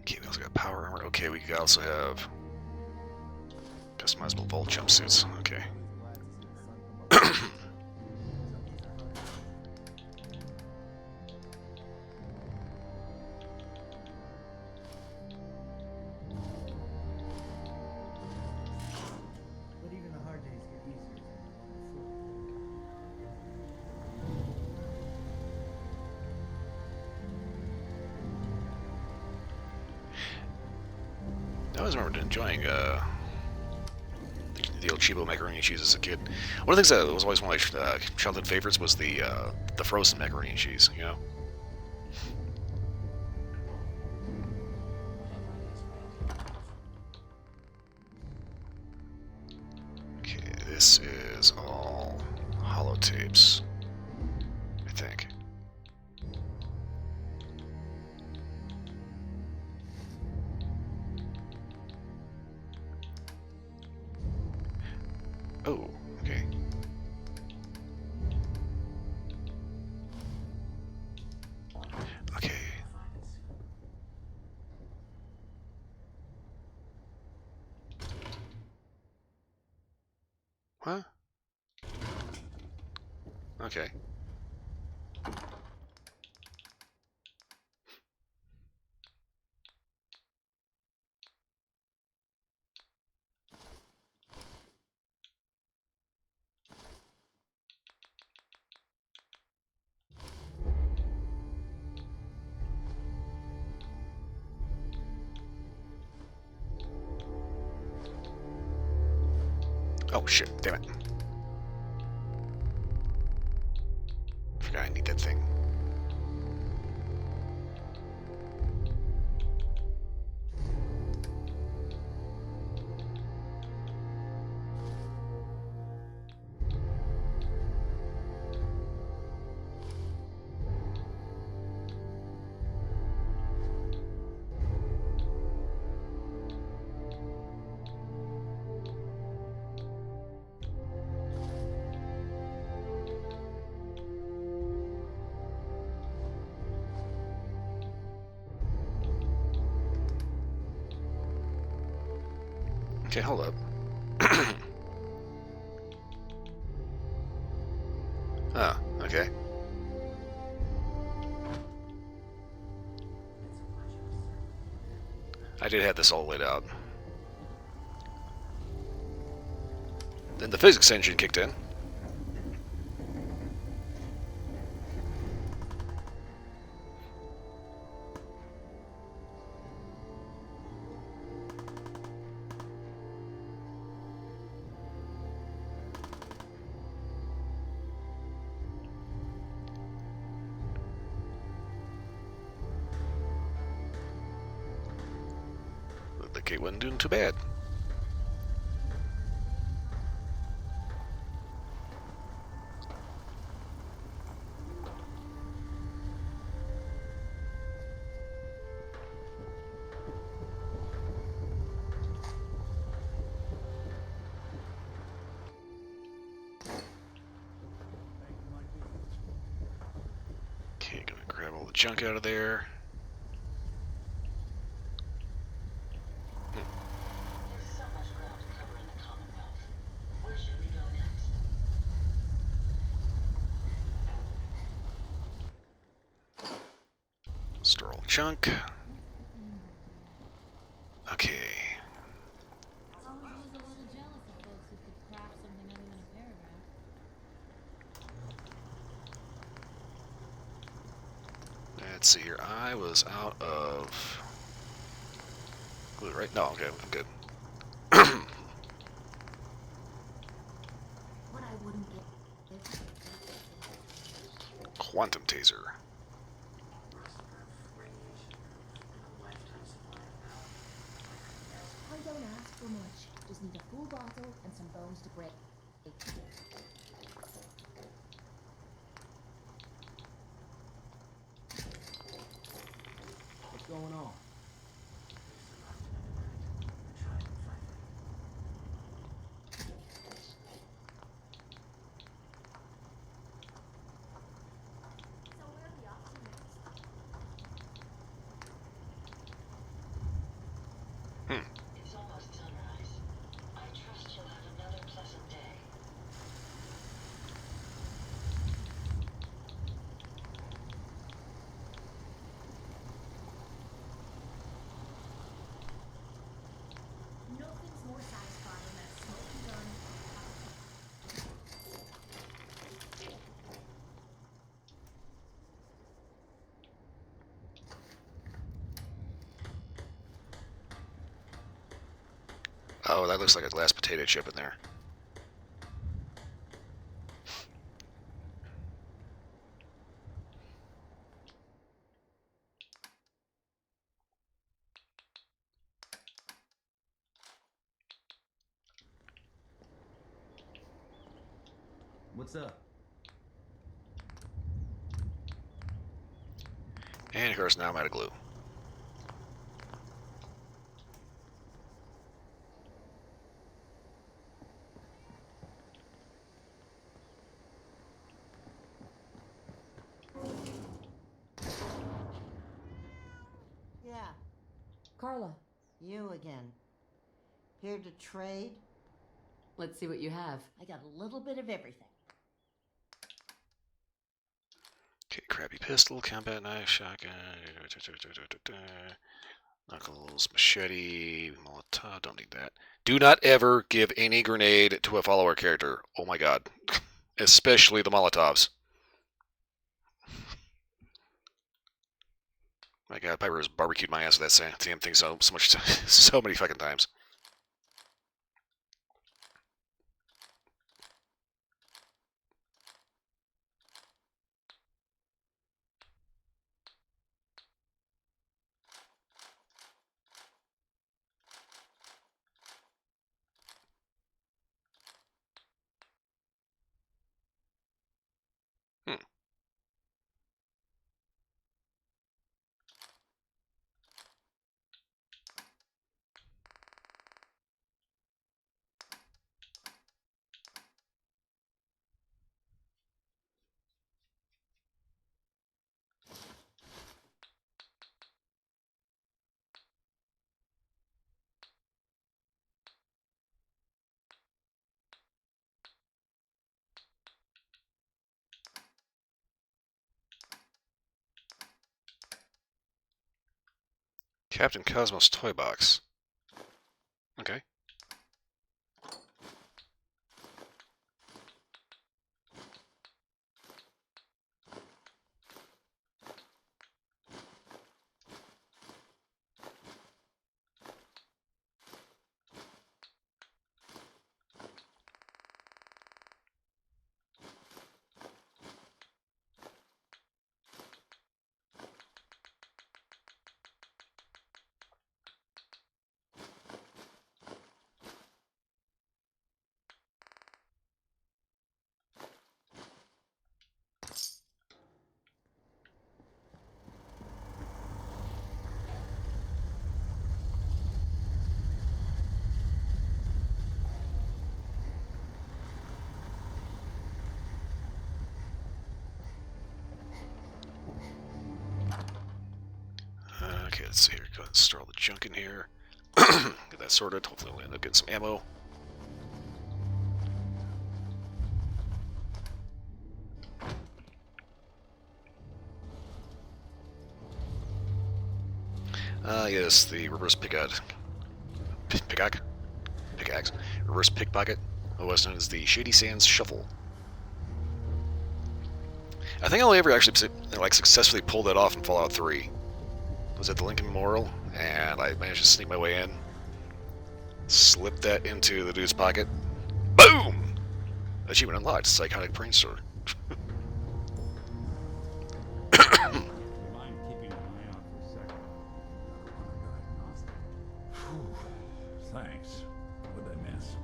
Okay, we also got power armor. Okay, we also have customizable vault jumpsuits. Okay. But even the hard days get easier when you own the food. I always remember enjoying the old Chibo macaroni and cheese as a kid. One of the things that was always one of my childhood favorites was the frozen macaroni and cheese. You know. Okay, this is all holotapes, I think. Oh, okay. Okay. Huh? Okay. Oh shit, damn it. Forgot I need that thing. Okay, hold up. Oh, okay. I did have this all laid out. Then the physics engine kicked in. Looked like it wasn't doing too bad. Okay, gonna grab all the junk out of there. There's so much ground to cover in the Commonwealth. Where should we go next? Store all the junk. Okay. I was always a little jealous of folks who could craft something other than a paragraph. Let's see here. I was out of glue, right? No, okay, I'm good. What I wouldn't give. Quantum taser. I don't ask for much. Just need a full bottle and some bones to break. What's going on? So where are we off to next? It's almost sunrise. I trust you'll have another pleasant day. Nothing's more satisfying than a smoking gun. Oh, that looks like a glass potato chip in there. What's up? And of course, now I'm out of glue. Yeah, Carla, you again. Here to trade? let's see what you have. I got a little bit of everything. Okay, crappy pistol, combat knife, shotgun, knuckles, machete, Molotov. Don't need that. Do not ever give any grenade to a follower character. Oh my god. Especially the Molotovs. My god, Piper has barbecued my ass with that damn thing so much, so many fucking times. Captain Cosmos toy box. Okay. Okay, let's see here. Go ahead and store all the junk in here. Get that sorted. Hopefully we'll end up getting some ammo. Yes, the reverse pickaxe. Pickaxe. Reverse pickpocket. Otherwise known as the Shady Sands Shuffle. I think I only ever actually like successfully pulled that off in Fallout 3. Was at the Lincoln Memorial, and I managed to sneak my way in. Slip that into the dude's pocket. Boom! Achievement unlocked. Psychotic Prankster. Mind keeping an eye out for a second? Whew. Thanks. What'd I miss?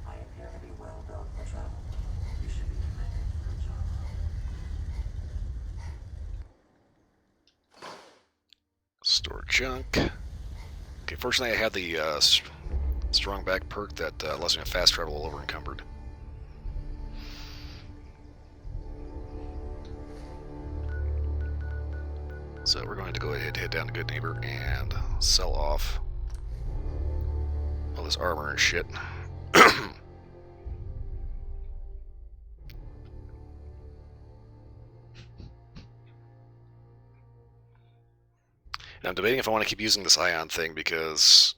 I appear to be well built for travel. You should be commended for a job. Store junk. Okay, fortunately I had the strong back perk that allows me to fast travel all over encumbered. So we're going to go ahead and head down to Good Neighbor and sell off all this armor and shit. And I'm debating if I want to keep using this ion thing because,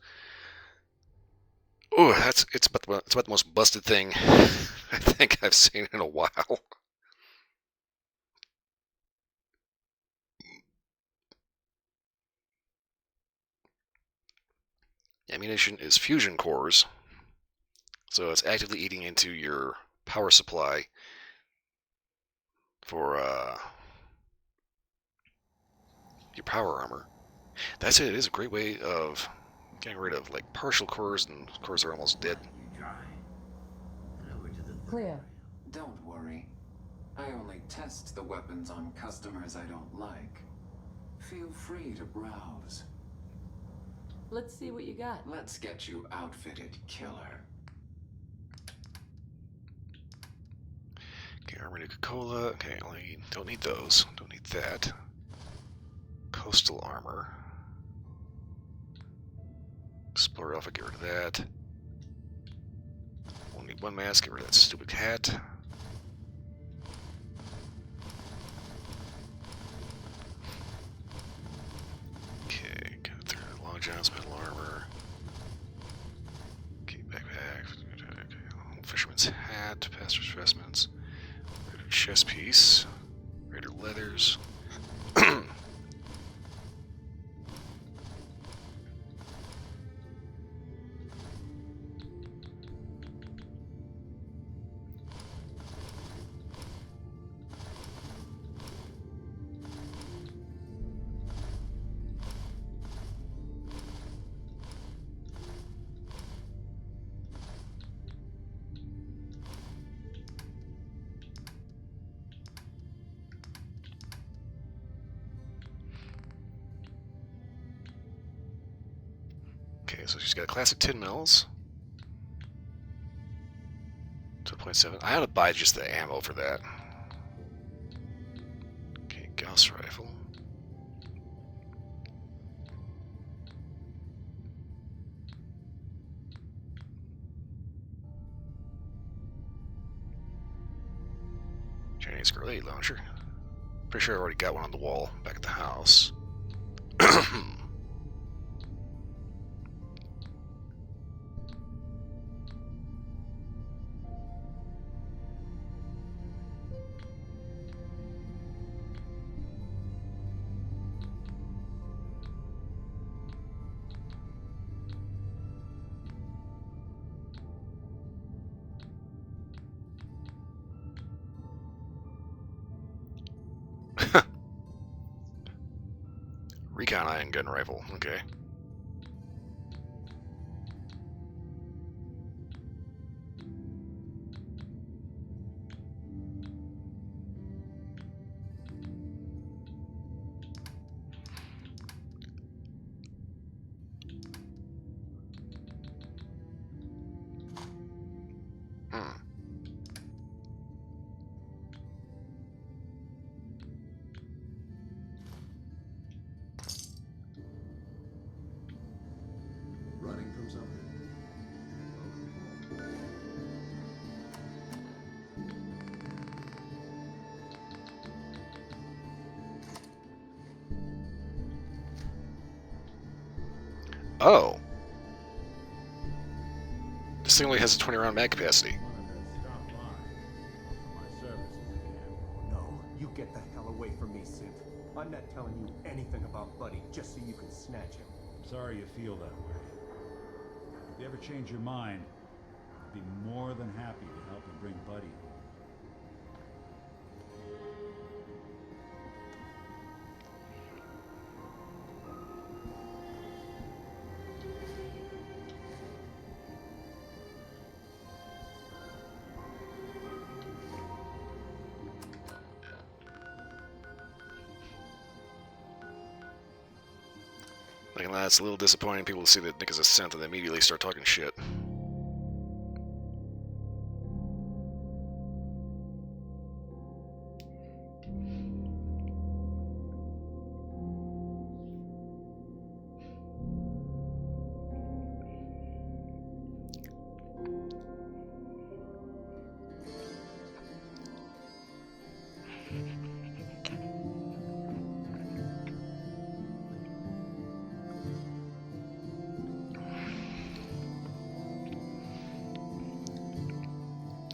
oh, it's about the most busted thing I think I've seen in a while. Ammunition is fusion cores, so it's actively eating into your power supply for your power armor. That's it. It is a great way of getting rid of like partial cores and cores that are almost dead. Cleo. Don't worry. I only test the weapons on customers I don't like. Feel free to browse. Let's see what you got. Let's get you outfitted, killer. Okay, armor Nuka-Cola. Okay, don't need those. Don't need that. Coastal armor. Explorer Alpha, get rid of that. Only need one mask, get rid of that stupid hat. Okay, got through long johns, metal armor. Okay, backpack. Okay, fisherman's hat, pastor's vestments. Raider chest piece. Raider leathers. Okay, so she's got classic 10 mils. 2.7. I ought to buy just the ammo for that. Okay, Gauss rifle. Chinese grenade launcher. Pretty sure I already got one on the wall back at the house. Recon ion gun rifle. Okay. Running from something? Oh. This thing only has a 20 round mag capacity. Stop by. Offer my services again. No, you get the hell away from me, Sid. I'm not telling you anything about Buddy just so you can snatch him. Sorry you feel that way. If you ever change your mind, I'd be more than happy to help you bring Buddy home. Not gonna lie, it's a little disappointing. People see that Nick is a synth and they immediately start talking shit.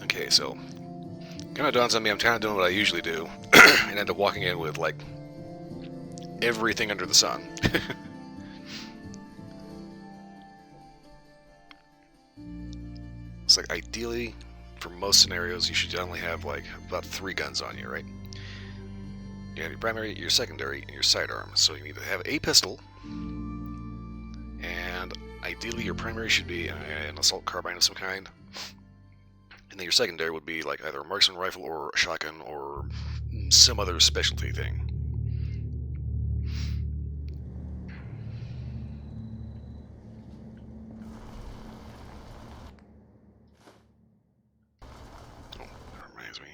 Okay, so kind of dawns on me I'm kind of doing what I usually do and end up walking in with like everything under the sun. It's like ideally for most scenarios you should only have like about 3 guns on you, right? You have your primary, your secondary, and your sidearm. So you need to have a pistol, and ideally your primary should be an assault carbine of some kind. And then your secondary would be like either a marksman rifle or a shotgun or some other specialty thing. Oh, that reminds me.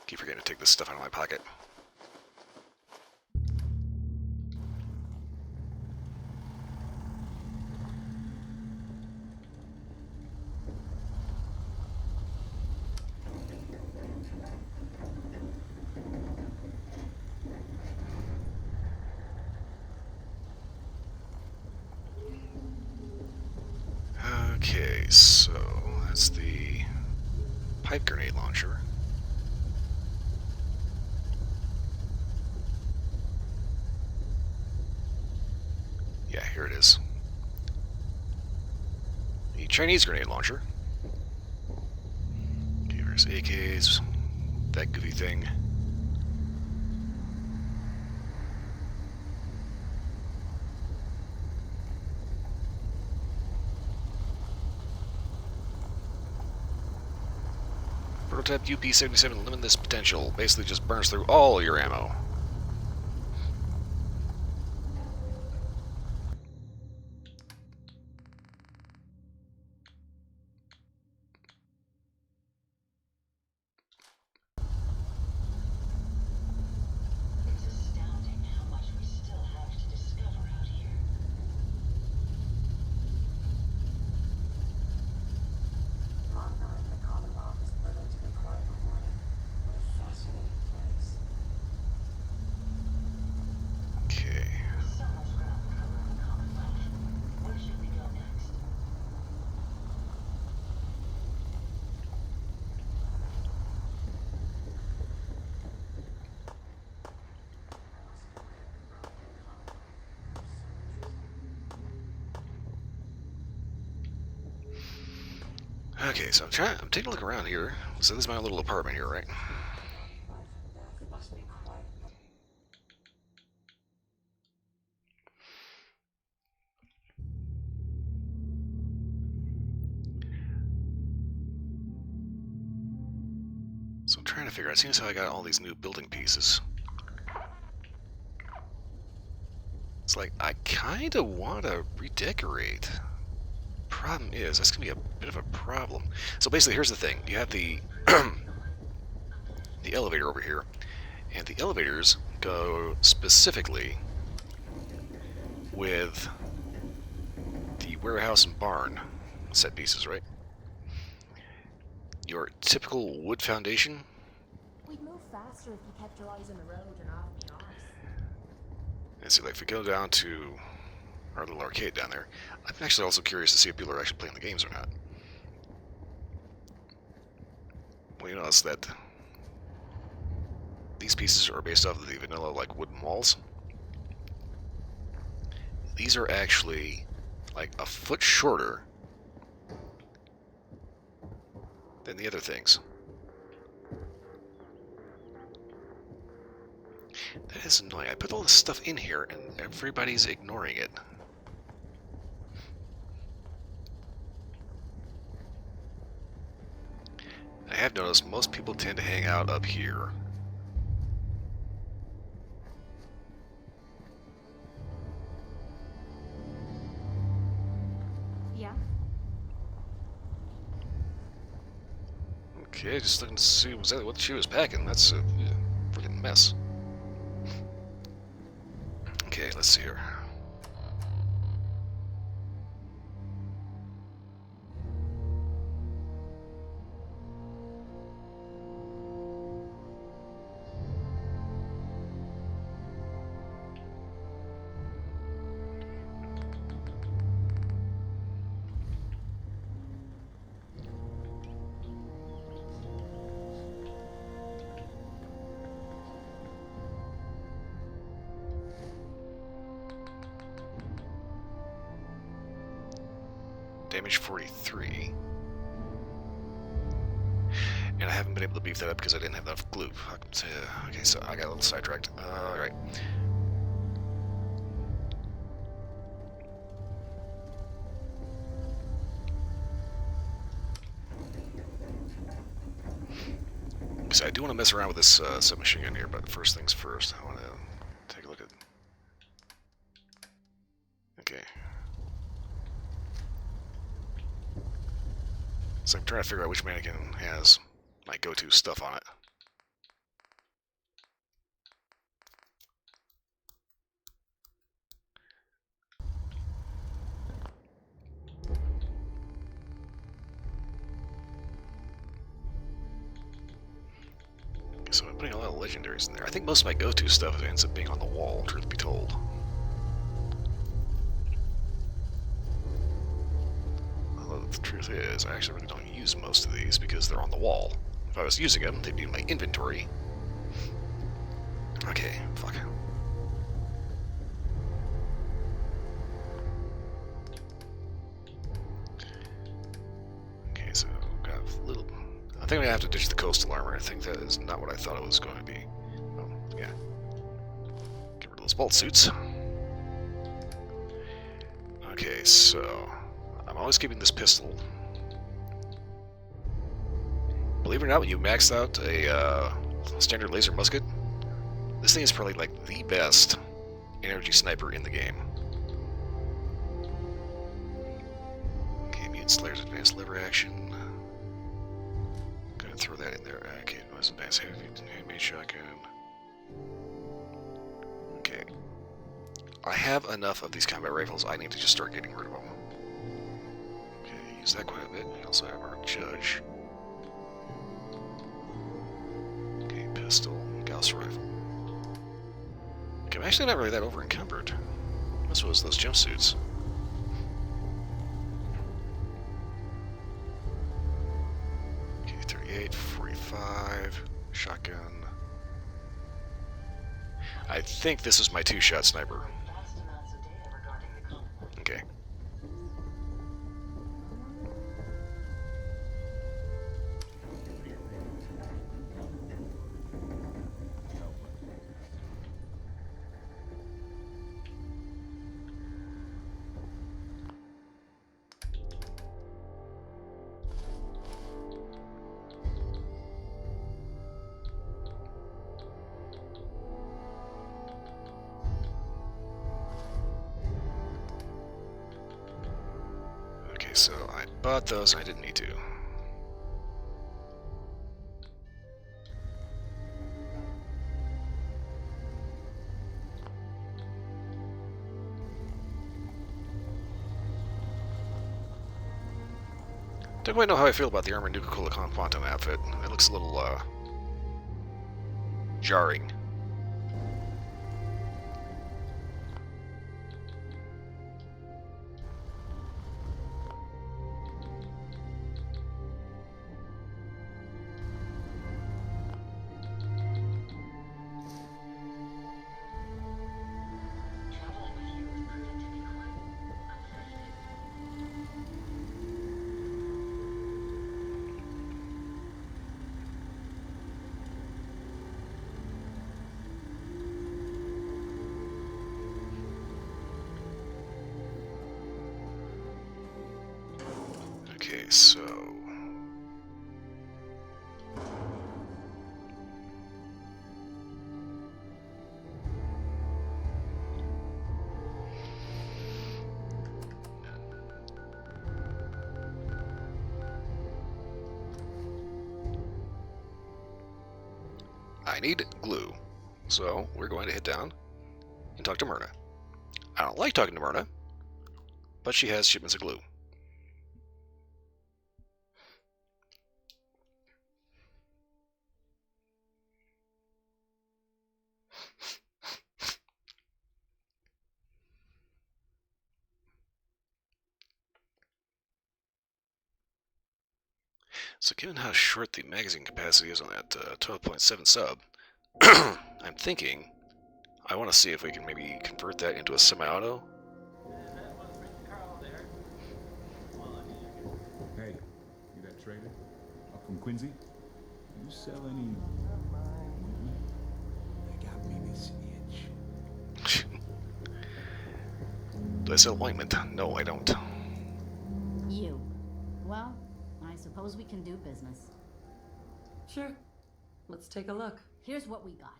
Keep forgetting to take this stuff out of my pocket. Okay, so that's the pipe grenade launcher. Yeah, here it is. The Chinese grenade launcher. Okay, there's AKs, that goofy thing. Prototype UP-77 limitless potential. Basically just burns through all your ammo. Okay, so I'm taking a look around here. So this is my little apartment here, right? So I'm trying to figure out, seeing as how I got all these new building pieces. It's like, I kind of want to redecorate. Problem is, that's going to be a bit of a problem. So basically, here's the thing. You have the the elevator over here, and the elevators go specifically with the warehouse and barn set pieces, right? Your typical wood foundation. We'd move faster if you kept your eyes on the road and off the arse. And see, like, if we go down to our little arcade down there, I'm actually also curious to see if people are actually playing the games or not. Well, you notice that these pieces are based off of the vanilla, like, wooden walls. These are actually, like, a foot shorter than the other things. That is annoying. I put all this stuff in here, and everybody's ignoring it. I have noticed most people tend to hang out up here. Yeah? Okay, just looking to see what she was packing. That's a freaking mess. Okay, let's see here. Damage 43. And I haven't been able to beef that up because I didn't have enough glue. Okay, so I got a little sidetracked. Alright. So I do want to mess around with this submachine gun here, but first things first, I want to take a look at... Okay. So I'm trying to figure out which mannequin has my go-to stuff on it. So I'm putting a lot of legendaries in there. I think most of my go-to stuff ends up being on the wall, truth be told. Although the truth is, I actually really don't use most of these because they're on the wall. If I was using them, they'd be in my inventory. Okay, fuck. Okay, so got a little... I think I'm gonna have to ditch the coastal armor. I think that is not what I thought it was going to be. Oh, yeah. Get rid of those bolt suits. Okay, so... I'm always keeping this pistol. Believe it or not, when you max out a standard laser musket, this thing is probably like the best energy sniper in the game. Okay, Mutant Slayer's advanced lever action. Gonna throw that in there. Okay, noise advanced handmade shotgun. Okay. I have enough of these combat rifles, I need to just start getting rid of them. Okay, use that quite a bit. We also have our judge. Okay, pistol, Gauss rifle. Okay, I'm actually not really that over encumbered. This was those jumpsuits. Okay, 38, 45, shotgun. I think this is my two-shot sniper. Okay. Okay, so I bought those and I didn't need to. Don't quite know how I feel about the Armored Nuka-Cola Quantum outfit. It looks a little, jarring. Traveling with you has proven to be quite uplifting. Okay, so... I need glue. So, we're going to head down and talk to Myrna. I don't like talking to Myrna, but she has shipments of glue. So given how short the magazine capacity is on that 12.7 sub, I'm thinking I want to see if we can maybe convert that into a semi-auto. Hey, you that trader? Up from Quincy? You sell any... They got me this itch. Do I sell ointment? No, I don't. You. Well, I suppose we can do business. Sure. Let's take a look. Here's what we got.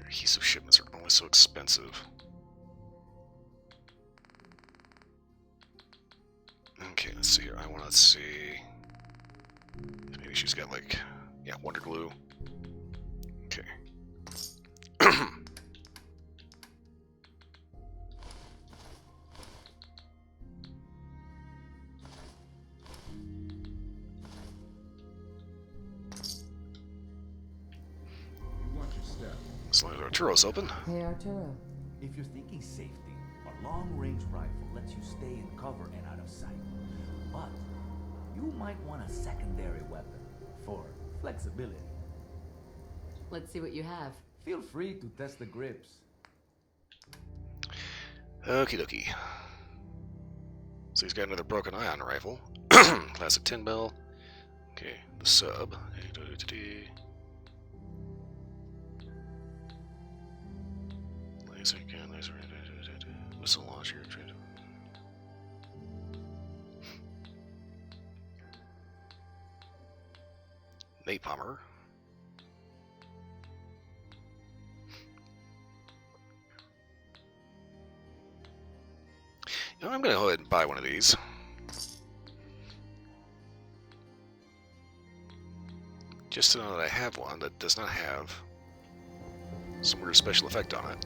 Adhesive shipments are always so expensive. Okay, let's see here. I want to see. Maybe she's got like, yeah, Wonder Glue. Okay. Watch your step. As long as Arturo's open. Hey, Arturo. If you're thinking safety, a long-range rifle lets you stay in cover and out of sight. But you might want a secondary weapon for flexibility. Let's see what you have. Feel free to test the grips. Okie dokie. So he's got another broken ion rifle. Classic 10 bell. Okay, the sub. Laser gun, laser missile launcher. Napalmer. You know, I'm going to go ahead and buy one of these. Just to know that I have one that does not have some weird special effect on it.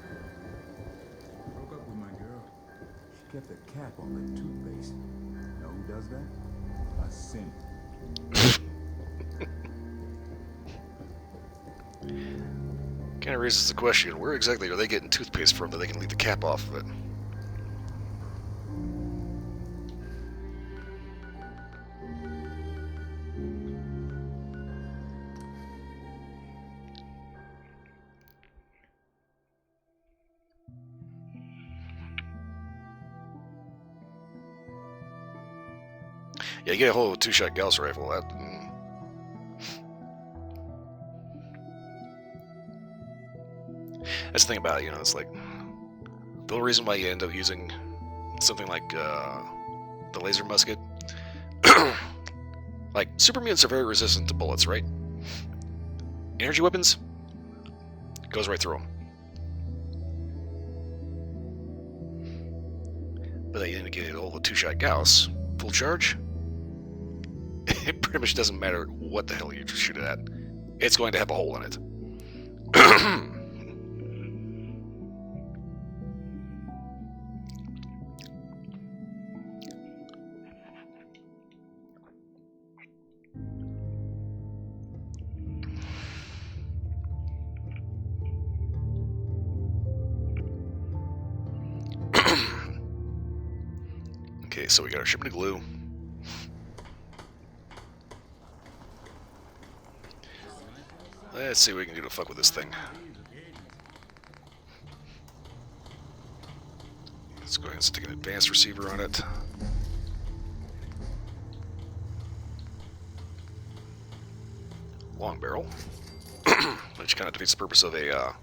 Broke up with my girl. She kept a cap on the toothpaste. Know who does that? A simp. Kind of raises the question, where exactly are they getting toothpaste from that they can leave the cap off of it? Yeah, you get a whole two-shot Gauss rifle. That's the thing about it, you know, it's like the only reason why you end up using something like the laser musket. Like, super mutants are very resistant to bullets, right? Energy weapons goes right through them. But then you indicate all the two-shot Gauss, full charge. It pretty much doesn't matter what the hell you shoot it at. It's going to have a hole in it. Okay, so we got our shipment of glue. Let's see what we can do to fuck with this thing. Let's go ahead and stick an advanced receiver on it. Long barrel. Which kind of defeats the purpose of a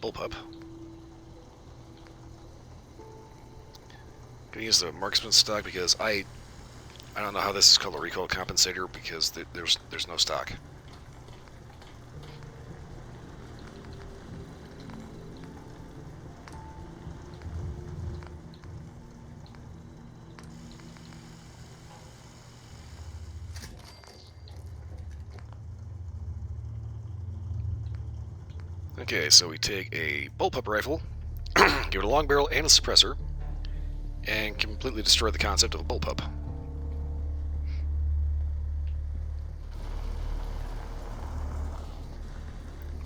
bullpup. Gonna use the marksman stock because I don't know how this is called a recoil compensator because there's no stock. Okay, so we take a bullpup rifle, give it a long barrel and a suppressor, and completely destroy the concept of a bullpup.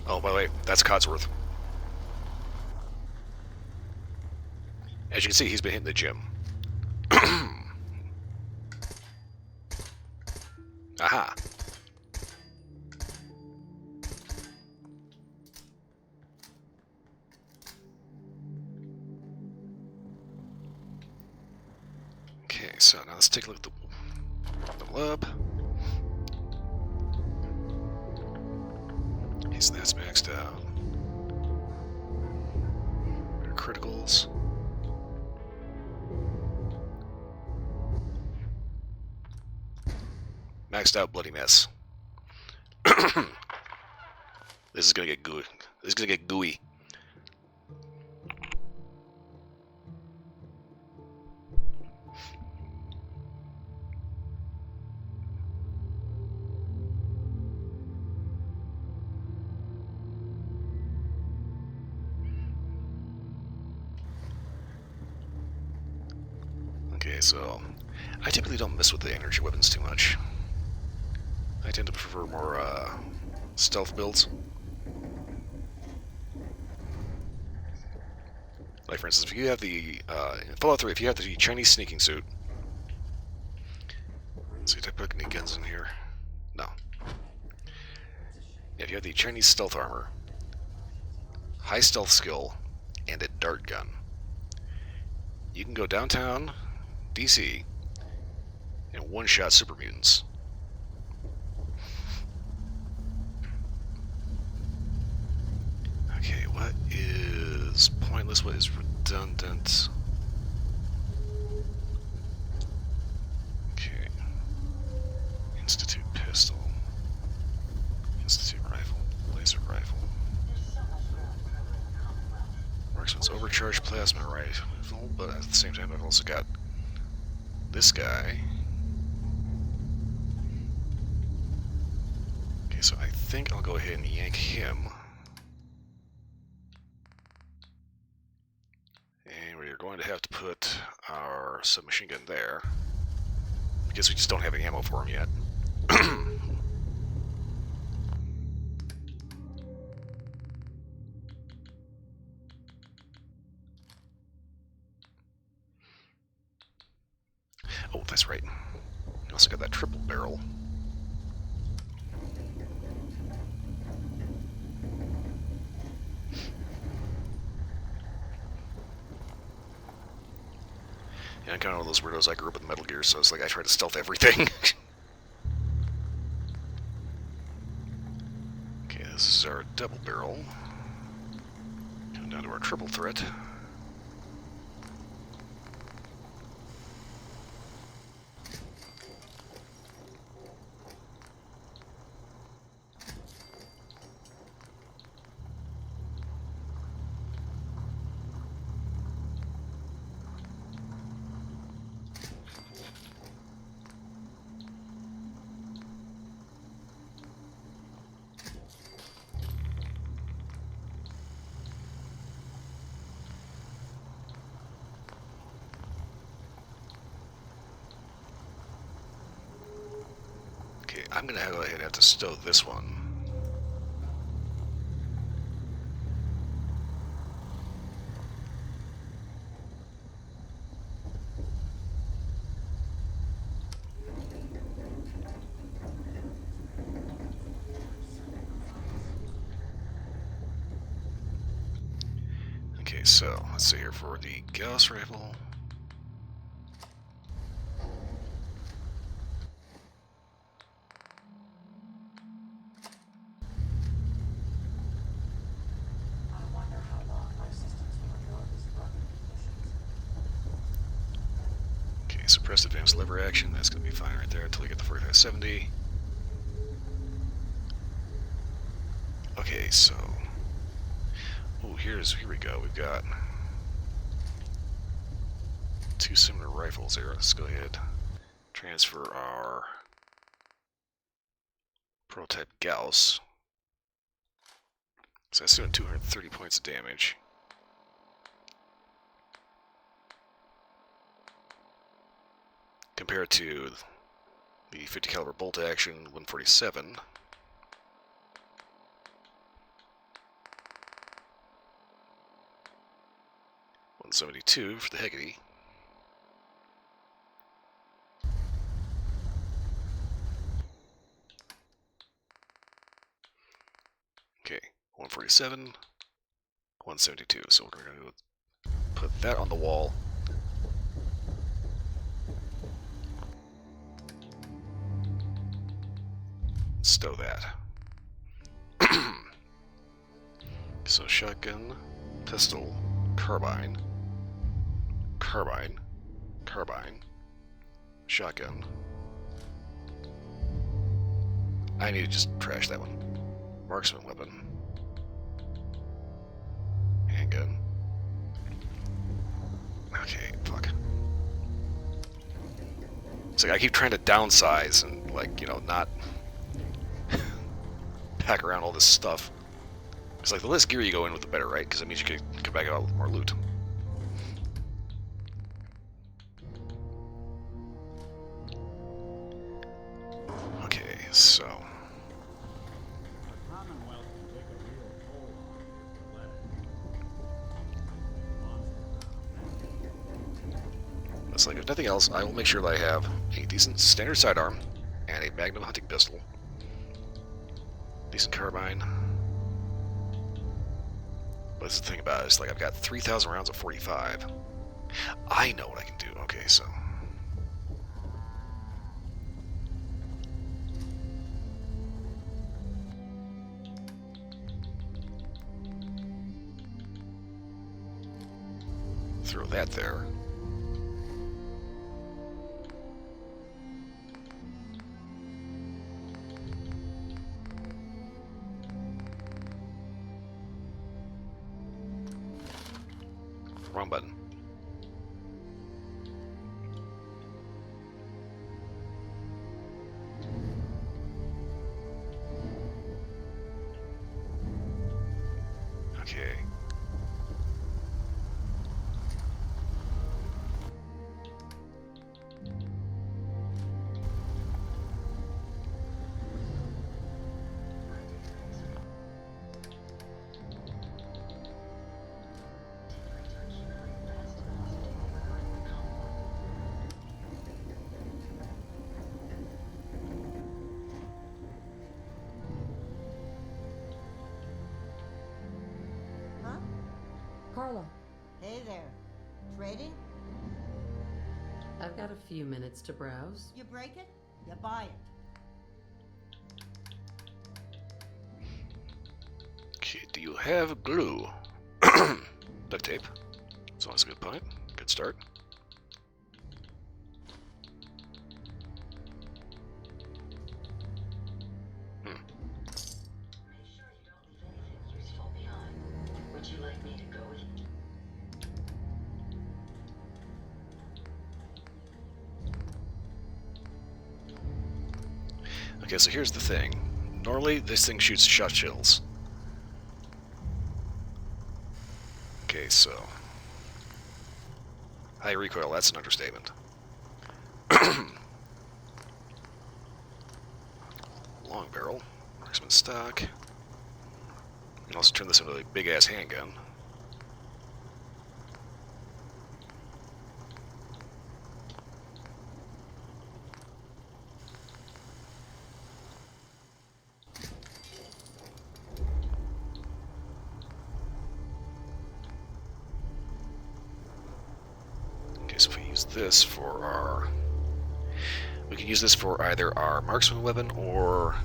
Oh, by the way, that's Codsworth. As you can see, he's been hitting the gym. Aha. Okay, so now let's take a look at the lab. Okay, so that's maxed out. Our criticals. Maxed out bloody mess. This is gonna get gooey. This is gonna get gooey. Okay, so I typically don't mess with the energy weapons too much. I tend to prefer more stealth builds. Like for instance, if you have the in Fallout 3, if you have the Chinese sneaking suit. Let's see, did I put any guns in here? No. Yeah, if you have the Chinese stealth armor, high stealth skill, and a dart gun, you can go downtown DC and one-shot super mutants. Okay, what is pointless? What is redundant? Okay. Institute pistol. Institute rifle. Laser rifle. Marksman's overcharged plasma rifle, but at the same time I've also got this guy. Okay, so I think I'll go ahead and yank him. And we're going to have to put our submachine gun there, because we just don't have any ammo for him yet. Oh, that's right. I also got that triple barrel. Yeah, I'm kind of one of those weirdos. I grew up with Metal Gear, so it's like I try to stealth everything. Okay, this is our double barrel. Come down to our triple threat. I'm gonna go ahead and have to stow this one. Okay, so let's see here for the Gauss rifle. I wonder how long my systems will endure these rugged conditions. Okay, suppressed advanced lever action. That's gonna be fine right there until we get the 4570. Okay, so here we go. We've got two similar rifles here. Let's go ahead, transfer our prototype Gauss. So that's doing 230 points of damage. Compared to the 50 caliber bolt action 147. 172 for the Hegedy. Okay, 147, 172. So we're going to put that on the wall. Stow that. So shotgun, pistol, carbine, carbine, carbine, shotgun. I need to just trash that one. Marksman weapon. Handgun. Okay, fuck. It's like I keep trying to downsize and, like, you know, not pack around all this stuff. It's like the less gear you go in with, the better, right? Because it means you can come back out with more loot. Okay, so. It's like, if nothing else, I will make sure that I have a decent standard sidearm and a Magnum hunting pistol. Decent carbine. But this is the thing about it, it's like I've got 3,000 rounds of 45. I know what I can do. Okay, so. Throw that there. Wrong button. Okay. Huh? Carla, Hey there. Trading? I've got a few minutes to browse. You break it, you buy it. Okay, do you have glue? Duct tape. So that's a good point. Good start. Make sure you don't leave anything useful behind. Would you like me to go with you? Okay, so here's the thing. Normally, this thing shoots shot shells. Okay, so. High recoil, that's an understatement. long barrel. Marksman stock. You can also turn this into a big-ass handgun. Okay, so if we use this for our... We can use this for either our marksman weapon or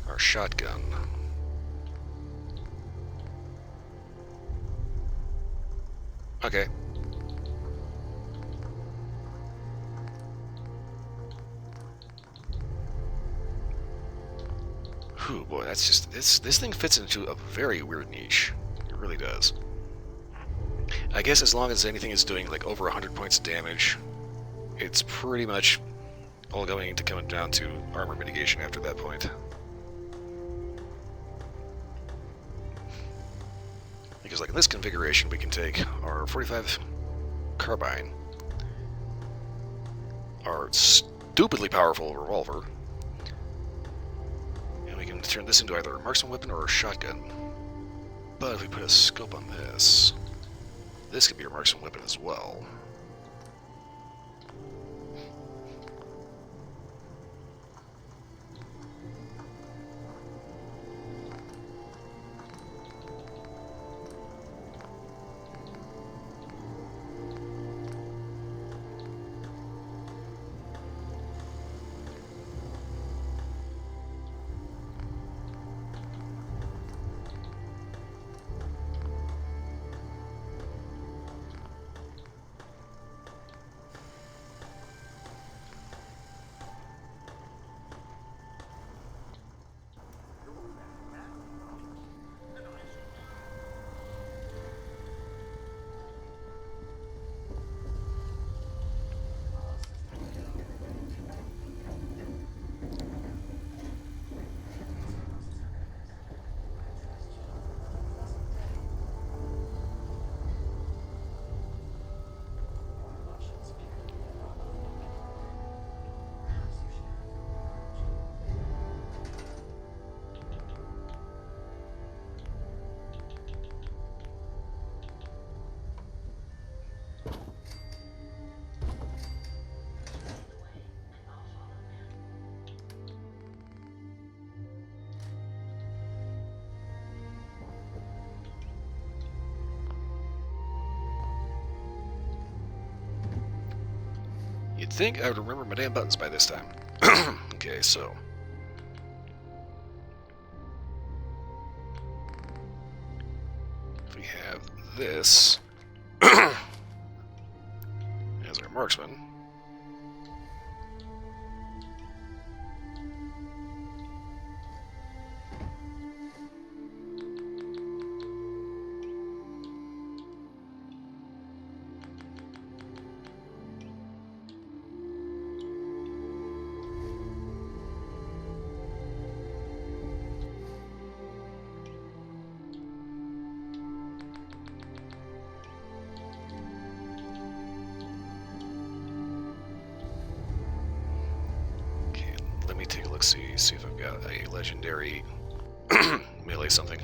our shotgun. Okay. Whew, boy, that's just... This thing fits into a very weird niche. It really does. I guess as long as anything is doing like over 100 points of damage, it's pretty much all going to come down to armor mitigation after that point. Because like in this configuration, we can take our 45 carbine, our stupidly powerful revolver, and we can turn this into either a marksman weapon or a shotgun. But if we put a scope on this, this could be a marksman weapon as well. You'd think I would remember my damn buttons by this time. Okay, so... if we have this as our marksman... Let me take a look, see if I've got a legendary melee something.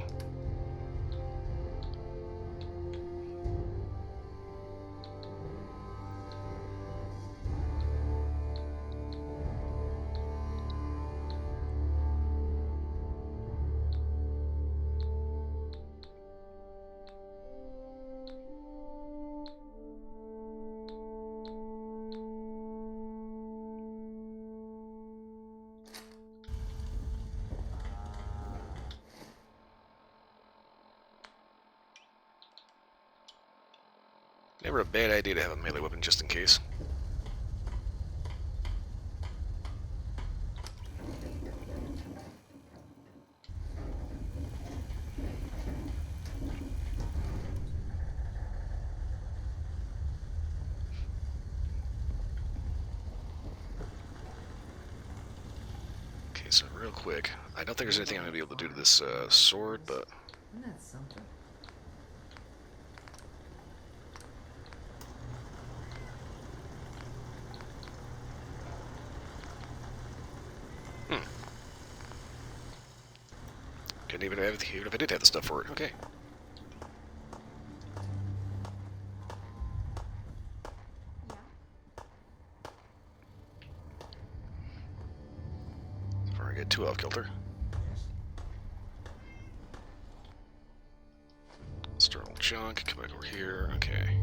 Never a bad idea to have a melee weapon just in case. Okay, so real quick, I don't think there's anything I'm going to be able to do to this sword, but... Isn't that something? Didn't even have it, even if I did have the stuff for it. Okay. Before I get too off kilter. External junk. Come back over here. Okay.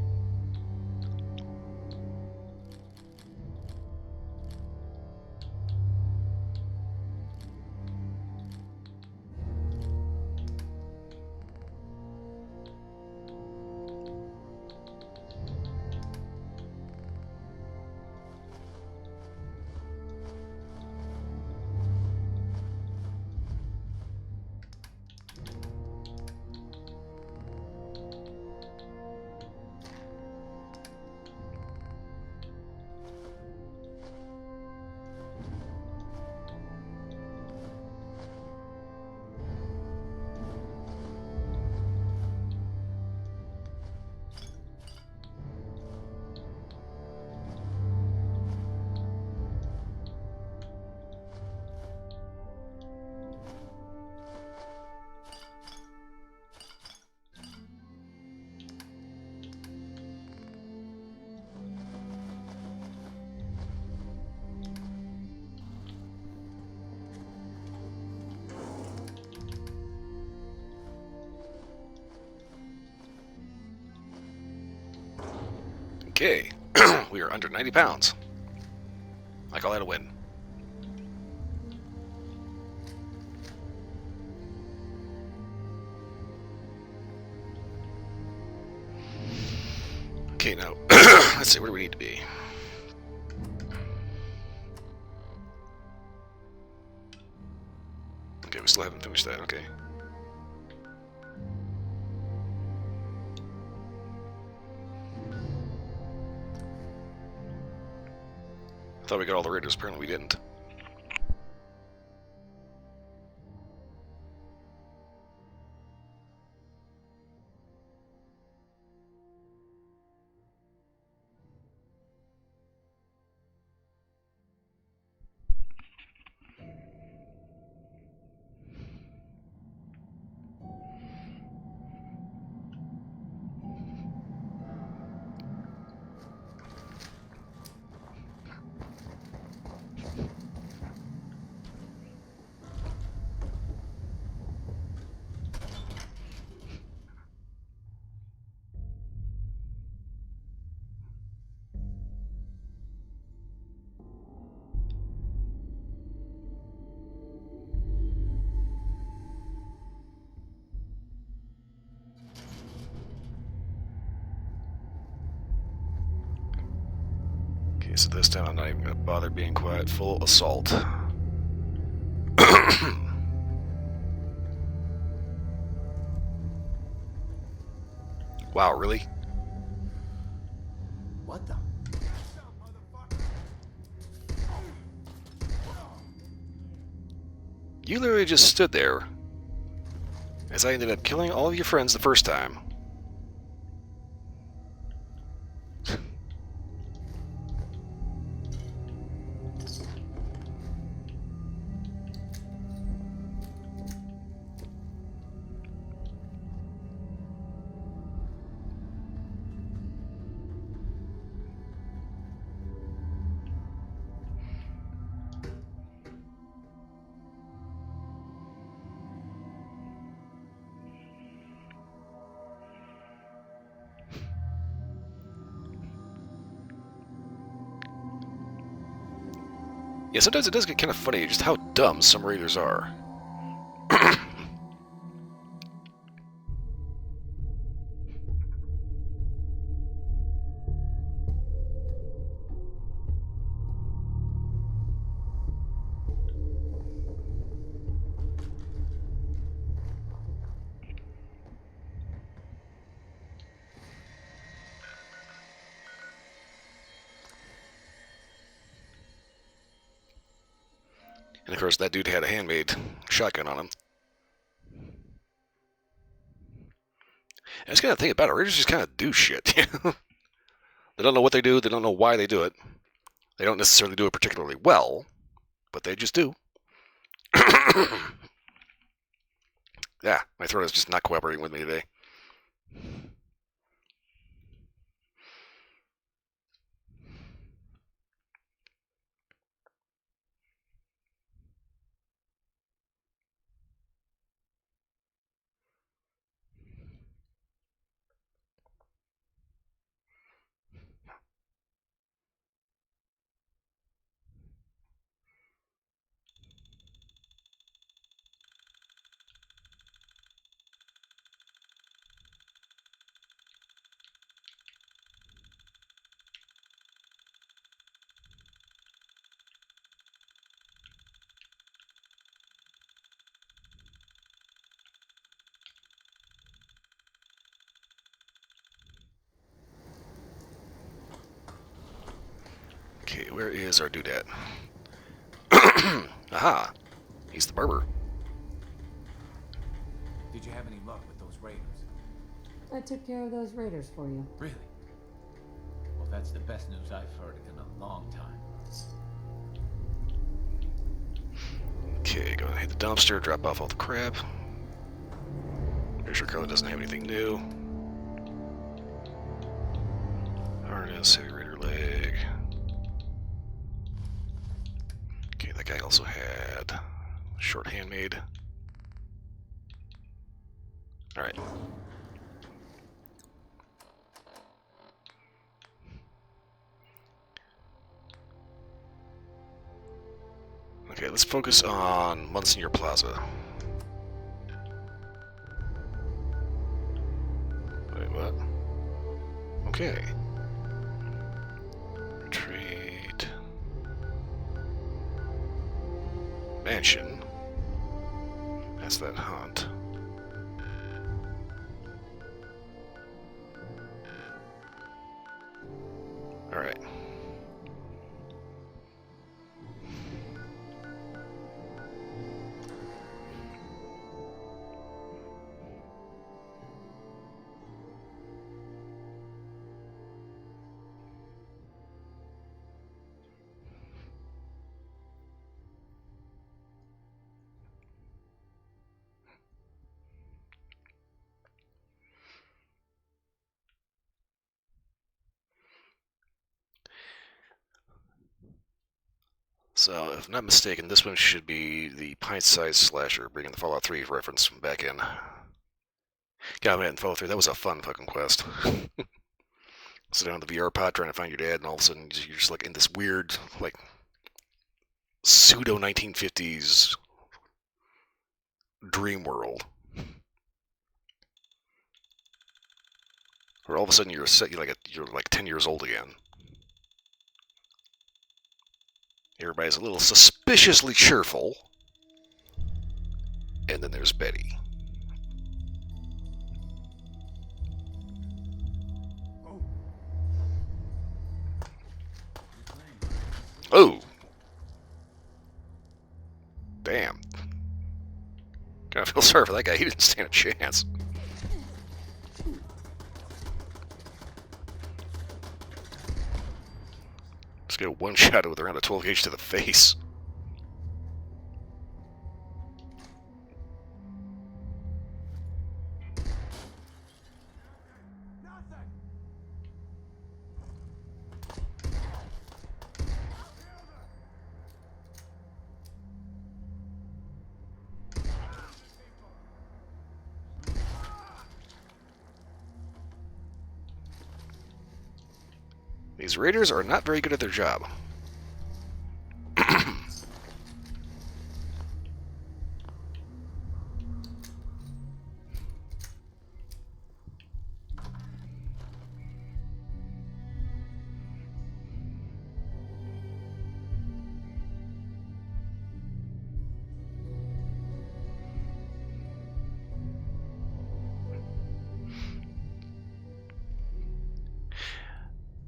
Okay, we are under 90 pounds. I call that a win. Okay, now, let's see, where do we need to be? Okay, we still haven't finished that, okay. I thought we got all the raiders, apparently we didn't. Okay, so this time I'm not even going to bother being quiet. Full assault. Wow, really? What the? You literally just stood there as I ended up killing all of your friends the first time. Yeah, sometimes it does get kind of funny just how dumb some raiders are. And of course, that dude had a handmade shotgun on him. And I was kind of thinking about it. Raiders just kind of do shit. You know? They don't know what they do. They don't know why they do it. They don't necessarily do it particularly well, but they just do. Yeah, my throat is just not cooperating with me today. Okay, where is our doodad? Aha! He's the barber. Did you have any luck with those raiders? I took care of those raiders for you. Really? Well, that's the best news I've heard in a long time. Okay, go ahead and hit the dumpster, drop off all the crap. Pretty sure Carla doesn't have anything new. Harness, heavy raider leg. Okay, that guy also had short handmade. Alright. Okay, let's focus on Monsignor Plaza. Wait, what? Okay. Retreat. Mansion. That's that hunt. Alright. So, if I'm not mistaken, this one should be the pint-sized slasher, bringing the Fallout 3 reference back in. God, man, Fallout 3, that was a fun fucking quest. Sit down on the VR pod trying to find your dad, and all of a sudden you're just like in this weird, like, pseudo 1950s dream world, where all of a sudden you're like 10 years old again. Everybody's a little suspiciously cheerful, and then there's Betty. Oh! Damn. Kinda feel sorry for that guy, he didn't stand a chance. Just get a one shot with around a 12 gauge to the face. These raiders are not very good at their job.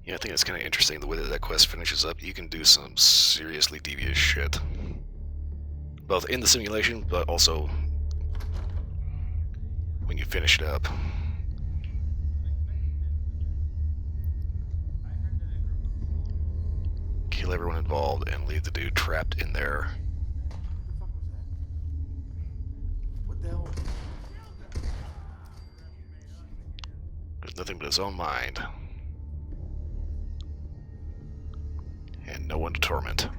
Yeah, I think it's kind of interesting the way that quest finishes up. You can do some seriously devious shit. Both in the simulation, but also when you finish it up. Kill everyone involved and leave the dude trapped in there. What the hell? With nothing but his own mind. And no one to torment.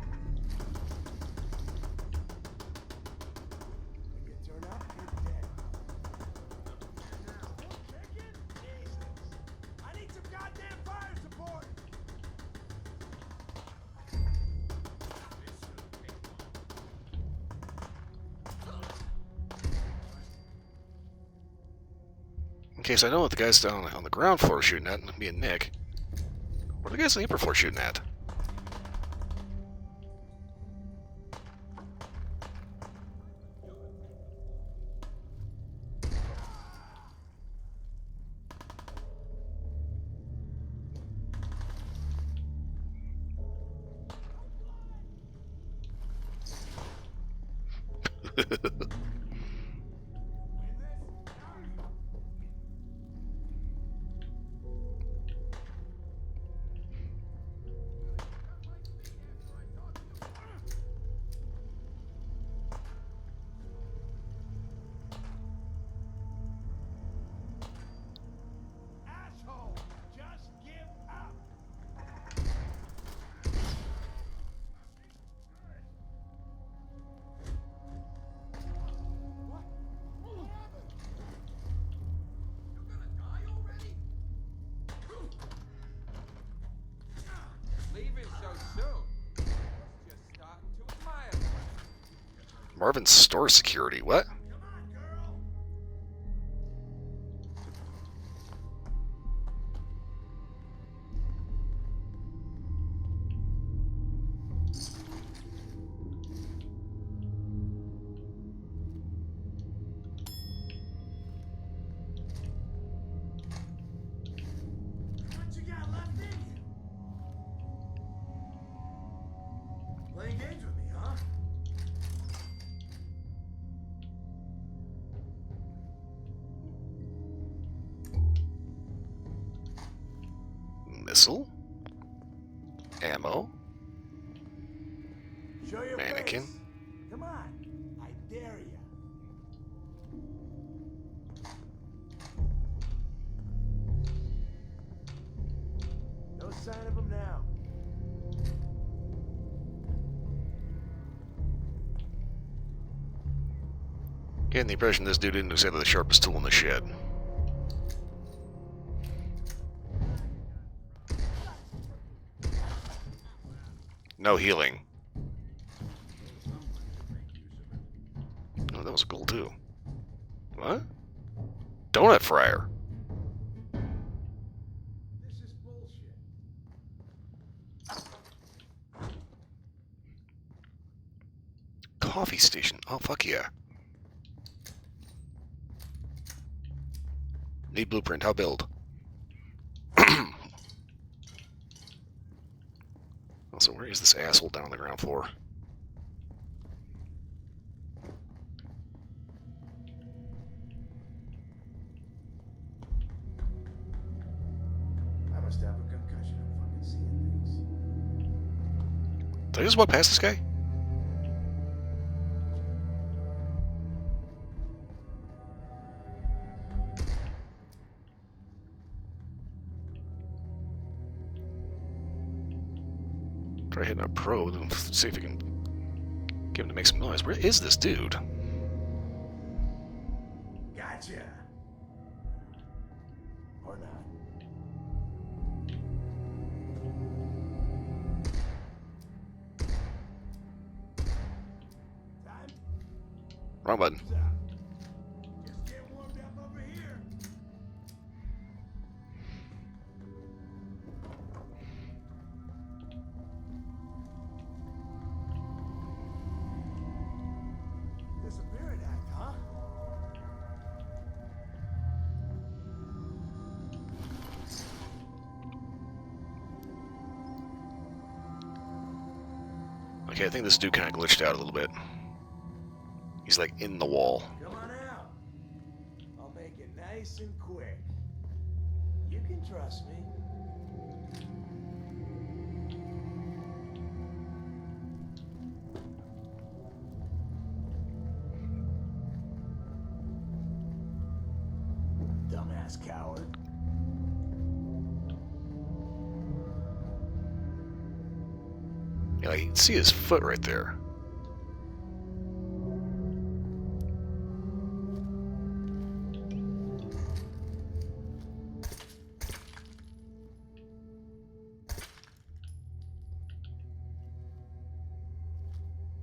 In case I know what the guys down on the ground floor are shooting at, me and Nick. What are the guys on the upper floor shooting at? Marvin's store security, what? What you got left in you? Playing games with me, huh? Missile? Ammo? Show your Mannequin? face. Come on, I dare you. No sign of him now. Getting the impression this dude isn't exactly the sharpest tool in the shed. No healing. Oh, that was a goal too. What? Donut fryer. This is bullshit. Coffee station. Oh, fuck yeah. Need blueprint. How build? Also, where is this asshole down on the ground floor? I must have a concussion. I'm fucking seeing things. Did I just walk past this guy? Try hitting a probe and see if we can get him to make some noise. Where is this dude? Gotcha. Or not. Time. Wrong button. Just get warmed up over here. Disappearing act, huh? Okay, I think this dude kind of glitched out a little bit. He's like in the wall. Come on out. I'll make it nice and quick. You can trust me. Dumbass coward. Yeah, you can see his foot right there.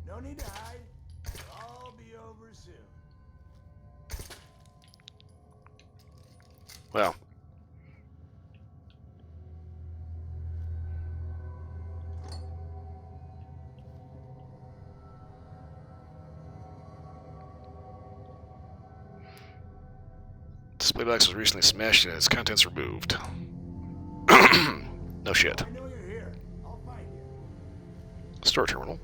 No need to hide. It'll all be over soon. Well. Display box was recently smashed and its contents removed. No shit. I know you're here. I'll find you. Store terminal.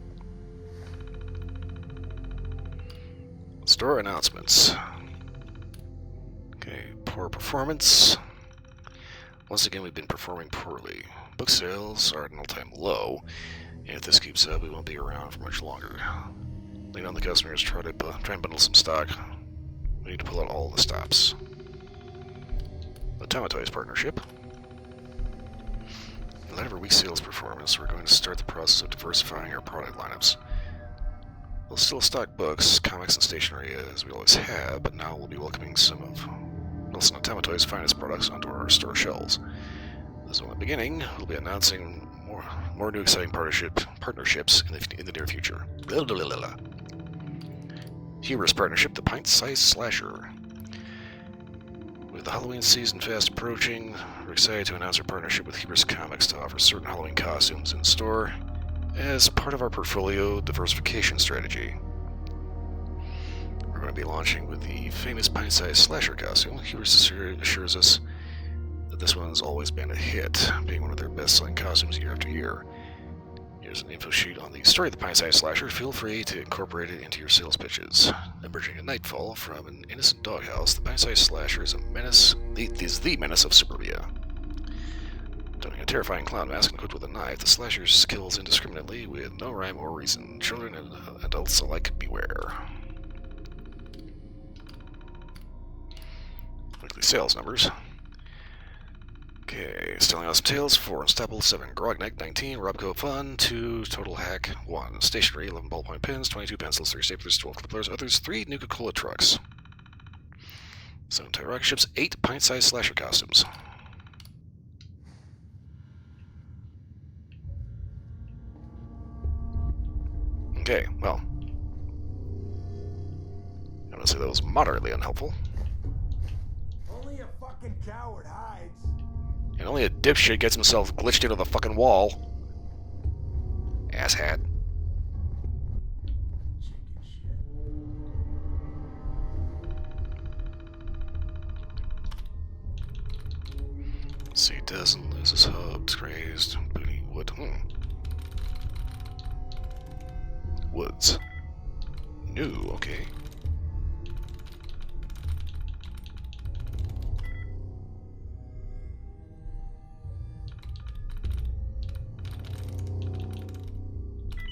Store announcements. Okay, poor performance. Once again, we've been performing poorly. Book sales are at an all-time low, and if this keeps up, we won't be around for much longer. Lean on the customers, try and bundle some stock. We need to pull out all the stops. The Tomatoes partnership. In light of our weak sales performance, we're going to start the process of diversifying our product lineups. We'll still stock books, comics, and stationery as we always have, but now we'll be welcoming some of Nelson and Tomatoes' finest products onto our store shelves. This is only the beginning. We'll be announcing more new exciting partnerships in the near future. Humorous partnership, the Pint-Sized Slasher. With the Halloween season fast approaching, we're excited to announce our partnership with Humorous Comics to offer certain Halloween costumes in store as part of our portfolio diversification strategy. We're going to be launching with the famous Pint-Sized Slasher costume. Humorous assures us that this one's always been a hit, being one of their best-selling costumes year after year. Here's an info sheet on the story of the Pint-Sized Slasher. Feel free to incorporate it into your sales pitches. Emerging at nightfall from an innocent doghouse, the Pint-Sized Slasher is the menace of suburbia. Donning a terrifying clown mask and equipped with a knife, the slasher kills indiscriminately with no rhyme or reason. Children and adults alike beware. Weekly sales numbers. Okay, Stelling Awesome Tales, 4 Unstoppable, 7 Grogneck, 19 Robco Fun, 2 Total Hack, 1 Stationery, 11 Ballpoint Pens, 22 Pencils, 3 Staplers, 12 Clippers, others, 3 Nuka-Cola Trucks, 7 Toy Rocket Ships, 8 Pint-Sized Slasher Costumes. Okay, well, I'm gonna say that was moderately unhelpful. Only a fucking coward hides. And only a dipshit gets himself glitched into the fucking wall. Asshat. Chicken shit. See, doesn't lose his hubs, grazed, booty, wood. Woods. New, okay.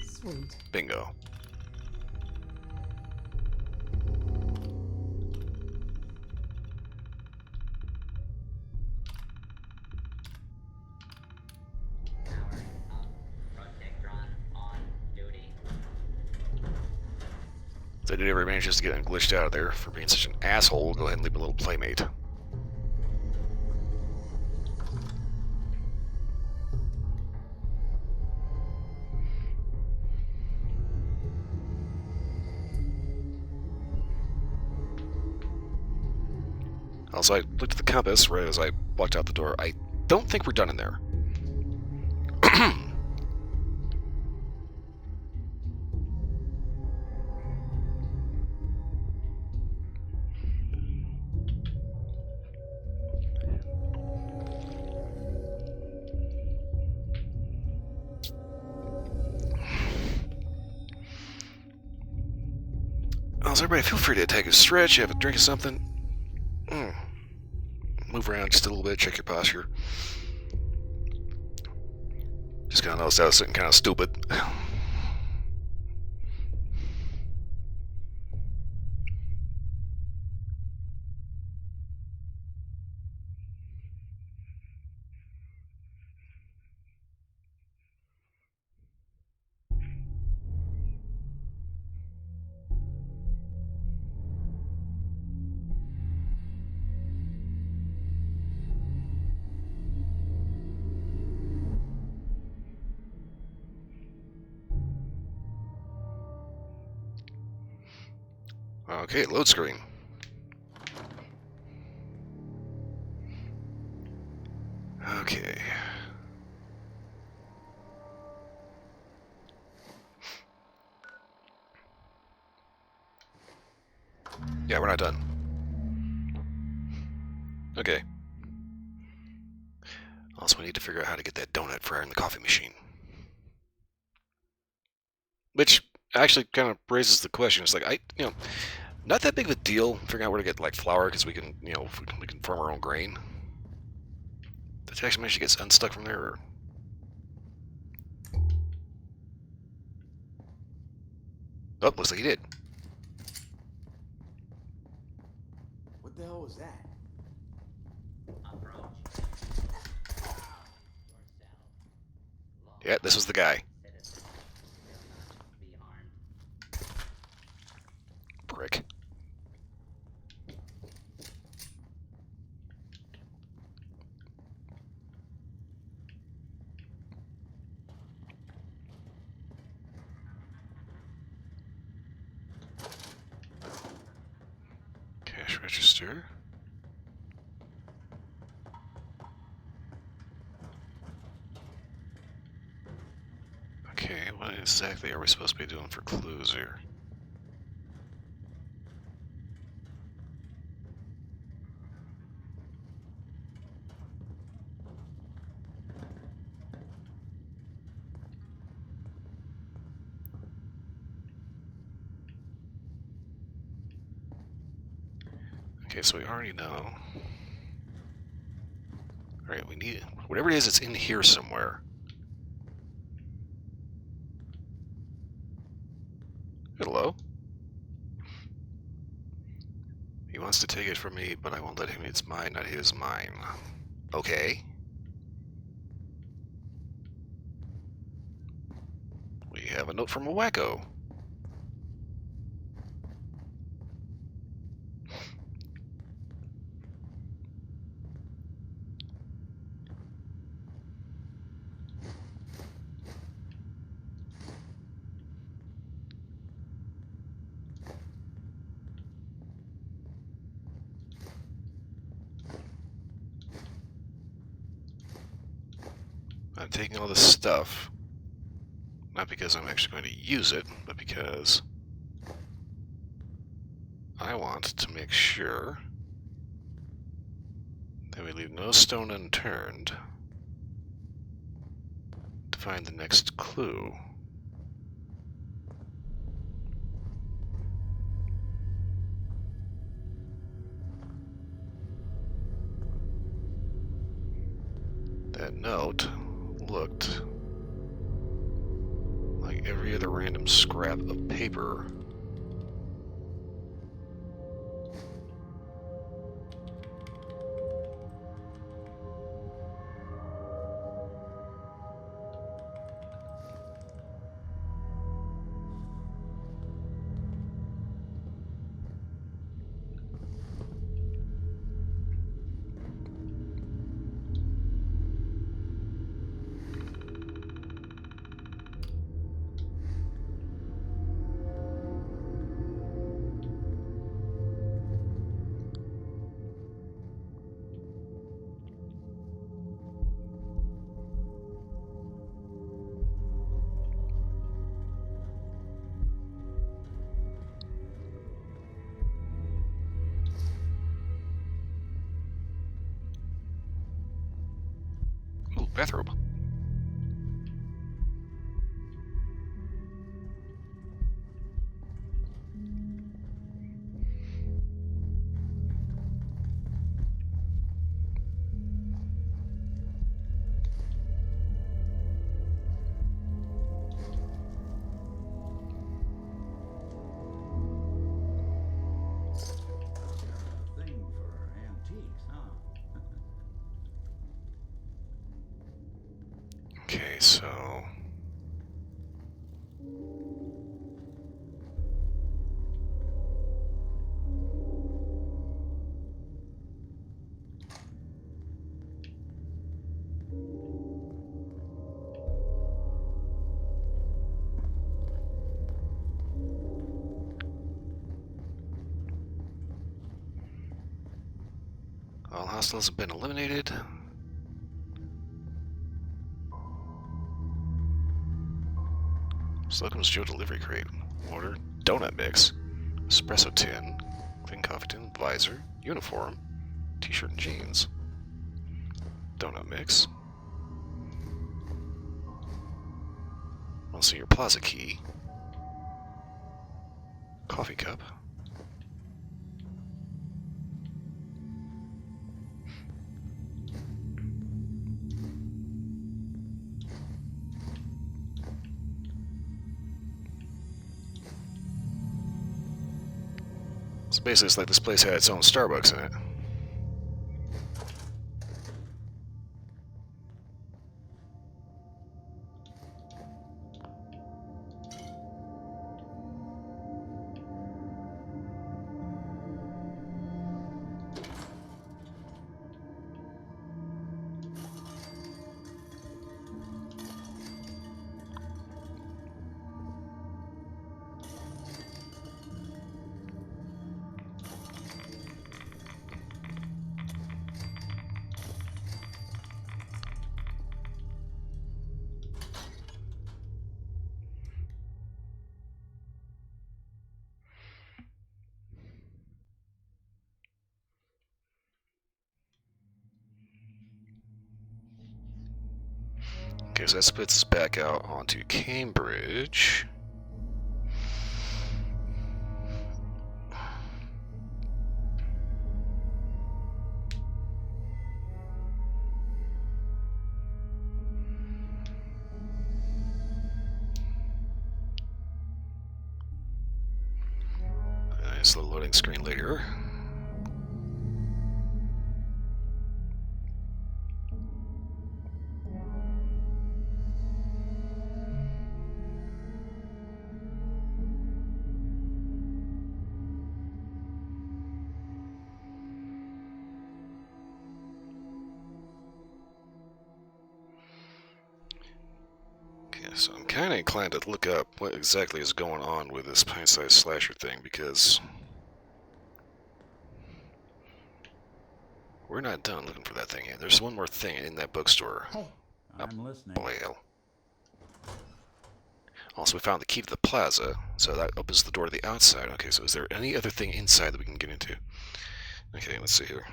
Sweet. Bingo. If they did ever manages to get him glitched out of there for being such an asshole, we'll go ahead and leave a little playmate. Also, I looked at the compass right as I walked out the door. I don't think we're done in there. Also, everybody feel free to take a stretch, have a drink of something. Move around just a little bit, check your posture. Just kind of noticed I was sitting kind of stupid. Okay, load screen. Okay. Yeah, we're not done. Okay. Also, we need to figure out how to get that donut fryer in the coffee machine. Which actually kind of raises the question. It's like, not that big of a deal figuring out where to get, like, flour, because we can, we can farm our own grain. Did actually manage to get unstuck from there? Or... Oh, looks like he did. What the hell was that? Yeah, this was the guy. Prick. Cash register. Okay, what exactly are we supposed to be doing for clues here? Okay, so we already know. Alright, we need... Whatever it is, it's in here somewhere. Hello? He wants to take it from me, but I won't let him. It's mine, not his, mine. Okay. We have a note from a wacko. I'm taking all this stuff, not because I'm actually going to use it, but because I want to make sure that we leave no stone unturned to find the next clue. That note looked like every other random scrap of paper. Ooh, bathrobe. A thing for antiques, huh? Okay, so... All hostiles have been eliminated. Slocum's Joe delivery crate. Order donut mix. Espresso tin. Clean coffee tin. Visor. Uniform. T-shirt and jeans. Donut mix. Also your plaza key. Coffee cup. So basically it's like this place had its own Starbucks in it. Okay, so that splits us back out onto Cambridge. Nice little loading screen later. So I'm kind of inclined to look up what exactly is going on with this pint-sized slasher thing, because we're not done looking for that thing yet. There's one more thing in that bookstore. Hey. I'm listening. Blail. Also, we found the key to the plaza, so that opens the door to the outside. Okay, so is there any other thing inside that we can get into? Okay, let's see here.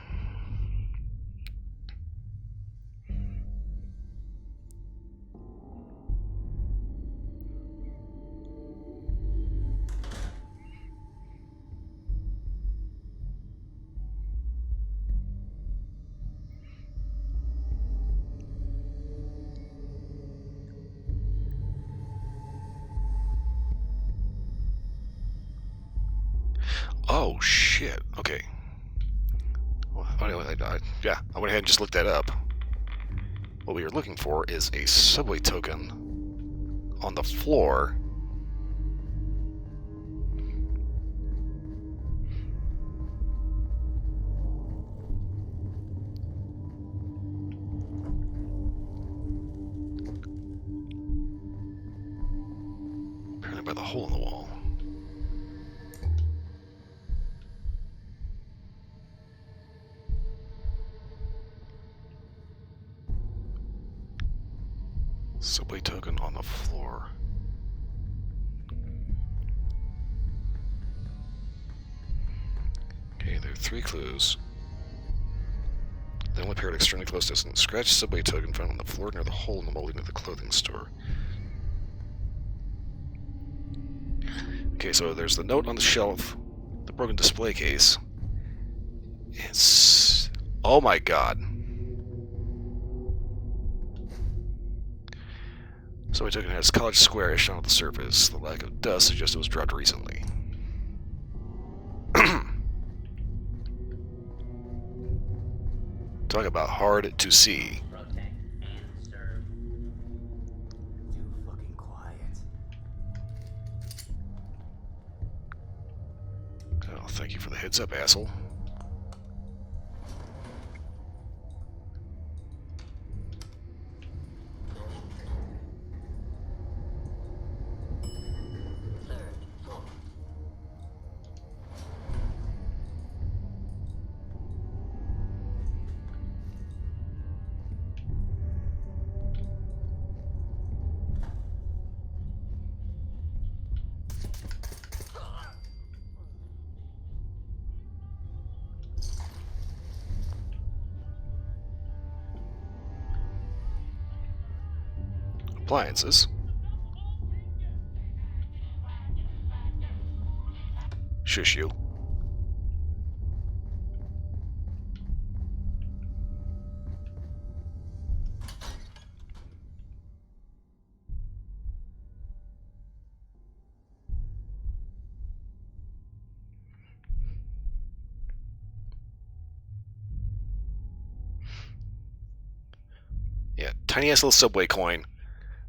Oh, shit. Okay. Well, yeah, I went ahead and just looked that up. What we were looking for is a subway token on the floor. Apparently by the hole in the wall. Subway token on the floor. Okay, there are 3 clues. They only appear at extremely close distance. Scratch subway token found on the floor near the hole in the molding of the clothing store. Okay, so there's the note on the shelf, the broken display case. It's... oh my god. Subway token has college square-ish on the surface. The lack of dust suggests it was dropped recently. Talk about hard to see. Too fucking quiet. Oh, thank you for the heads up, asshole. appliances. Shush you. Yeah, tiny ass little subway coin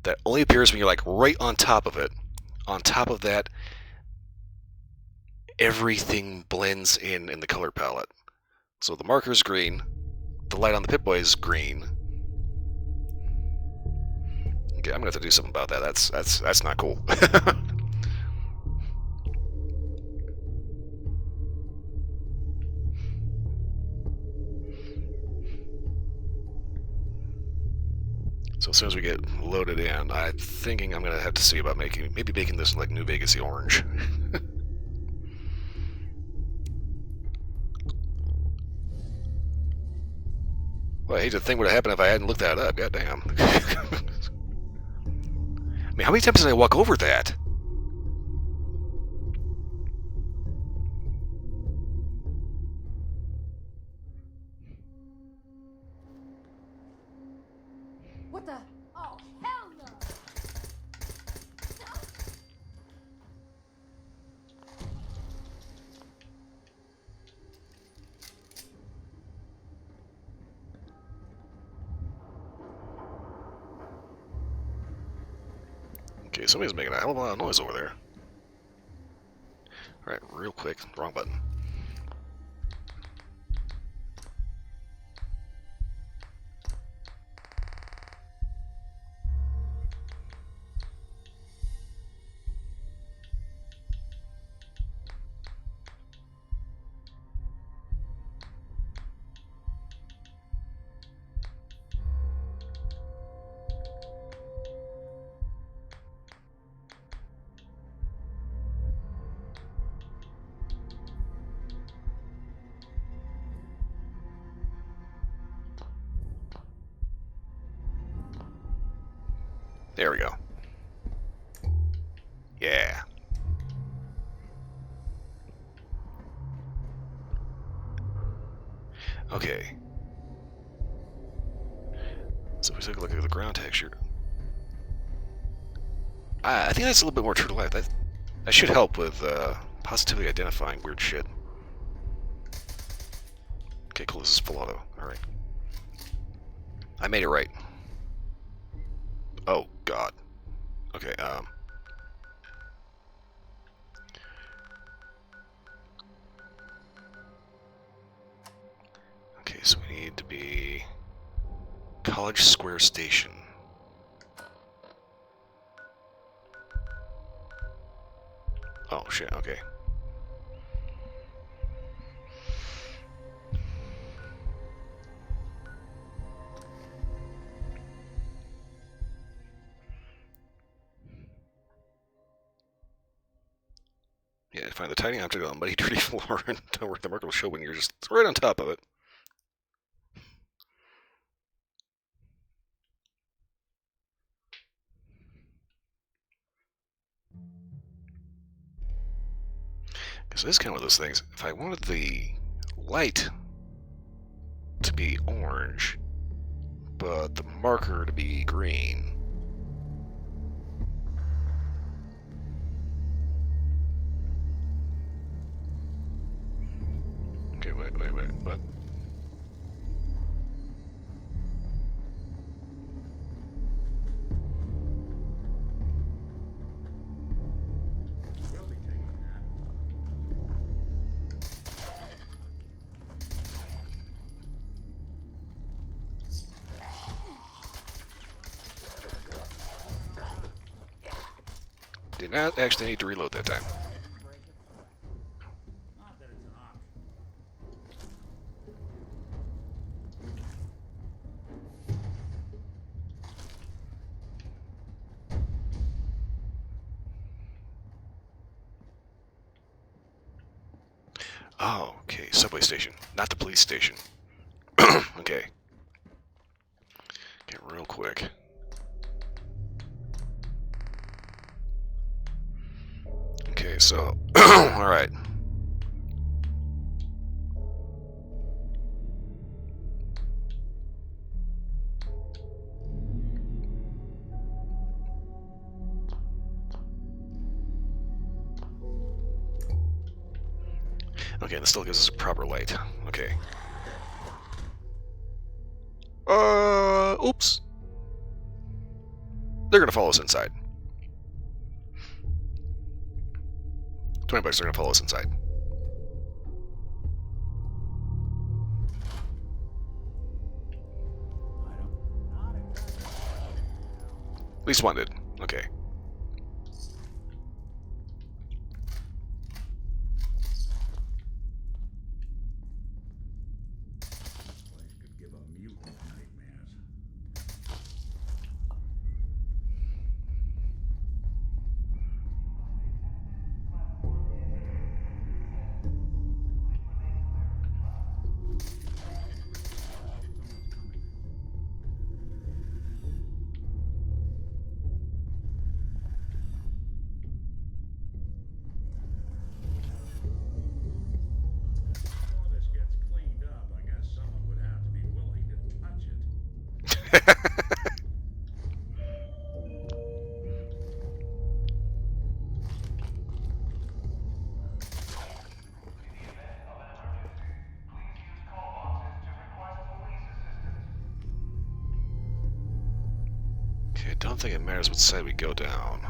that only appears when you're like right on top of it. On top of that, everything blends in the color palette. So the marker's green, the light on the Pip-Boy is green. Okay, I'm gonna have to do something about that. That's not cool. So as soon as we get loaded in, I'm thinking I'm gonna have to see about maybe making this like New Vegas orange. Well, I hate to think what would happen if I hadn't looked that up. Goddamn. I mean, how many times did I walk over that? What the? Oh, hell no! Okay, somebody's making a hell of a lot of noise over there. Alright, real quick. Wrong button. There we go. Yeah. Okay. So if we take a look at the ground texture. I think that's a little bit more true to life. That should help with positively identifying weird shit. Okay, cool. This is full auto. Alright. I made it right. Oh, God. Okay, okay, so we need to be College Square Station. Oh, shit, okay. Yeah, find the tiny object on the muddy, dirty floor and don't work the marker will show when you're just right on top of it. Because this is kind of one of those things. If I wanted the light to be orange, but the marker to be green. Okay, wait, what? Did not actually need to reload that time. Oh, okay, subway station, not the police station. Okay. Okay, real quick. Okay, so, alright. Okay, this still gives us a proper light. Okay. Oops. They're gonna follow us inside. 20 bucks, they're gonna follow us inside. At least one did. Okay. Could give a mutant nightmares. Before this gets cleaned up, I guess someone would have to be willing to touch it. Okay, I don't think it matters what side we go down.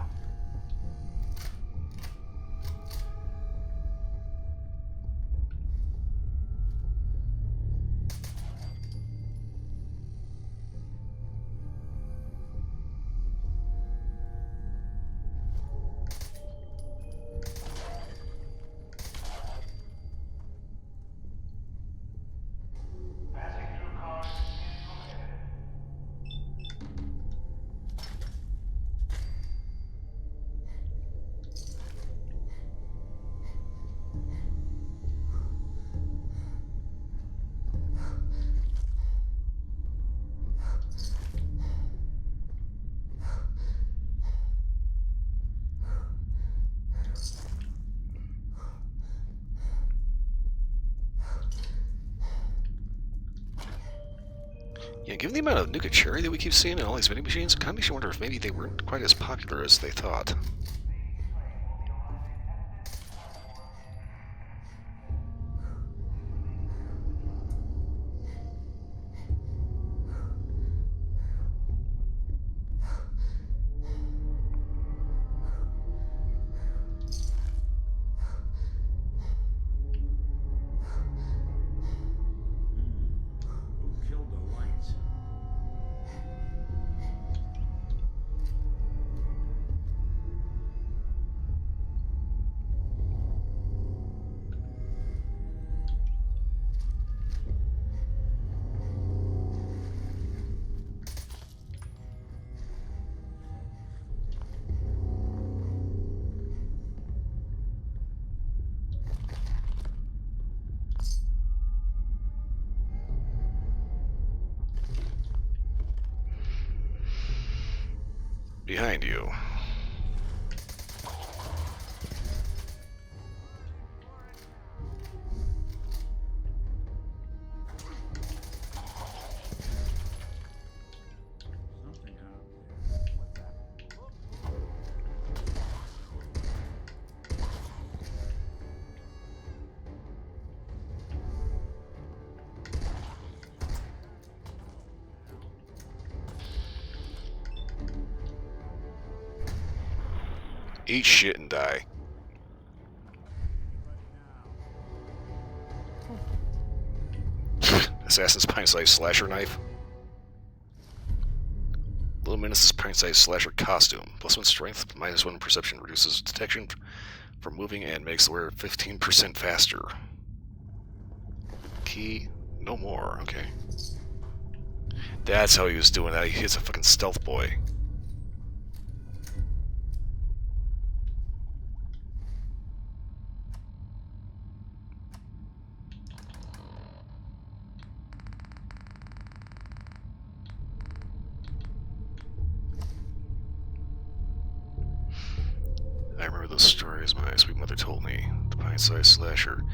Yeah, given the amount of Nuka Cherry that we keep seeing in all these vending machines, it kind of makes you wonder if maybe they weren't quite as popular as they thought. Who killed the lights? Behind you. Something out Eat shit and die. Assassin's pint-sized slasher knife. Luminous pint-sized slasher costume. +1 strength, -1 perception. Reduces detection from moving and makes the wearer 15% faster. Key, no more. Okay. That's how he was doing that. He's a fucking stealth boy. I remember those stories when I used to be mother told me. The pint-sized slasher.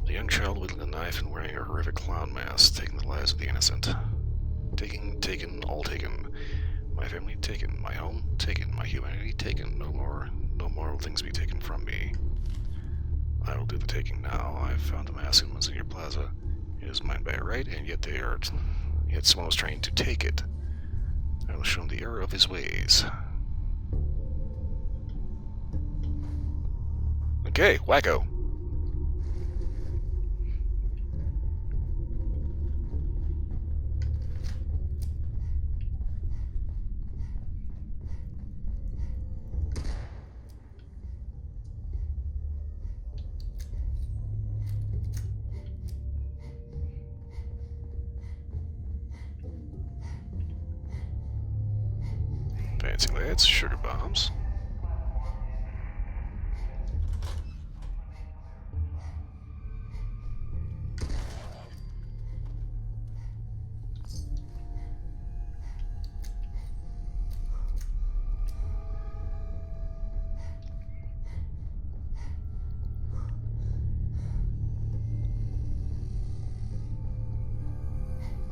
The young child wielding a knife and wearing a horrific clown mask, taking the lives of the innocent. Taken, all taken. My family taken, my home taken, my humanity taken. No more will things be taken from me. I will do the taking now. I have found the mask in Monsignor Plaza. It is mine by right, and yet someone was trying to take it. I will show him the error of his ways. Okay, wacko. Fancy lads, sugar bombs.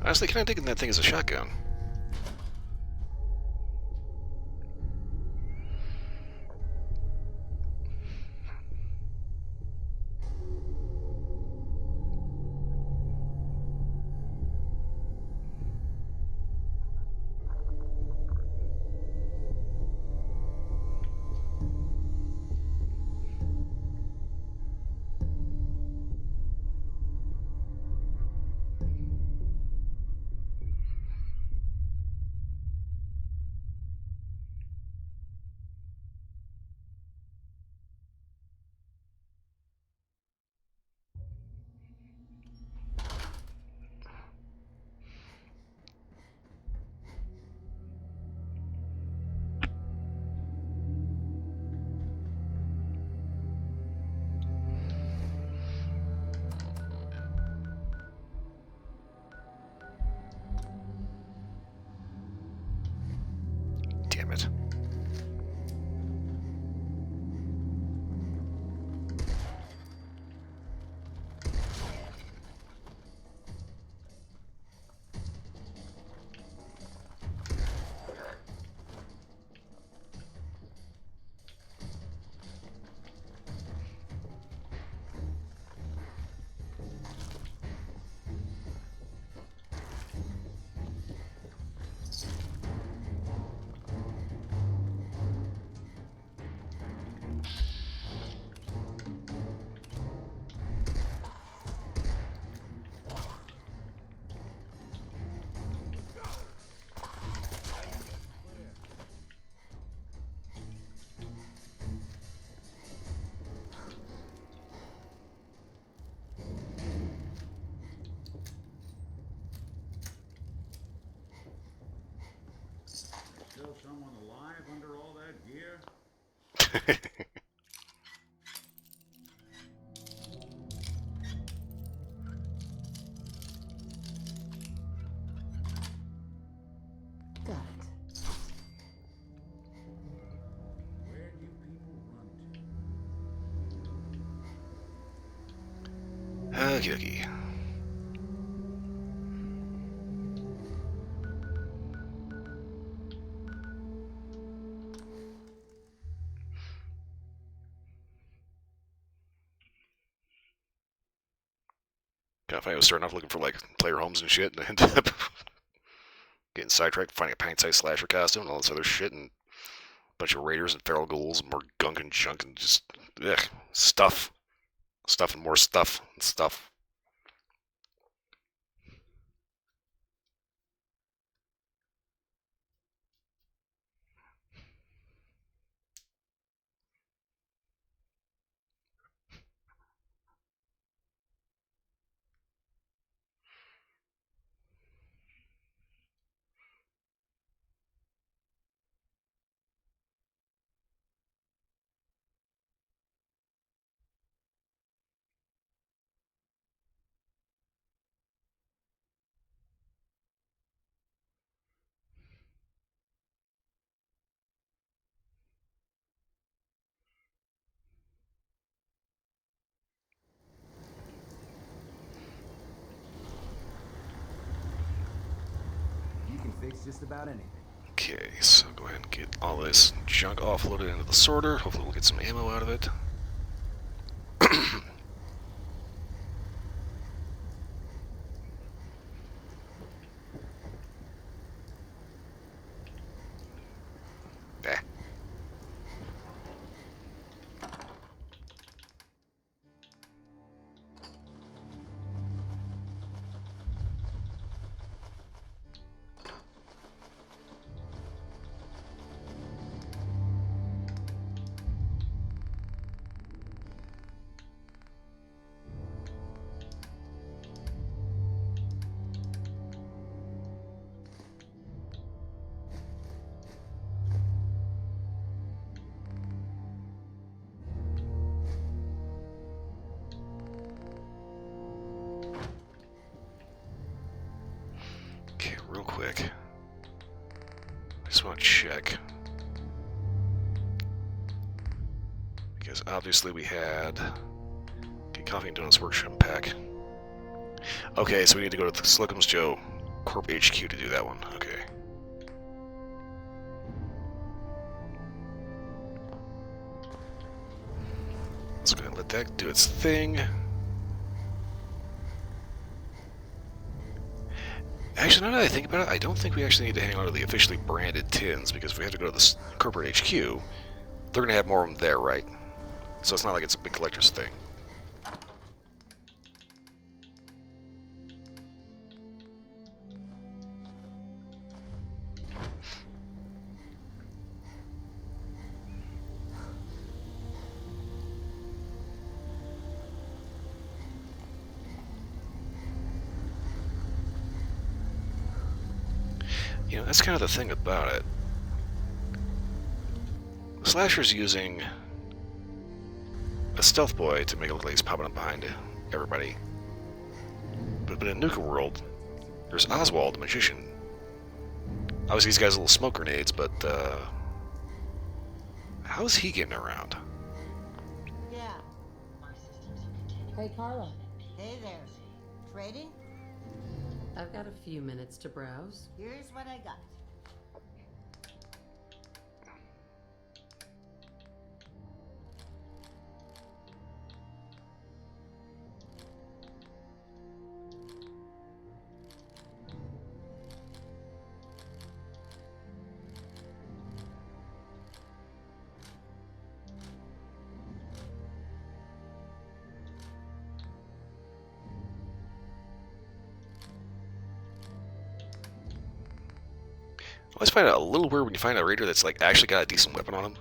Honestly, kind of taking that thing as a shotgun. Damn it. Still someone alive under all that gear? Got it. Where do you people run to? Okie dokie. Kind of funny, I was starting off looking for like player homes and shit, and I ended up getting sidetracked, finding a pint-sized slasher costume and all this other shit, and a bunch of raiders and feral ghouls and more gunk and junk and just stuff. Stuff and more stuff and stuff. takes just about anything. Okay, so go ahead and get all this junk offloaded into the sorter. Hopefully we'll get some ammo out of it. Bah. Okay, real quick. I just want to check. Because obviously we had... Okay, Coffee and Donuts Workshop pack. Okay, so we need to go to the Slocum's Joe Corp HQ to do that one. Okay. Let's go ahead and let that do its thing. Actually, now that I think about it, I don't think we actually need to hang on to the officially branded tins, because if we have to go to the corporate HQ, they're going to have more of them there, right? So it's not like it's a big collector's thing. You know, that's kind of the thing about it. Slasher's using a stealth boy to make it look like he's popping up behind everybody. But in Nuka World, there's Oswald, the magician. Obviously, he's got his little smoke grenades, but how's he getting around? Yeah. Hey, Carla. Hey there. Trading? I've got a few minutes to browse. Here's what I got. I always find it a little weird when you find a raider that's like actually got a decent weapon on him.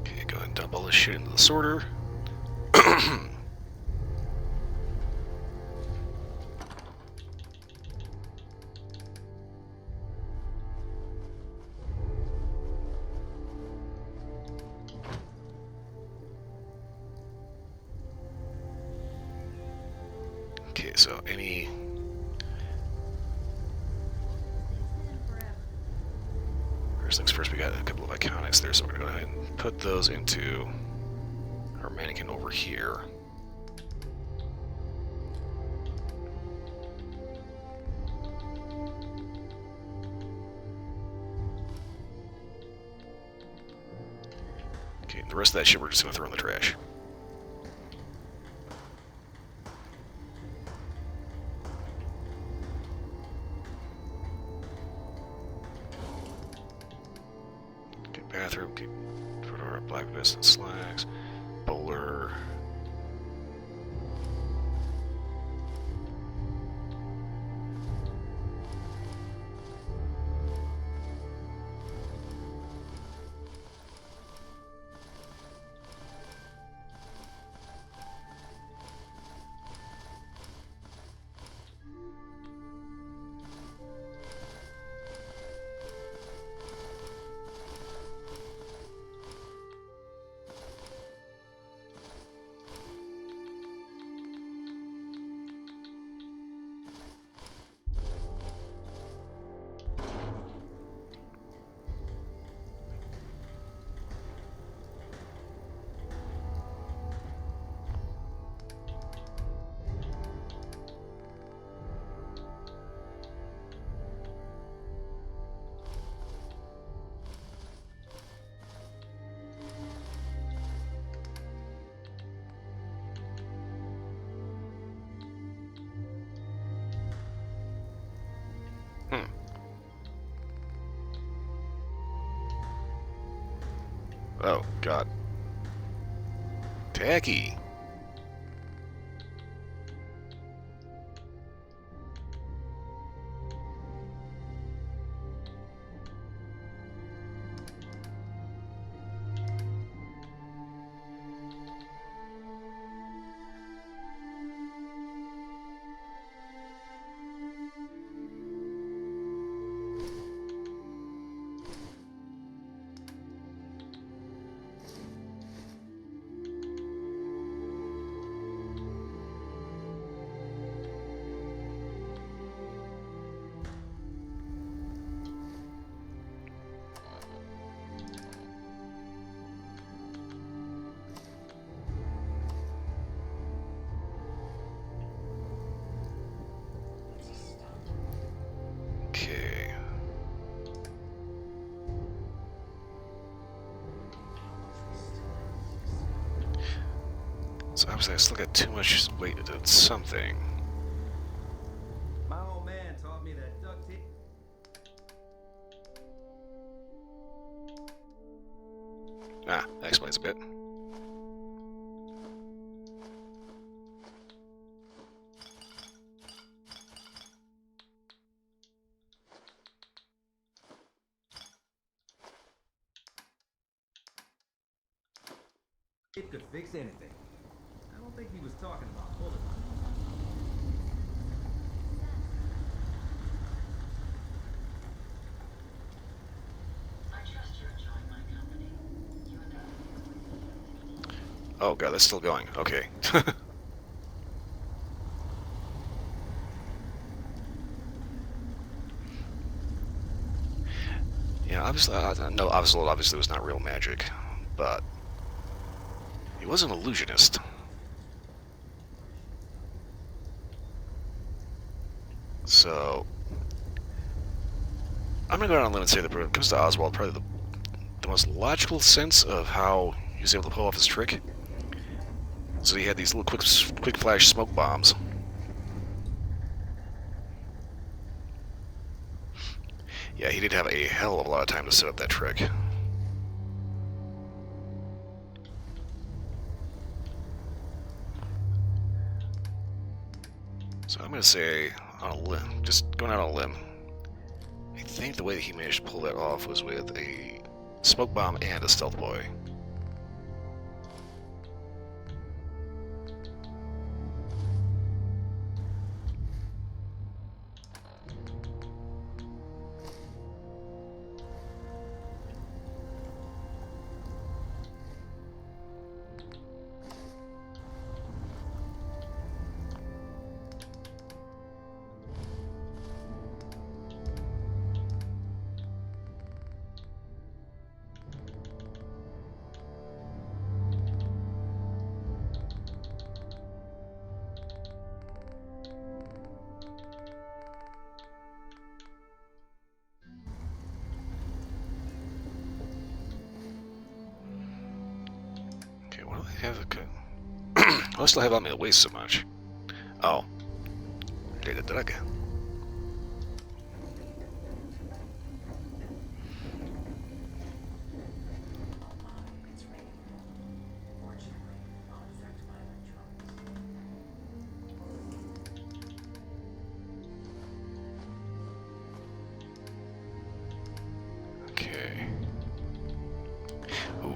Okay, go ahead and dump all this shit into the sorter. Okay, so any... First things first, we got a couple of iconics there, so we're going to go ahead and put those into our mannequin over here. The rest of that shit we're just gonna throw in the trash. Okay, bathroom, okay, fedora, black vest and slacks, bowler. Oh, God. Tacky. Okay. So obviously I still got too much weight to do something. My old man taught me that duct tape. Ah, that explains a bit. It could fix anything. I don't think he was talking about bullets. I trust you're enjoying my company. You and I. Oh God, that's still going. Okay. Yeah, obviously, no, obviously it was not real magic, but he was an illusionist. So, I'm gonna go out on a limb and say that when it comes to Oswald, probably the most logical sense of how he was able to pull off his trick. So he had these little quick flash smoke bombs. Yeah, he did have a hell of a lot of time to set up that trick. So I'm gonna say, on a limb, just going out on a limb, I think the way that he managed to pull that off was with a smoke bomb and a stealth boy. I still have on me to waste so much. Oh. Data drug. Okay. Ooh.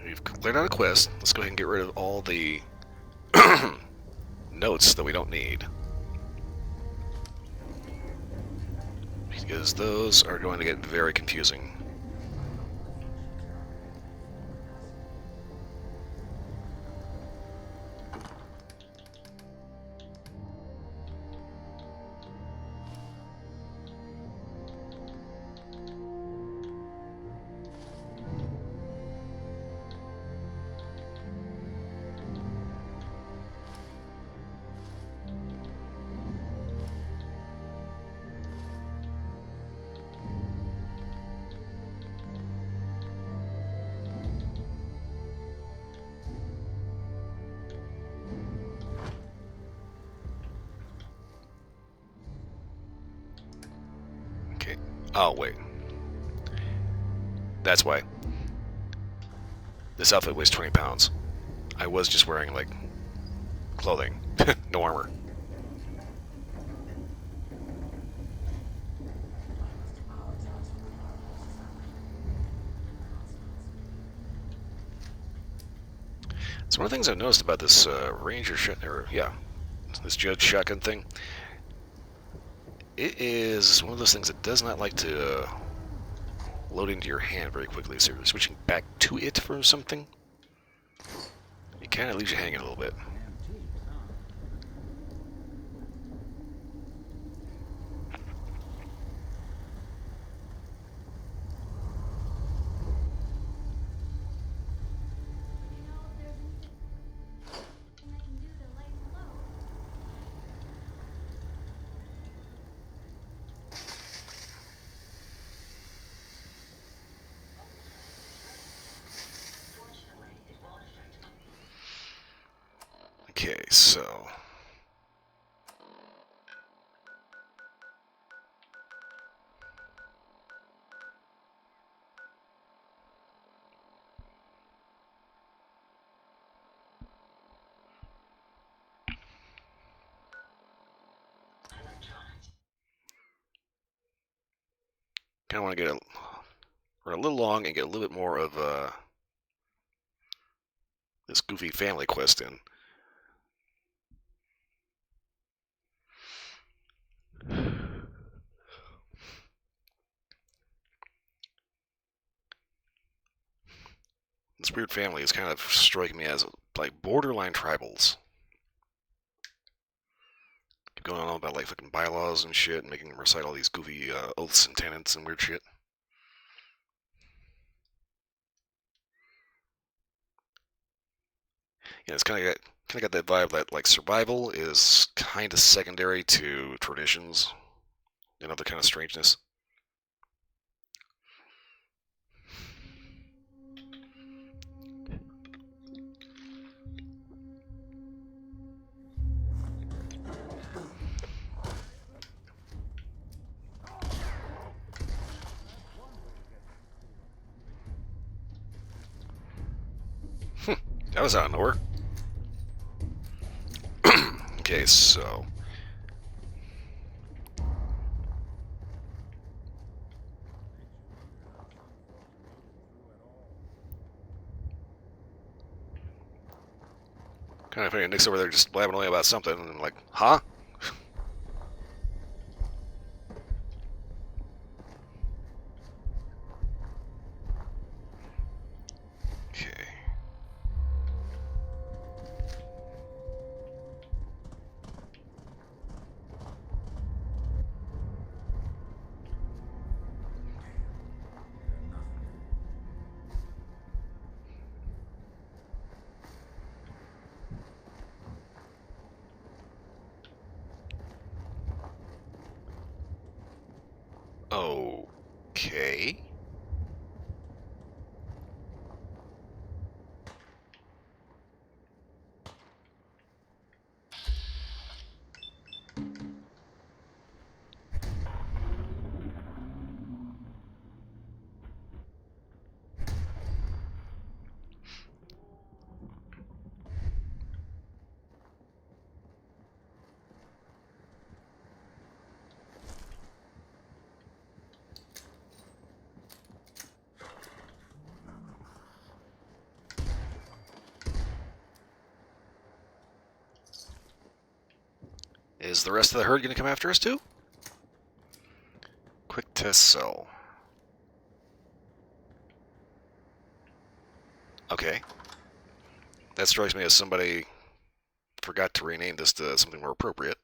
We've cleared out a quest. Let's go ahead and get rid of all the notes that we don't need. Because those are going to get very confusing. Okay. Oh, wait. That's why. This outfit weighs 20 pounds. I was just wearing, like, clothing. No armor. So one of the things I've noticed about this Ranger this Judge shotgun thing, it is one of those things that does not like to load into your hand very quickly. So you're switching back to it for something, it kind of leaves you hanging a little bit. Okay, so kind of want to get run a little long and get a little bit more of this goofy family quest in. This weird family is kind of striking me as like borderline tribals. Keep going on about like fucking bylaws and shit, and making them recite all these goofy oaths and tenets and weird shit. Yeah, it's kind of got that vibe that like survival is kind of secondary to traditions and other kind of strangeness. That was out of nowhere. Okay, so kind of funny. Nick's over there just blabbing away about something, and I'm like, huh? Okay. Okay. Is the rest of the herd going to come after us too? Quick test cell. Okay. That strikes me as somebody forgot to rename this to something more appropriate.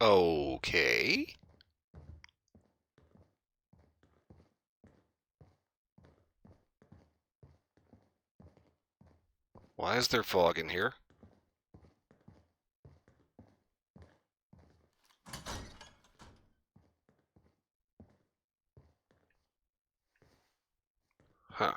Okay. Why is there fog in here? Huh.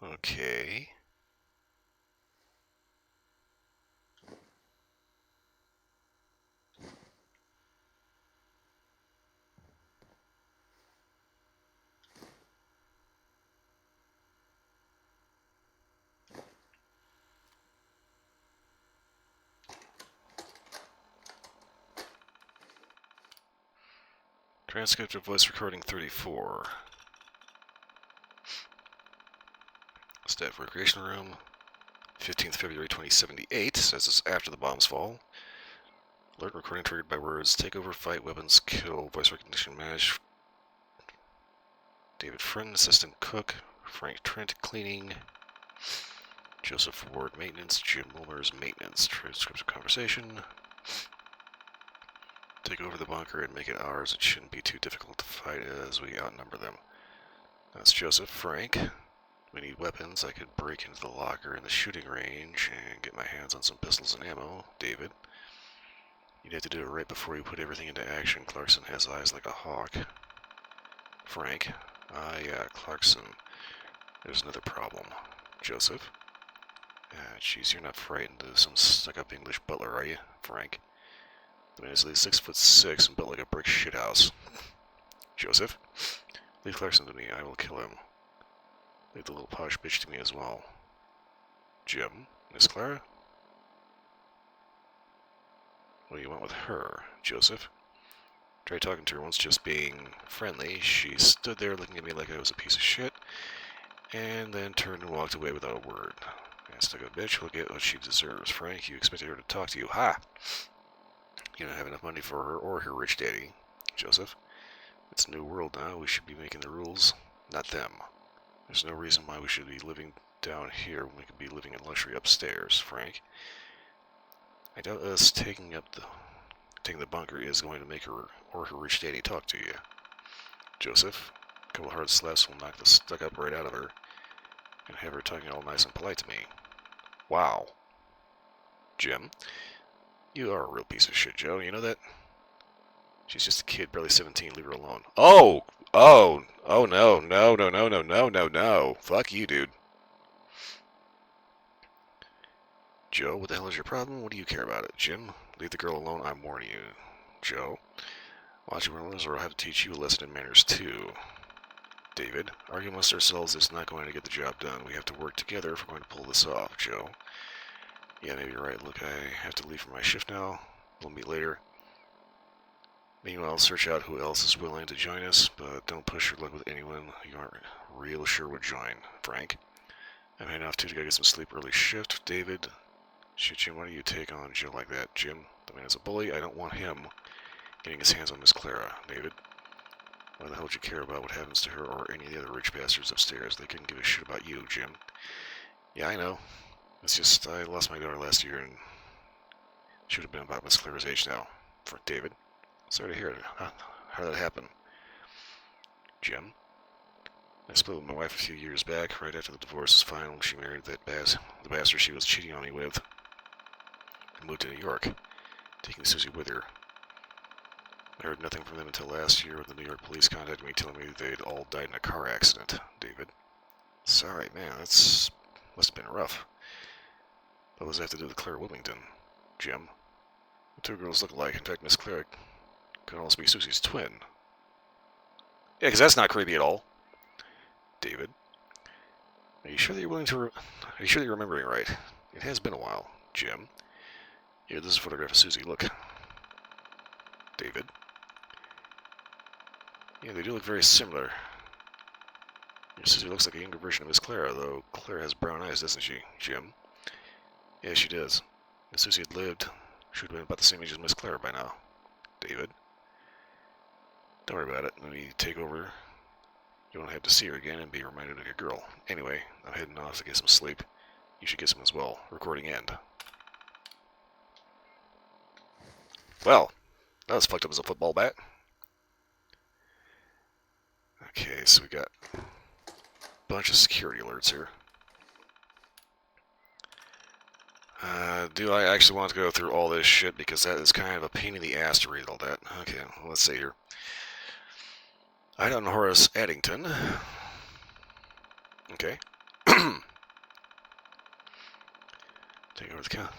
Okay. Transcript of voice recording 34. Staff recreation room. 15th February 2078. Says it's after the bombs fall. Alert recording triggered by words. Take over, fight, weapons, kill. Voice recognition match. David Friend, assistant cook. Frank Trent, cleaning. Joseph Ward, maintenance. Jim Mueller's maintenance. Transcript of conversation. Take over the bunker and make it ours. It shouldn't be too difficult to fight as we outnumber them. That's Joseph. Frank. We need weapons. I could break into the locker in the shooting range and get my hands on some pistols and ammo. David. You'd have to do it right before you put everything into action. Clarkson has eyes like a hawk. Frank. Yeah, Clarkson. There's another problem. Joseph. Jeez, you're not frightened of some stuck-up English butler, are you? Frank. The man is at least 6'6" and built like a brick shithouse. Joseph. Leave Clarkson to me. I will kill him. Leave the little posh bitch to me as well. Jim. Miss Clara? What do you want with her? Joseph. Tried talking to her once, just being friendly. She stood there looking at me like I was a piece of shit, and then turned and walked away without a word. That stuck-up bitch will get what she deserves. Frank, you expected her to talk to you. Ha! You don't have enough money for her or her rich daddy. Joseph. It's a new world now. We should be making the rules, not them. There's no reason why we should be living down here when we could be living in luxury upstairs. Frank. I doubt us taking the bunker is going to make her or her rich daddy talk to you. Joseph. A couple hard slaps will knock the stuck-up right out of her and have her talking all nice and polite to me. Wow. Jim. You are a real piece of shit, Joe. You know that? She's just a kid, barely 17. Leave her alone. Oh! No. No. Fuck you, dude. Joe, what the hell is your problem? What do you care about it? Jim, leave the girl alone. I'm warning you. Joe. Watch your rules, or I'll have to teach you a lesson in manners too. David, arguing amongst ourselves is not going to get the job done. We have to work together if we're going to pull this off, Joe. Yeah, maybe you're right. Look, I have to leave for my shift now. We'll meet later. Meanwhile, I'll search out who else is willing to join us, but don't push your luck with anyone you aren't real sure would join. Frank, I'm heading off too to go get some sleep early shift. David, shit, Jim, why do you take on Joe like that? Jim, the man is a bully. I don't want him getting his hands on Miss Clara. David, why the hell would you care about what happens to her or any of the other rich bastards upstairs? They couldn't give a shit about you, Jim. Yeah, I know. It's just, I lost my daughter last year, and she would have been about Miss Clara's age now. For David, sorry to hear it. How did that happen? Jim, I split with my wife a few years back, right after the divorce was final. She married the bastard she was cheating on me with, and moved to New York, taking Susie with her. I heard nothing from them until last year when the New York police contacted me telling me they'd all died in a car accident. David, sorry, man, must have been rough. What does that have to do with Claire Wilmington? Jim, the two girls look alike. In fact, Miss Claire could almost be Susie's twin. Yeah, because that's not creepy at all. David, are you sure that you're willing to? Are you sure that you're remembering right? It has been a while. Jim, here, this is a photograph of Susie. Look. David, yeah, they do look very similar. Susie looks like a younger version of Miss Clara, though Claire has brown eyes, doesn't she, Jim? Yeah, she does. If Susie had lived, she would have been about the same age as Miss Clara by now. David, don't worry about it. When you take over, you won't have to see her again and be reminded of your girl. Anyway, I'm heading off to get some sleep. You should get some as well. Recording end. Well, that was fucked up as a football bat. Okay, so we got a bunch of security alerts here. Do I actually want to go through all this shit? Because that is kind of a pain in the ass to read all that. Okay, well, let's see here. Ida and Horace Addington. Okay. Take over the company.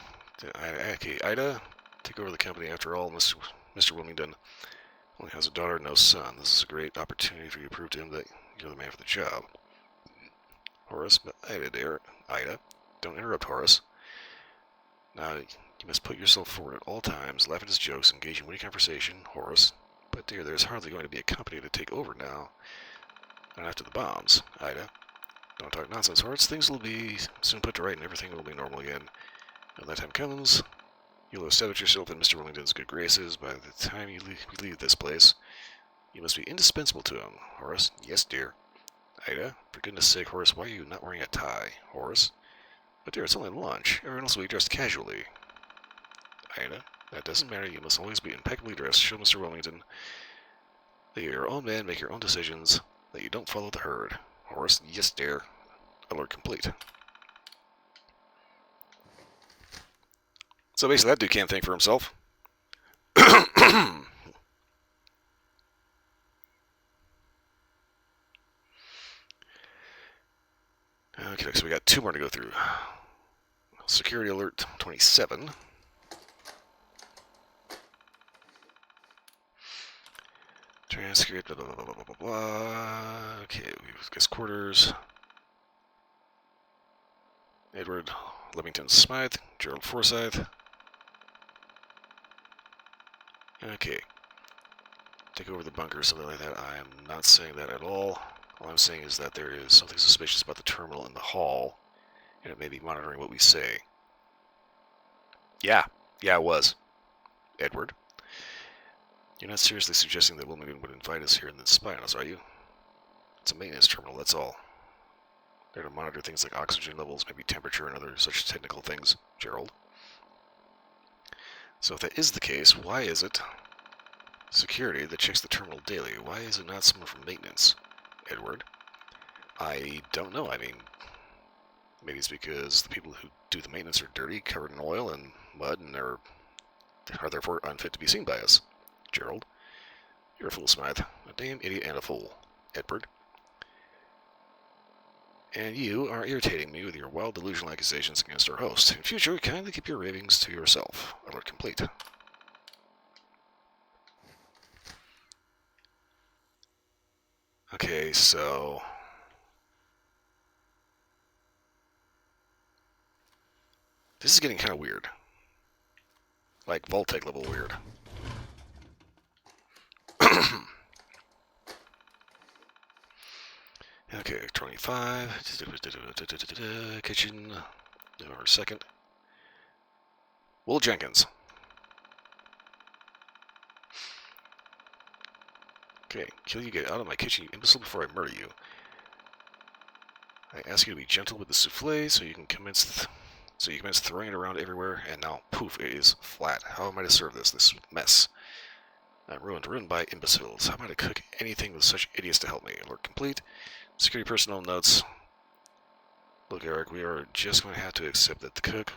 Okay, Ida, take over the company. After all, Mr. Wilmington only has a daughter, no son. This is a great opportunity for you to prove to him that you're the man for the job. Horace, but Ida, dear. Ida, don't interrupt Horace. Now, you must put yourself forward at all times, laugh at his jokes, engage in witty conversation, Horace. But dear, there's hardly going to be a company to take over now. And after the bombs, Ida. Don't talk nonsense, Horace. Things will be soon put to right and everything will be normal again. When that time comes, you'll have established yourself in Mr. Wilmington's good graces. By the time you leave this place, you must be indispensable to him, Horace. Yes, dear. Ida, for goodness sake, Horace, why are you not wearing a tie? Horace. But dear, it's only lunch. Everyone else will be dressed casually. Ida, that doesn't matter. You must always be impeccably dressed. Show Mr. Wilmington that you're your own man, make your own decisions, that you don't follow the herd. Horace, yes, dear. Alert complete. So basically, that dude can't think for himself. Okay, so we got two more to go through. Security alert 27. Transcript, blah, blah, blah, blah, blah, blah. Okay, we've got quarters. Edward Levington Smythe, Gerald Forsyth. Okay. Take over the bunker, something like that. I am not saying that at all. All I'm saying is that there is something suspicious about the terminal in the hall, and it may be monitoring what we say. Yeah, it was. Edward. You're not seriously suggesting that Wilmington would invite us here and then spy on us, are you? It's a maintenance terminal, that's all. They're to monitor things like oxygen levels, maybe temperature, and other such technical things, Gerald. So if that is the case, why is it security that checks the terminal daily? Why is it not someone from maintenance? Edward. I don't know. I mean, maybe it's because the people who do the maintenance are dirty, covered in oil and mud, and are therefore unfit to be seen by us. Gerald. You're a fool, Smythe. A damn idiot and a fool. Edward. And you are irritating me with your wild delusional accusations against our host. In future, kindly keep your ravings to yourself. Alert complete. Okay, so this is getting kind of weird. Like Voltec level weird. Okay, 25. Kitchen. November 2nd. Will Jenkins. Okay, kill you, get out of my kitchen, you imbecile, before I murder you. I ask you to be gentle with the souffle so you can commence throwing it around everywhere, and now, poof, it is flat. How am I to serve this mess? I'm ruined by imbeciles. How am I to cook anything with such idiots to help me? Alert complete. Security personnel notes. Look, Eric, we are just going to have to accept that the cook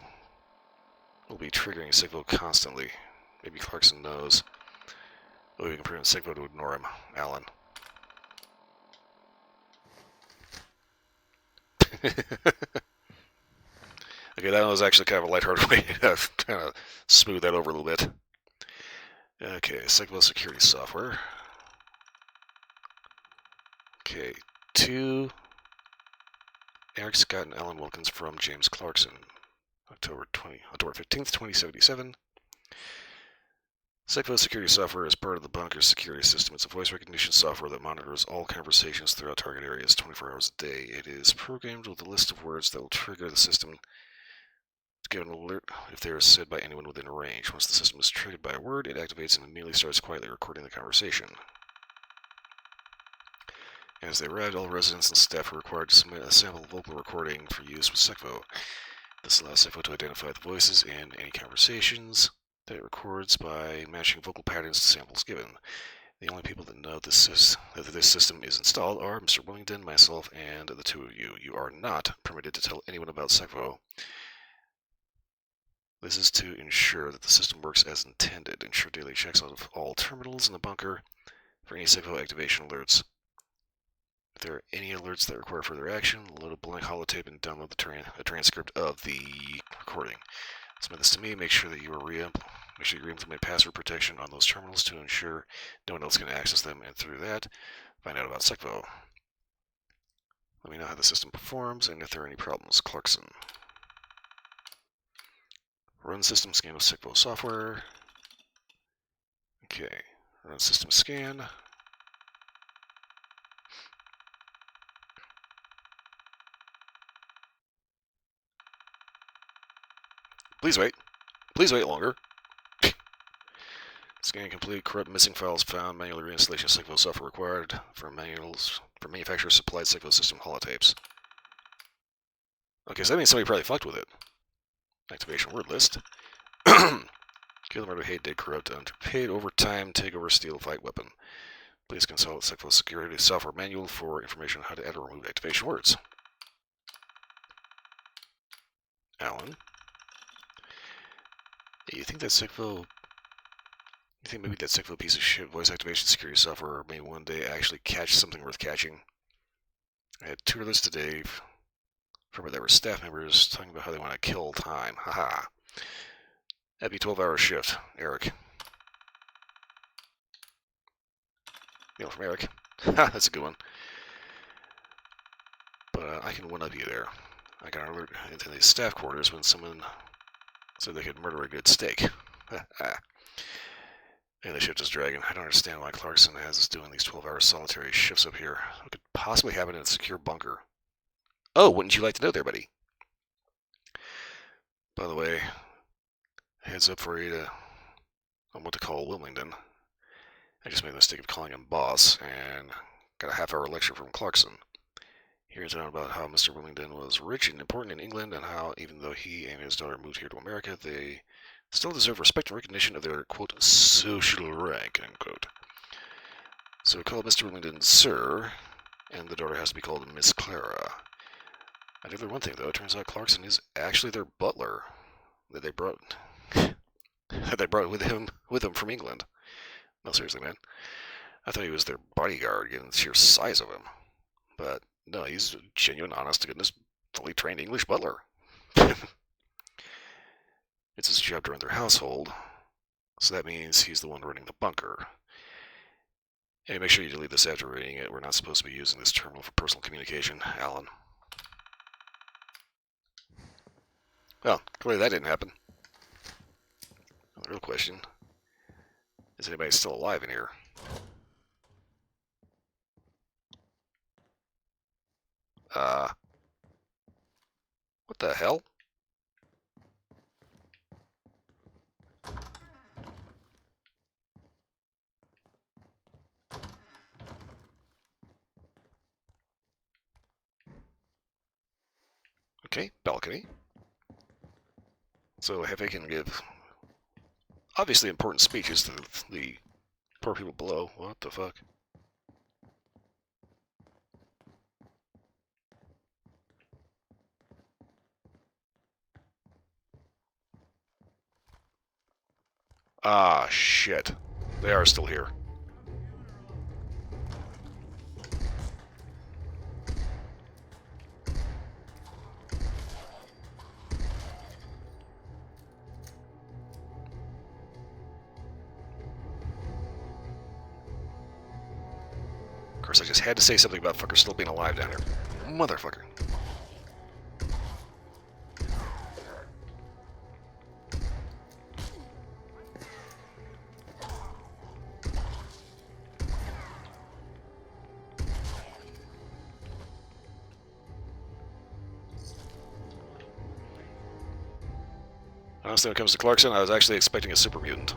will be triggering Sigvo constantly. Maybe Clarkson knows. Oh, we can prevent Sigvo to ignore him. Alan. Okay, that was actually kind of a lighthearted way to kind of smooth that over a little bit. Okay, Sigvo security software. Okay, 2 Eric Scott and Alan Wilkins from James Clarkson. October 15th, 2077. Sigvo security software is part of the bunker's security system. It's a voice recognition software that monitors all conversations throughout target areas 24 hours a day. It is programmed with a list of words that will trigger the system to give an alert if they are said by anyone within range. Once the system is triggered by a word, it activates and immediately starts quietly recording the conversation. As they arrived, all residents and staff were required to submit a sample vocal recording for use with Sigvo. This allows Sigvo to identify the voices in any conversations that it records by matching vocal patterns to samples given. The only people that know that this system is installed are Mr. Willingdon, myself, and the two of you. You are not permitted to tell anyone about Sigvo. This is to ensure that the system works as intended. Ensure daily checks out of all terminals in the bunker for any Sigvo activation alerts. If there are any alerts that require further action, load a blank holotape and download a transcript of the recording. Submit this to me. Make sure that you re-implement password protection on those terminals to ensure no one else can access them, and through that, find out about Sigvo. Let me know how the system performs and if there are any problems. Clarkson. Run system scan of Sigvo software. Okay. Run system scan. Please wait. Please wait longer. Scan complete. Corrupt missing files found. Manual reinstallation of Sigvo software required for manufacturer supplied Sigvo system holotapes. Okay, so that means somebody probably fucked with it. Activation word list. Kill the murder, hate, dead, corrupt, underpaid, overtime, takeover, steal, fight, weapon. Please consult Sigvo security software manual for information on how to add or remove activation words. Alan. You think maybe that Sigvo piece of shit voice activation security software may one day actually catch something worth catching? I had 2 alerts today from whatever staff members talking about how they want to kill time. Haha. That'd be 12-hour shift, Eric. Mail from Eric. Ha, that's a good one. But I can one-up you there. I got an alert into the staff quarters when someone said they could murder a good steak. And the shift is dragging. I don't understand why Clarkson has us doing these 12-hour solitary shifts up here. What could possibly happen in a secure bunker? Oh, wouldn't you like to know there, buddy? By the way, heads up for you on what to call Wilmington. I just made the mistake of calling him boss, and got a half-hour lecture from Clarkson. Here's out about how Mr. Wilmington was rich and important in England, and how, even though he and his daughter moved here to America, they still deserve respect and recognition of their, quote, social rank, end quote. So call Mr. Wilmington Sir, and the daughter has to be called Miss Clara. I did learn one thing, though. It turns out Clarkson is actually their butler that they brought with them from England. No, seriously, man. I thought he was their bodyguard, given the sheer size of him. But no, he's a genuine, honest-to-goodness, fully trained English butler. It's his job to run their household, so that means he's the one running the bunker. Hey, make sure you delete this after reading it. We're not supposed to be using this terminal for personal communication, Alan. Well, clearly that didn't happen. Well, the real question, is anybody still alive in here? What the hell? Okay, balcony. So Hefe can give obviously important speeches to the poor people below. What the fuck? Ah, shit. They are still here. Of course, I just had to say something about fucker still being alive down here. Motherfucker. Honestly, when it comes to Clarkson, I was actually expecting a super mutant.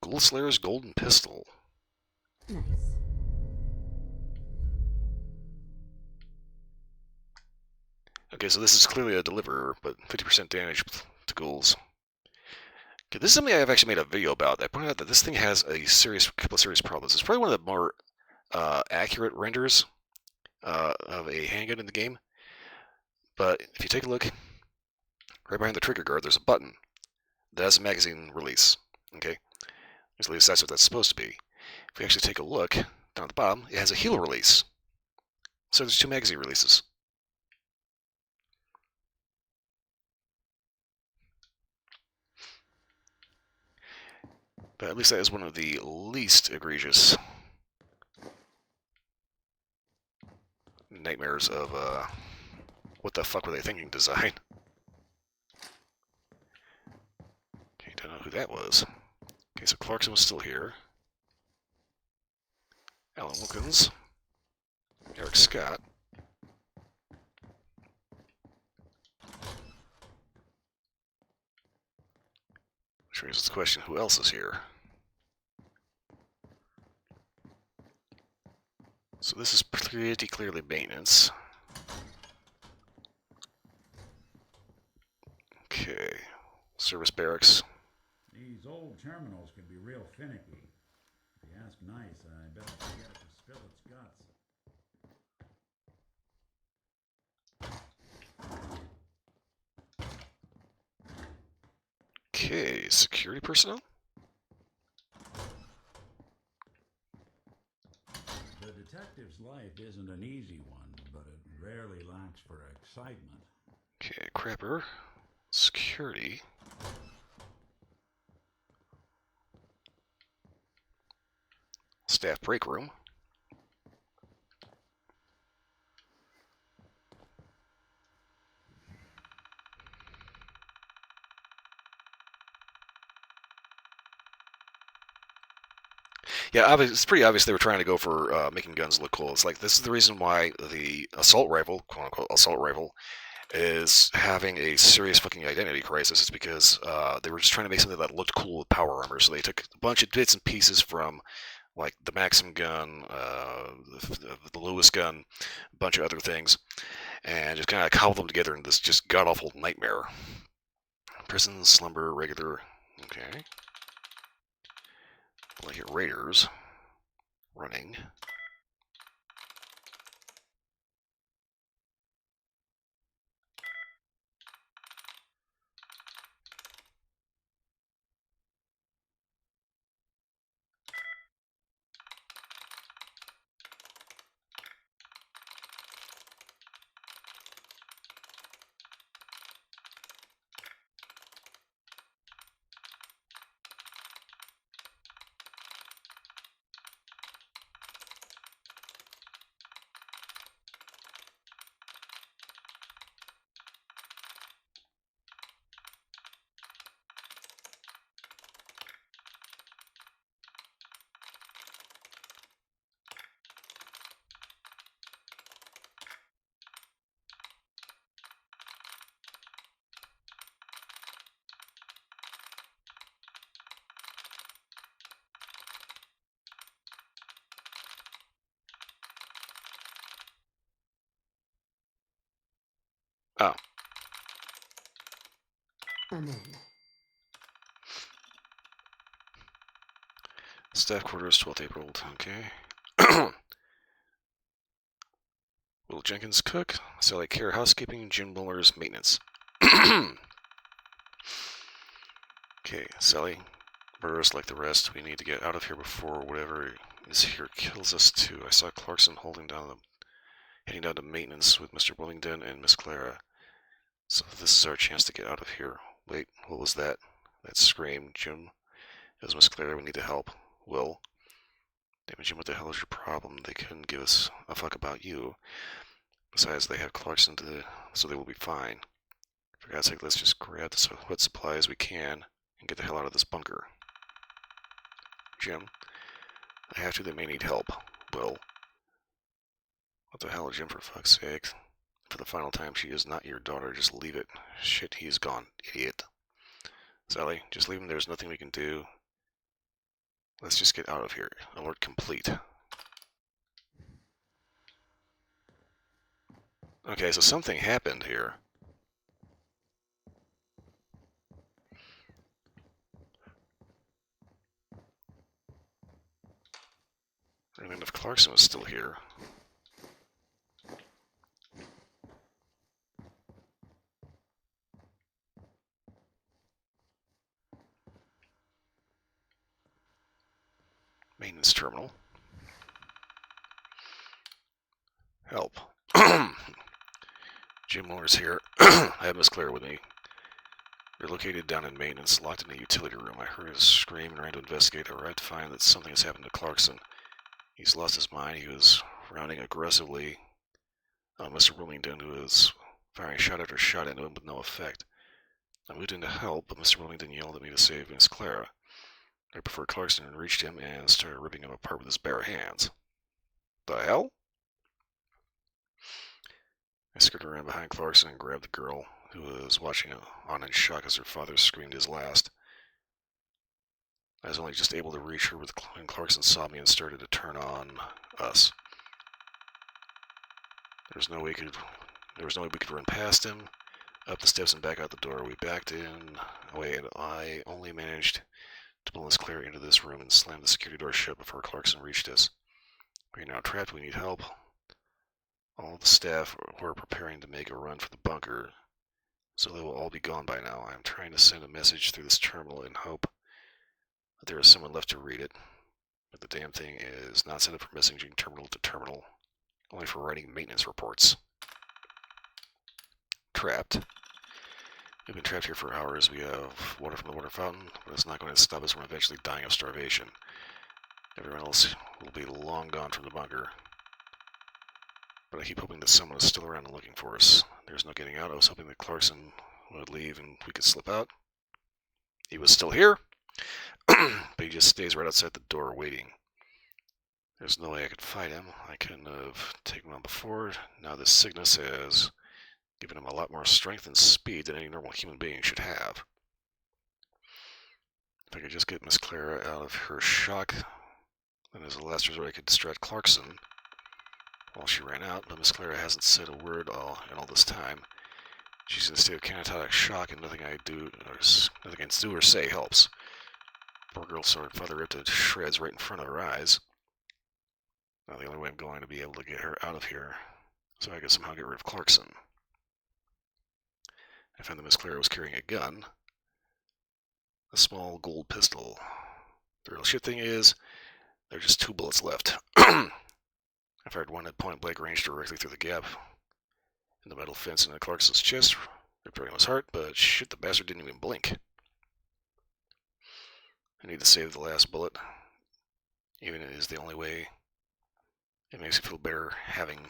Ghoul Slayer's Golden Pistol. Nice. Okay, so this is clearly a deliverer, but 50% damage to ghouls. Okay, this is something I've actually made a video about. I pointed out that this thing has a couple of serious problems. It's probably one of the more accurate renders of a handgun in the game. But if you take a look, right behind the trigger guard, there's a button that has a magazine release. Okay, at least that's what that's supposed to be. If we actually take a look down at the bottom, it has a heal release. So there's 2 magazine releases. But at least that is one of the least egregious nightmares of what the fuck were they thinking design. Okay, don't know who that was. Okay, so Clarkson was still here. Alan Wilkins. Eric Scott. Which raises the question, who else is here? So this is pretty clearly maintenance. Okay. Service barracks. These old terminals can be real finicky. If you ask nice, I bet I could get it to spill its guts. Okay, security personnel? The detective's life isn't an easy one, but it rarely lacks for excitement. Okay, crapper. Security. Staff break room. Yeah, it's pretty obvious they were trying to go for making guns look cool. It's like, this is the reason why the assault rifle, quote-unquote assault rifle, is having a serious fucking identity crisis. It's because they were just trying to make something that looked cool with power armor. So they took a bunch of bits and pieces from, like, the Maxim gun, the Lewis gun, a bunch of other things, and just kind of cobbled them together in this just god-awful nightmare. Prison, slumber, regular, okay. Blanket Raiders, running. Oh. I'm in. Staff quarters, 12th April. Okay. Will Jenkins cook? Sally Care housekeeping. Jim Muller's maintenance. Okay, Sally. Burris, like the rest, we need to get out of here before whatever is here kills us too. I saw Clarkson heading down to maintenance with Mr. Willingdon and Miss Clara. So this is our chance to get out of here. Wait, what was that? That scream, Jim. It was Miss Clara. We need to help. Will. Damn it, Jim, what the hell is your problem? They couldn't give us a fuck about you. Besides, they have Clarkson so they will be fine. For God's sake, let's just grab what supplies we can and get the hell out of this bunker. Jim. I have to. They may need help. Will. What the hell, Jim, for fuck's sake? For the final time, she is not your daughter. Just leave it. Shit, he's gone. Idiot. Sally, just leave him. There's nothing we can do. Let's just get out of here. Alert complete. Okay, so something happened here. I mean, if Clarkson was still here... Maintenance terminal. Help. Jim Moore's here. I have Miss Claire with me. We're located down in maintenance, locked in the utility room. I heard a scream and ran to investigate. I arrived to find that something has happened to Clarkson. He's lost his mind. He was rounding aggressively on Mr. Willingdon, who was firing shot after shot into him with no effect. I moved in to help, but Mr. Willingdon yelled at me to save Miss Clara. Right before Clarkson reached him and started ripping him apart with his bare hands. The hell? I skirted around behind Clarkson and grabbed the girl, who was watching on in shock as her father screamed his last. I was only just able to reach her when Clarkson saw me and started to turn on us. There was no way we could run past him, up the steps and back out the door. We backed away, and I only managed to pull Miss Claire into this room and slam the security door shut before Clarkson reached us. We are now trapped. We need help. All the staff were preparing to make a run for the bunker, so they will all be gone by now. I am trying to send a message through this terminal in hope that there is someone left to read it, but the damn thing is not set up for messaging terminal to terminal, only for writing maintenance reports. Trapped. We've been trapped here for hours. We have water from the water fountain, but it's not going to stop us from eventually dying of starvation. Everyone else will be long gone from the bunker. But I keep hoping that someone is still around and looking for us. There's no getting out. I was hoping that Clarkson would leave and we could slip out. He was still here, but he just stays right outside the door waiting. There's no way I could fight him. I couldn't have taken him on before. Now this sickness has given him a lot more strength and speed than any normal human being should have. If I could just get Miss Clara out of her shock, then as a last resort I could distract Clarkson while she ran out, but Miss Clara hasn't said a word in all this time. She's in a state of catatonic shock, and nothing I do or say helps. Poor girl saw her father ripped to shreds right in front of her eyes. Now the only way I'm going to be able to get her out of here, so I could somehow get rid of Clarkson. I found that Miss Clara was carrying a gun, a small gold pistol. The real shit thing is, there are just 2 bullets left. I fired one at point blank range directly through the gap in the metal fence in Clarkson's chest, ripped right in his heart, but shit, the bastard didn't even blink. I need to save the last bullet, even if it is the only way. It makes you feel better having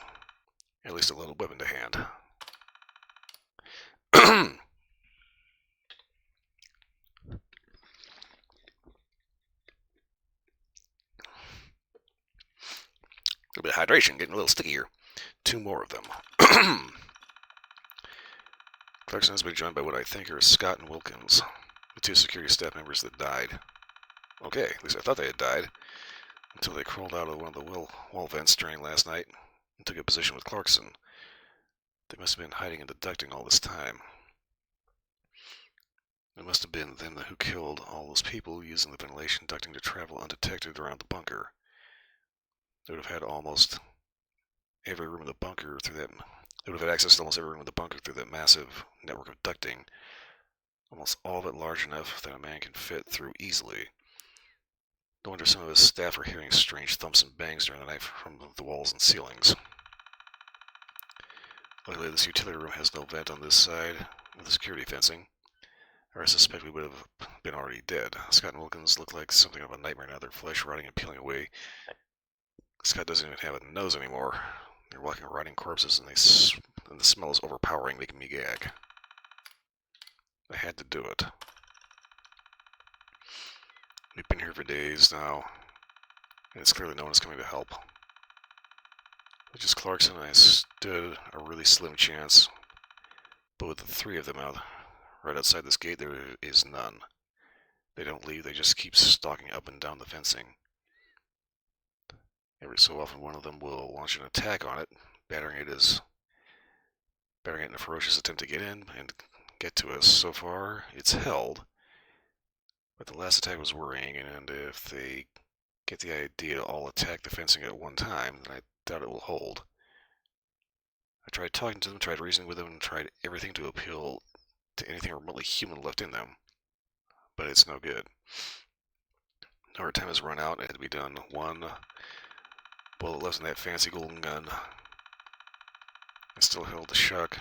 at least a loaded weapon to hand. A little bit of hydration, getting a little sticky here. 2 more of them. Clarkson has been joined by what I think are Scott and Wilkins, the 2 security staff members that died. Okay, at least I thought they had died, until they crawled out of one of the wall vents during last night and took a position with Clarkson. They must have been hiding in the ducting all this time. It must have been them who killed all those people using the ventilation ducting to travel undetected around the bunker. They would have had almost every room in the bunker through that. They would have had access to almost every room in the bunker through that massive network of ducting. Almost all of it large enough that a man can fit through easily. No wonder some of his staff are hearing strange thumps and bangs during the night from the walls and ceilings. Luckily, this utility room has no vent on this side of the security fencing, or I suspect we would have been already dead. Scott and Wilkins look like something of a nightmare now, their flesh rotting and peeling away. Scott doesn't even have a nose anymore. They're walking rotting corpses, and the smell is overpowering, making me gag. I had to do it. We've been here for days now, and it's clearly no one is coming to help. With just Clarkson, I stood a really slim chance, but with the three of them out right outside this gate, there is none. They don't leave, they just keep stalking up and down the fencing. Every so often, one of them will launch an attack on it, battering it in a ferocious attempt to get in and get to us. So far, it's held, but the last attack was worrying, and if they get the idea to all attack the fencing at one time, then I doubt it will hold. I tried talking to them, tried reasoning with them, and tried everything to appeal to anything remotely human left in them, but it's no good. Our time has run out, and it had to be done. One bullet left in that fancy golden gun. I still held the shock.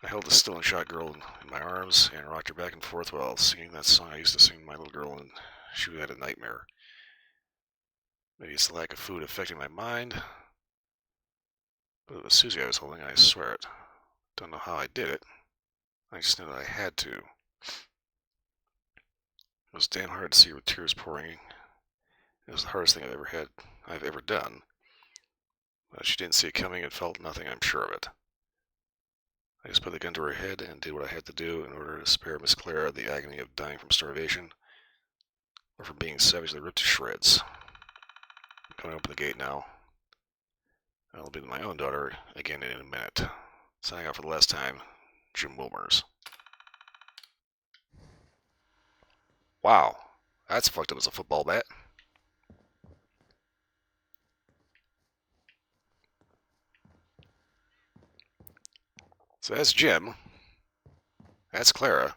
I held the still and shot girl in my arms and rocked her back and forth while singing that song I used to sing to my little girl when she had a nightmare. Maybe it's the lack of food affecting my mind, but it was Susie I was holding, I swear it. Don't know how I did it. I just knew that I had to. It was damn hard to see her with tears pouring. It was the hardest thing I've ever done. But she didn't see it coming and felt nothing, I'm sure of it. I just put the gun to her head and did what I had to do in order to spare Miss Clara the agony of dying from starvation or from being savagely ripped to shreds. I'm coming open the gate now. I'll be with my own daughter again in a minute. Signing out for the last time, Jim Wilmers. Wow, that's fucked up as a football bat. So that's Jim. That's Clara.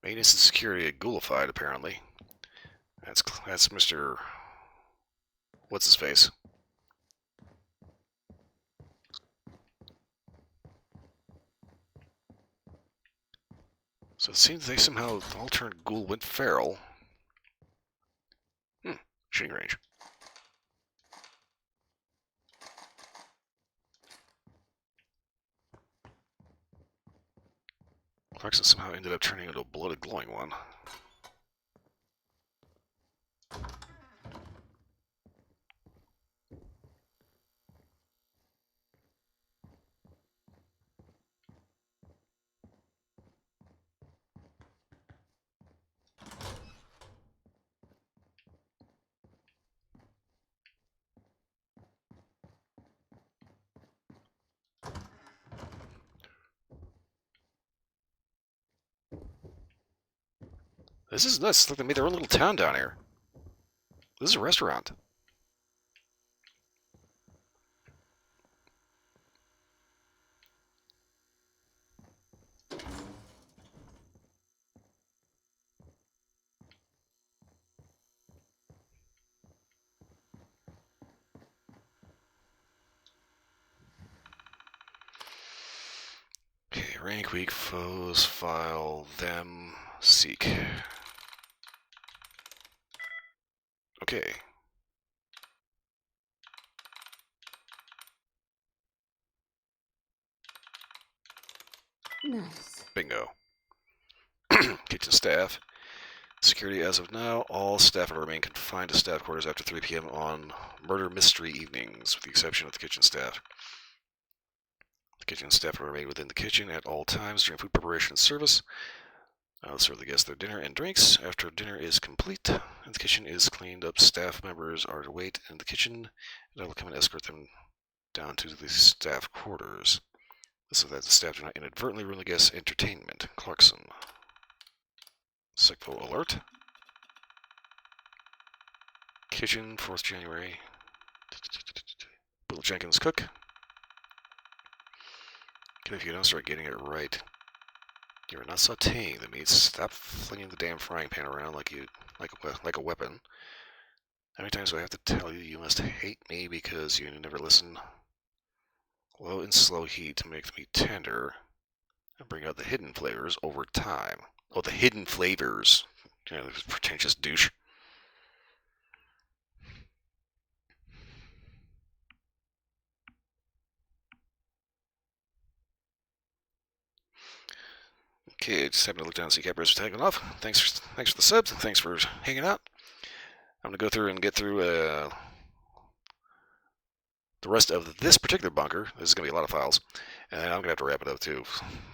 Maintenance and security at Ghoulified, apparently. That's Mr. What's his face? So it seems they somehow all turned ghoul, went feral. Shooting range. Clarkson somehow ended up turning into a bloated, glowing one. This is nuts. It's like they made their own little town down here. This is a restaurant. Okay, rank weak foes, file, them, seek. Okay. Nice. Bingo. Kitchen staff. Security as of now, all staff will remain confined to staff quarters after 3 p.m. on murder mystery evenings, with the exception of the kitchen staff. The kitchen staff will remain within the kitchen at all times during food preparation and service. I'll serve the guests their dinner and drinks. After dinner is complete and the kitchen is cleaned up, staff members are to wait in the kitchen, and I will come and escort them down to the staff quarters, so that the staff do not inadvertently ruin the guests' entertainment. Clarkson. Secpo alert. Kitchen, 4th January. Bill Jenkins cook. Okay, if you don't start getting it right, you're not sauteing the meat. Stop flinging the damn frying pan around like a weapon. How many times do I have to tell you you must hate me because you never listen? Low and slow heat to make the meat tender and bring out the hidden flavors over time. Oh, the hidden flavors. You know, this pretentious douche. Okay, just having to look down and see Capra's tagging off. Thanks for the subs, and thanks for hanging out. I'm going to go through and get through the rest of this particular bunker. This is going to be a lot of files, and I'm going to have to wrap it up too.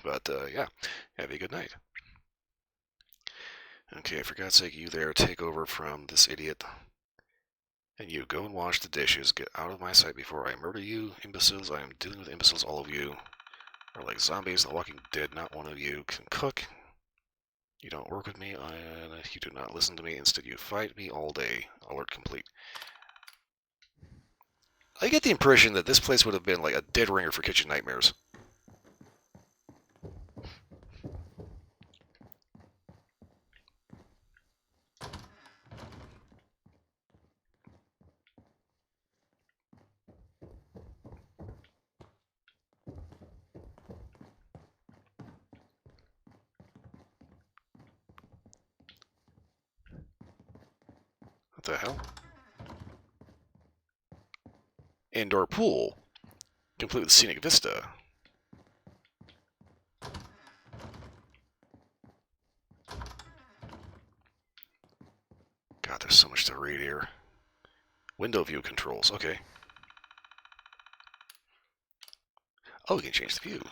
But yeah, have a good night. Okay, for God's sake, you there, take over from this idiot. And you, go and wash the dishes. Get out of my sight before I murder you, imbeciles. I am dealing with imbeciles. All of you are like zombies. The Walking Dead. Not one of you can cook. You don't work with me, and you do not listen to me. Instead, you fight me all day. Alert complete. I get the impression that this place would have been like a dead ringer for kitchen nightmares. What the hell? Indoor pool, complete with scenic vista. God, there's so much to read here. Window view controls, okay. Oh, we can change the view.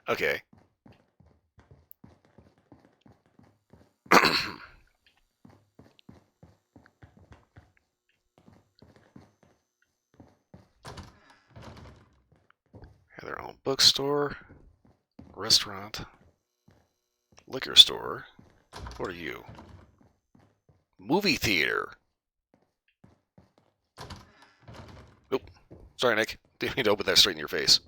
Okay. Have their own bookstore, restaurant, liquor store. What are you? Movie theater. Oop. Sorry, Nick. Didn't mean to open that straight in your face.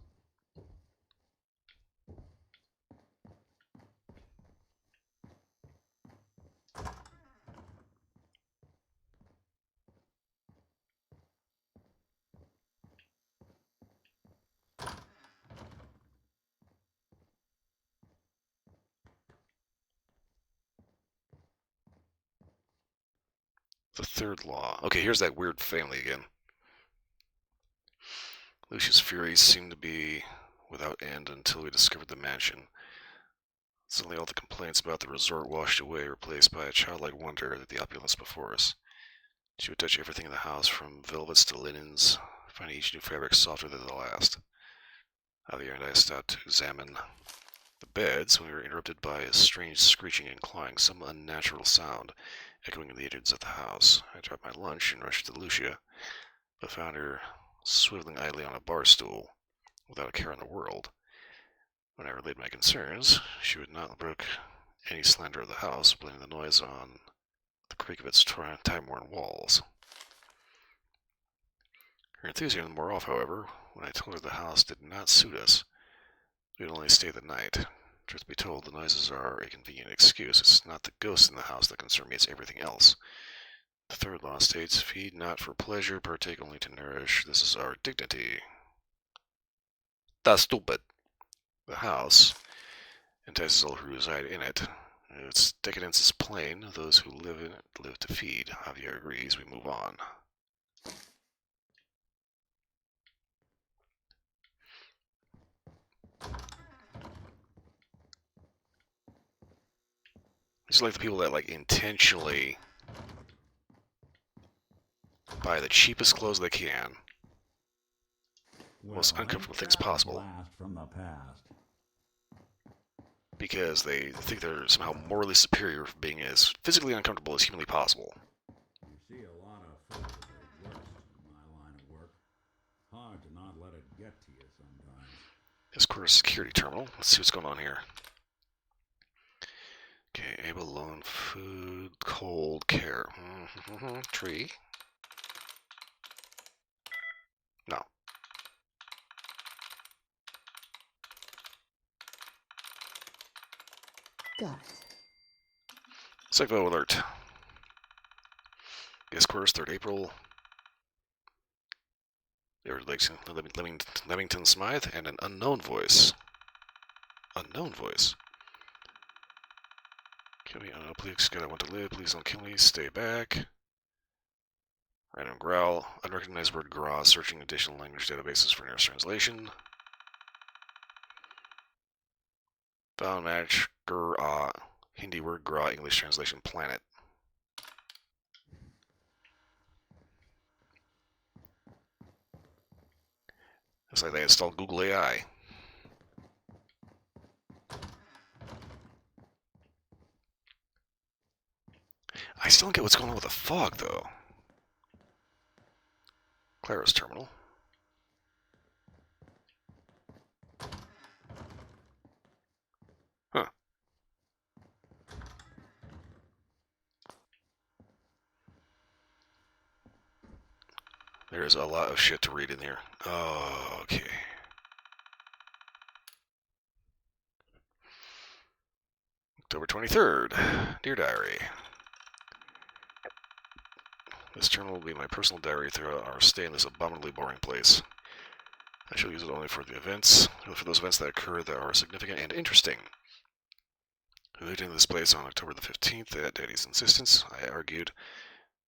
The third law. Okay, here's that weird family again. Lucius' furies seemed to be without end until we discovered the mansion. Suddenly all the complaints about the resort washed away, replaced by a childlike wonder at the opulence before us. She would touch everything in the house, from velvets to linens, finding each new fabric softer than the last. Javier and I stopped to examine the beds when we were interrupted by a strange screeching and clawing, some unnatural sound echoing in the entrance of the house. I dropped my lunch and rushed to Lucia, but found her swiveling idly on a bar stool, without a care in the world. When I relayed my concerns, she would not brook any slander of the house, blaming the noise on the creak of its time-worn walls. Her enthusiasm wore off, however, when I told her the house did not suit us. We would only stay the night. Truth be told, the noises are a convenient excuse. It's not the ghosts in the house that concern me, it's everything else. The third law states, feed not for pleasure, partake only to nourish. This is our dignity. That's stupid. The house entices all who reside in it. Its decadence is plain. Those who live in it live to feed. Javier agrees. We move on. It's like the people that intentionally buy the cheapest clothes they can, most Well, uncomfortable ain't things that a possible. blast from the past? Because they think they're somehow morally superior for being as physically uncomfortable as humanly possible. You see a lot of folks at their worst in my line of work. Hard to not let it get to you sometimes. Headquarters security terminal. Let's see what's going on here. Okay, Abel loan food, cold care. Tree. No. Got it. Psycho alert. Guest quarters, 3rd April. They were Levington Smythe and an unknown voice. Unknown voice. Kill me, please, God, I want to live. Please don't kill me. Stay back. Random growl. Unrecognized word gra. Searching additional language databases for nearest translation. Found match. Gra. Hindi word gra. English translation planet. Looks like they installed Google AI. I still don't get what's going on with the fog, though. Clara's terminal. Huh. There's a lot of shit to read in here. Oh, okay. October 23rd. Dear Diary. This journal will be my personal diary throughout our stay in this abominably boring place. I shall use it only for those events that occur that are significant and interesting. We moved into this place on October the 15th at Daddy's insistence. I argued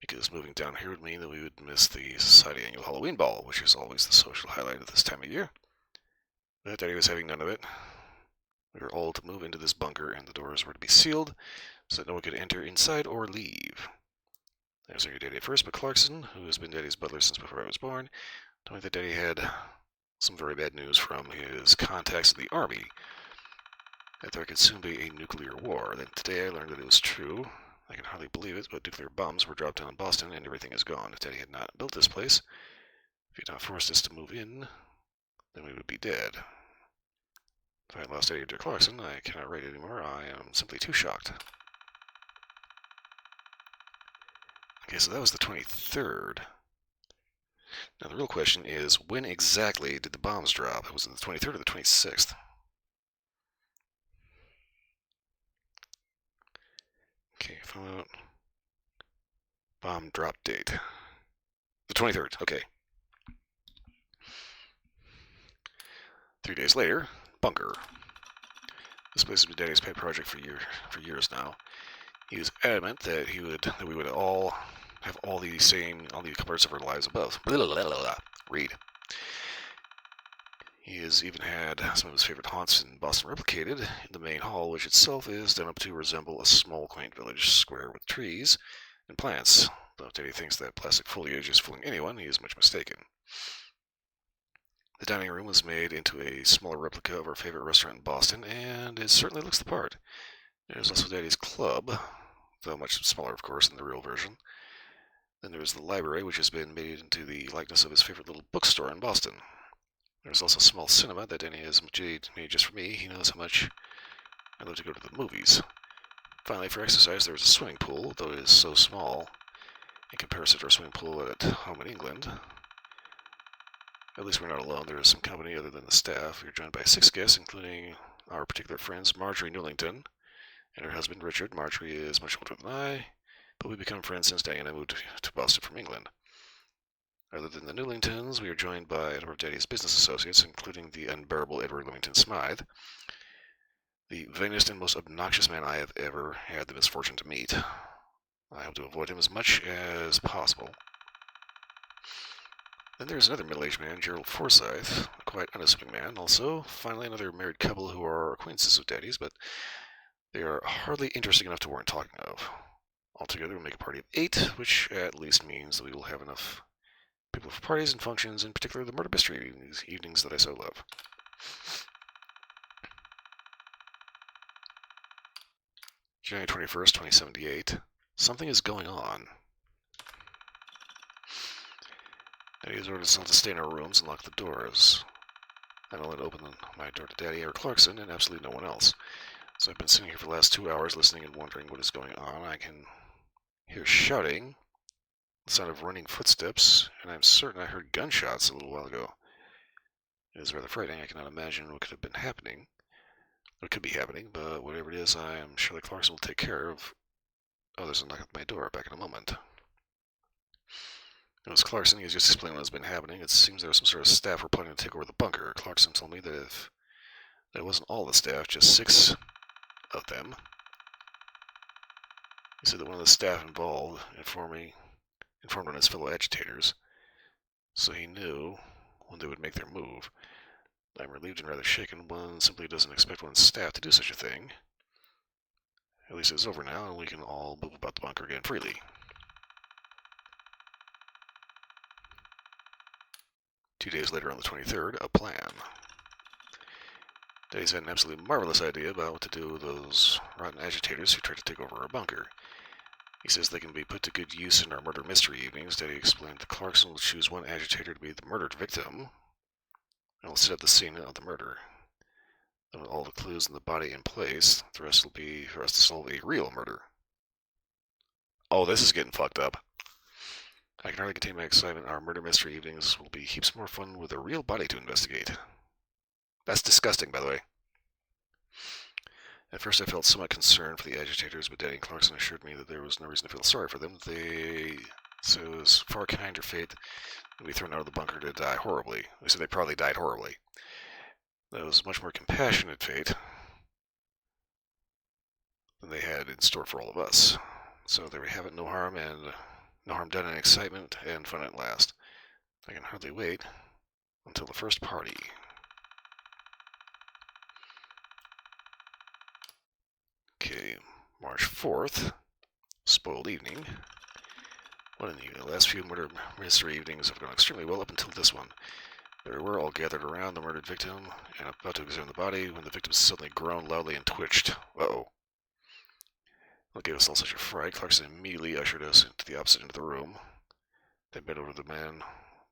because moving down here would mean that we would miss the Society annual Halloween ball, which is always the social highlight of this time of year. But Daddy was having none of it. We were all to move into this bunker, and the doors were to be sealed so that no one could enter inside or leave. I was your Daddy at first, but Clarkson, who has been Daddy's butler since before I was born, told me that Daddy had some very bad news from his contacts in the Army, that there could soon be a nuclear war. Then today I learned that it was true. I can hardly believe it, but nuclear bombs were dropped down in Boston, and everything is gone. If Daddy had not built this place, if he had not forced us to move in, then we would be dead. If I had lost Daddy to Clarkson, I cannot write anymore. I am simply too shocked. Okay, so that was the 23rd. Now the real question is, when exactly did the bombs drop? Was it the 23rd or the 26th? Okay, found out. Bomb drop date. The 23rd, okay. 3 days later, bunker. This place has been Daddy's pet project for years now. He was adamant that we would all have all the parts of our lives above. Blah, blah, blah, blah. Read. He has even had some of his favorite haunts in Boston replicated in the main hall, which itself is done up to resemble a small, quaint village square with trees and plants. Though Daddy thinks that plastic foliage is fooling anyone, he is much mistaken. The dining room was made into a smaller replica of our favorite restaurant in Boston, and it certainly looks the part. There's also Daddy's club, though much smaller, of course, than the real version. Then there's the library, which has been made into the likeness of his favorite little bookstore in Boston. There's also a small cinema that Danny has made just for me. He knows how much I love to go to the movies. Finally, for exercise, there's a swimming pool, though it is so small in comparison to our swimming pool at home in England. At least we're not alone. There is some company other than the staff. We're joined by 6 guests, including our particular friends, Marjorie Newlington and her husband, Richard. Marjorie is much older than I, but we've become friends since Danny and I moved to Boston from England. Other than the Newlingtons, we are joined by a number of Daddy's business associates, including the unbearable Edward Livington Smythe, the vainest and most obnoxious man I have ever had the misfortune to meet. I hope to avoid him as much as possible. Then there's another middle-aged man, Gerald Forsyth, a quite unassuming man. Also, finally, another married couple who are acquaintances of Daddy's, but they are hardly interesting enough to warrant talking of. Altogether, we'll make a party of 8, which at least means that we will have enough people for parties and functions, in particular the murder mystery evenings that I so love. January 21st, 2078. Something is going on. Daddy has ordered us all to stay in our rooms and lock the doors. I don't let open my door to Daddy or Clarkson and absolutely no one else. So I've been sitting here for the last 2 hours listening and wondering what is going on. I can hear shouting, the sound of running footsteps, and I'm certain I heard gunshots a little while ago. It is rather frightening. I cannot imagine what could have been happening. What could be happening, but whatever it is, I am sure that Clarkson will take care of others and knock at my door back in a moment. It was Clarkson. He was just explaining what has been happening. It seems there was some sort of staff who were planning to take over the bunker. Clarkson told me that if it wasn't all the staff, just 6 of them. He said that one of the staff involved informed on his fellow agitators, so he knew when they would make their move. I'm relieved and rather shaken. One simply doesn't expect one's staff to do such a thing. At least it's over now, and we can all move about the bunker again freely. Two days later, on the 23rd, a plan. Daddy's had an absolutely marvelous idea about what to do with those rotten agitators who tried to take over our bunker. He says they can be put to good use in our murder mystery evenings. Daddy explained that Clarkson will choose one agitator to be the murdered victim, and will set up the scene of the murder. Then with all the clues in the body in place, the rest will be for us to solve a real murder. Oh, this is getting fucked up. I can hardly contain my excitement. Our murder mystery evenings will be heaps more fun with a real body to investigate. That's disgusting, by the way. At first I felt somewhat concerned for the agitators, but Daddy and Clarkson assured me that there was no reason to feel sorry for them. They said it was far kinder fate to be thrown out of the bunker to die horribly. They said they probably died horribly. That was much more compassionate fate than they had in store for all of us. So there we have it, no harm done and excitement and fun at last. I can hardly wait until the first party. Okay, March 4th, spoiled evening. What an evening. The last few murder mystery evenings have gone extremely well up until this one. There we were, all gathered around the murdered victim and about to examine the body when the victim suddenly groaned loudly and twitched. Uh-oh. What gave us all such a fright, Clarkson immediately ushered us into the opposite end of the room. They bent over the man,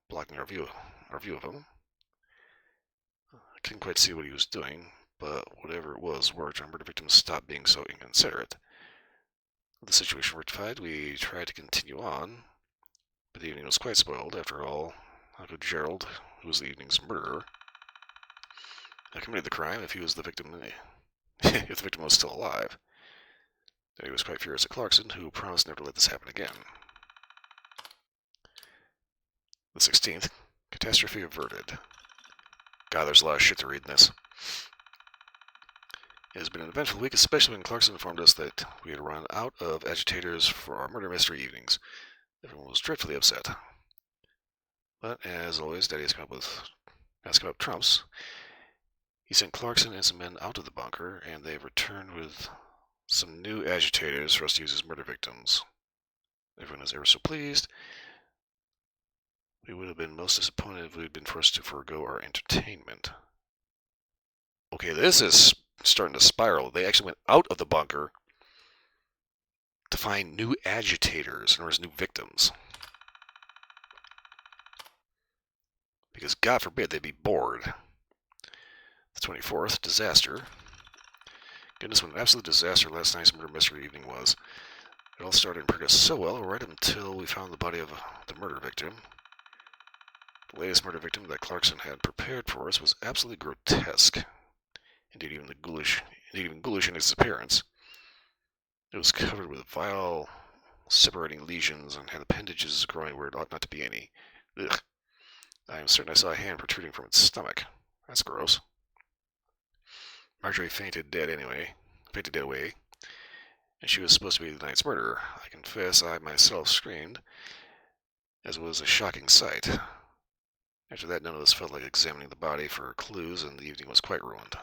blocking our view of him. I couldn't quite see what he was doing, but whatever it was worked. Our murder victim stopped being so inconsiderate. With the situation rectified, we tried to continue on, but the evening was quite spoiled. After all, how could Gerald, who was the evening's murderer, have committed the crime if he was the victim, if the victim was still alive? Daddy was quite furious at Clarkson, who promised never to let this happen again. The 16th, catastrophe averted. God, there's a lot of shit to read in this. It has been an eventful week, especially when Clarkson informed us that we had run out of agitators for our murder mystery evenings. Everyone was dreadfully upset. But, as always, Daddy has come up trumps. He sent Clarkson and some men out of the bunker, and they have returned with some new agitators for us to use as murder victims. Everyone is ever so pleased. We would have been most disappointed if we had been forced to forego our entertainment. Okay, this is starting to spiral. They actually went out of the bunker to find new agitators, in other words, new victims. Because God forbid they'd be bored. The 24th, disaster. Goodness, what an absolute disaster last night's murder mystery evening was. It all started and progressed so well, right until we found the body of the murder victim. The latest murder victim that Clarkson had prepared for us was absolutely grotesque. Indeed, even ghoulish in its appearance. It was covered with vile, separating lesions and had appendages growing where it ought not to be any. Ugh. I am certain I saw a hand protruding from its stomach. That's gross. Marjorie fainted dead away, and she was supposed to be the night's murderer. I confess I myself screamed, as it was a shocking sight. After that, none of us felt like examining the body for clues, and the evening was quite ruined.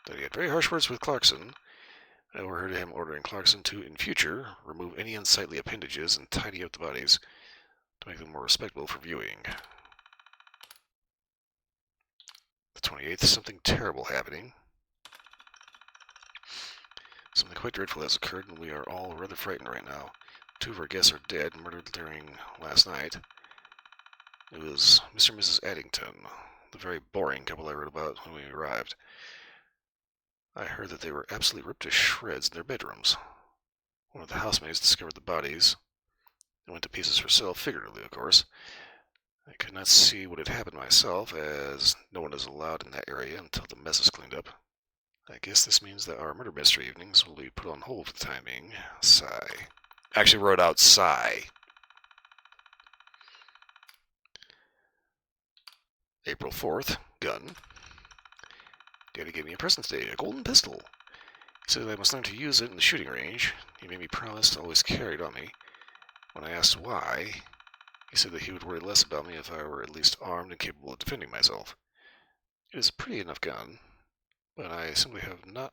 Daddy had very harsh words with Clarkson. I overheard him ordering Clarkson to, in future, remove any unsightly appendages and tidy up the bodies. to make them more respectable for viewing. The 28th, something terrible happening. Something quite dreadful has occurred, and we are all rather frightened right now. 2 of our guests are dead, murdered during last night. It was Mr. and Mrs. Addington, the very boring couple I wrote about when we arrived. I heard that they were absolutely ripped to shreds in their bedrooms. One of the housemaids discovered the bodies and went to pieces herself, figuratively, of course. I could not see what had happened myself, as no one is allowed in that area until the mess is cleaned up. I guess this means that our murder mystery evenings will be put on hold for the time being. Sigh. I actually wrote out sigh. April 4th, gun. Daddy gave me a present today, a golden pistol. He said that I must learn to use it in the shooting range. He made me promise to always carry it on me. When I asked why, he said that he would worry less about me if I were at least armed and capable of defending myself. It is a pretty enough gun, but I simply have not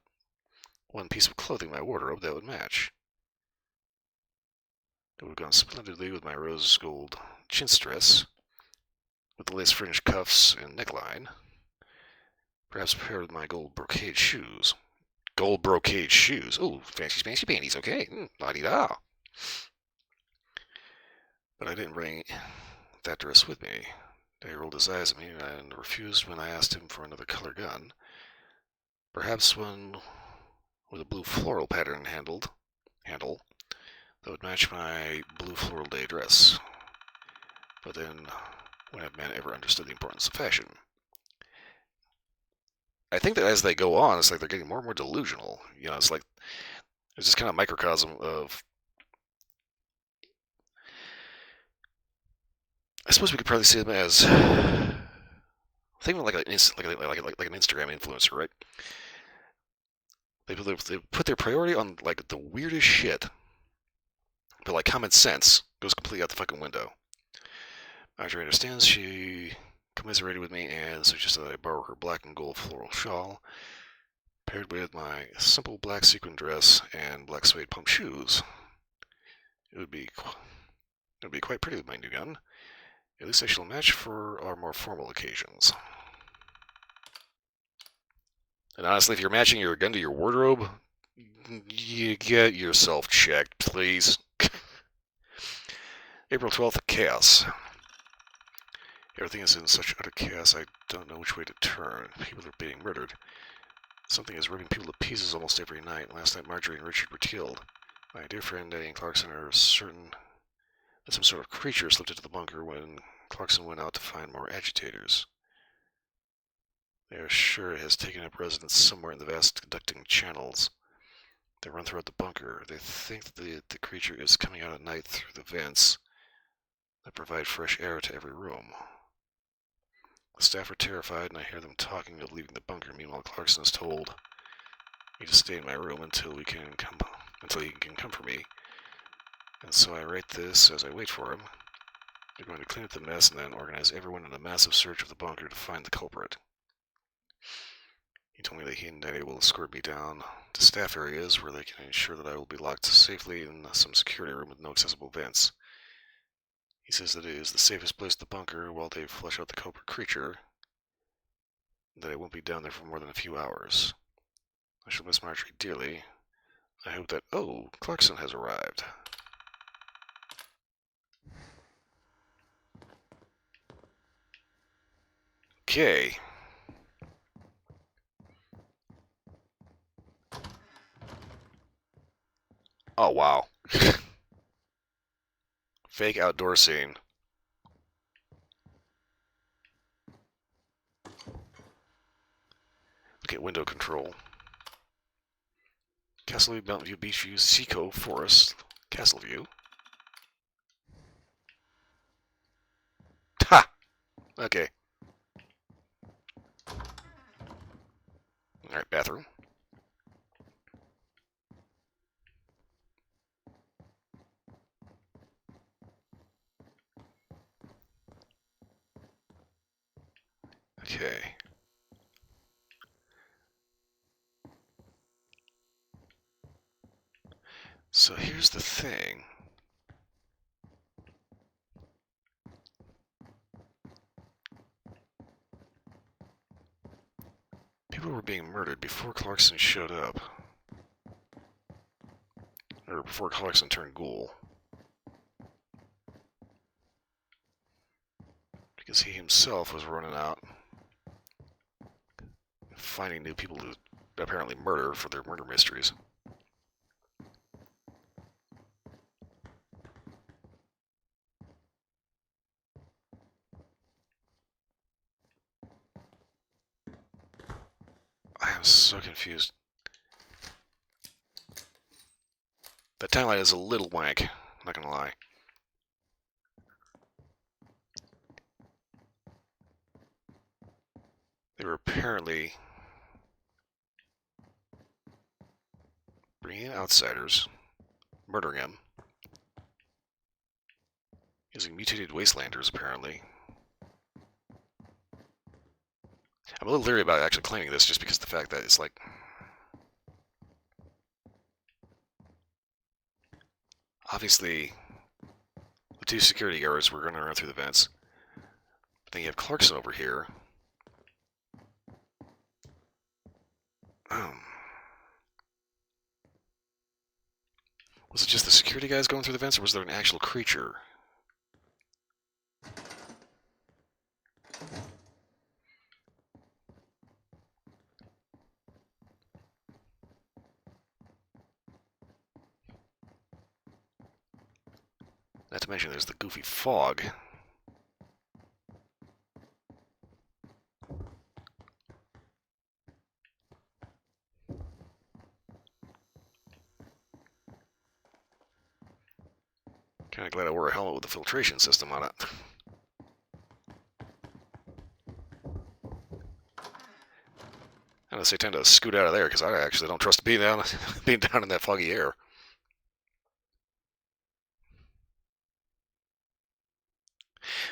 one piece of clothing in my wardrobe that would match. It would have gone splendidly with my rose gold chintz dress, with the lace fringed cuffs and neckline. Perhaps paired with my gold brocade shoes. Gold brocade shoes. Ooh, fancy panties, okay. La-di-da. But I didn't bring that dress with me. Daddy rolled his eyes at me and refused when I asked him for another color gun. Perhaps one with a blue floral pattern handle that would match my blue floral day dress. But then, when have men ever understood the importance of fashion? I think that as they go on, it's like they're getting more and more delusional. You know, it's like it's just kind of microcosm of. I suppose we could probably see them as. Think of like an Instagram influencer, right? They put their priority on like the weirdest shit, but like common sense goes completely out the fucking window. Marjorie understands. She commiserated with me and suggested that I borrow her black and gold floral shawl, paired with my simple black sequin dress and black suede pump shoes. It would be quite pretty with my new gun. At least I shall match for our more formal occasions. And honestly, if you're matching your gun to your wardrobe, you get yourself checked, please. April 12th, chaos. Everything is in such utter chaos, I don't know which way to turn. People are being murdered. Something is ripping people to pieces almost every night. Last night, Marjorie and Richard were killed. My dear friend Eddie and Clarkson are certain that some sort of creature slipped into the bunker when Clarkson went out to find more agitators. They are sure it has taken up residence somewhere in the vast conducting channels. They run throughout the bunker. They think that the creature is coming out at night through the vents that provide fresh air to every room. The staff are terrified, and I hear them talking of leaving the bunker. Meanwhile, Clarkson is told me to stay in my room until he can come for me. And so I write this as I wait for him. They're going to clean up the mess and then organize everyone in a massive search of the bunker to find the culprit. He told me that he and Daddy will escort me down to staff areas where they can ensure that I will be locked safely in some security room with no accessible vents. He says that it is the safest place in the bunker while they flush out the culprit creature, and that I won't be down there for more than a few hours. I shall miss Marjorie dearly. I hope that, Clarkson has arrived. Okay. Oh, wow. Fake outdoor scene. Okay, window control. Castle View, Mountain View, Beach View, Seco, Forest, Castle View. Ha! Okay. Alright, bathroom. Okay. So here's the thing. murdered before Clarkson showed up. Or before Clarkson turned ghoul. Because he himself was running out, finding new people to apparently murder for their murder mysteries. I am so confused. That timeline is a little wank, I'm not gonna lie. They were apparently bringing in outsiders, murdering them, using mutated wastelanders, apparently. I'm a little leery about actually claiming this just because of the fact that it's like... Obviously, the two security guards were going to run through the vents. But then you have Clarkson over here. Was it just the security guys going through the vents, or was there an actual creature? Not to mention there's the goofy fog. Kinda glad I wore a helmet with a filtration system on it. I say tend to scoot out of there because I actually don't trust being down in that foggy air.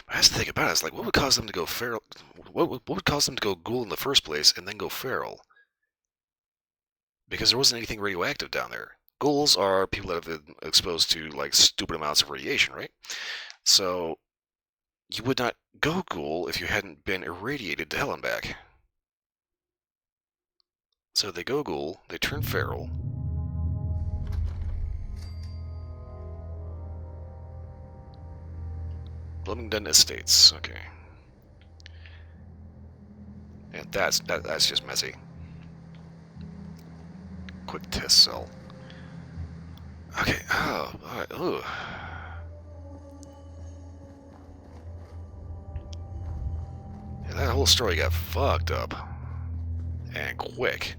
But that's the thing about it. It's like, what would cause them to go feral? What would cause them to go ghoul in the first place and then go feral? Because there wasn't anything radioactive down there. Ghouls are people that have been exposed to like stupid amounts of radiation, right? So you would not go ghoul if you hadn't been irradiated to hell and back. So they go ghoul, they turn feral. Bloomingdon Estates, okay. And that's just messy. Quick test cell. Okay, oh, alright, ooh. Yeah, that whole story got fucked up. And quick.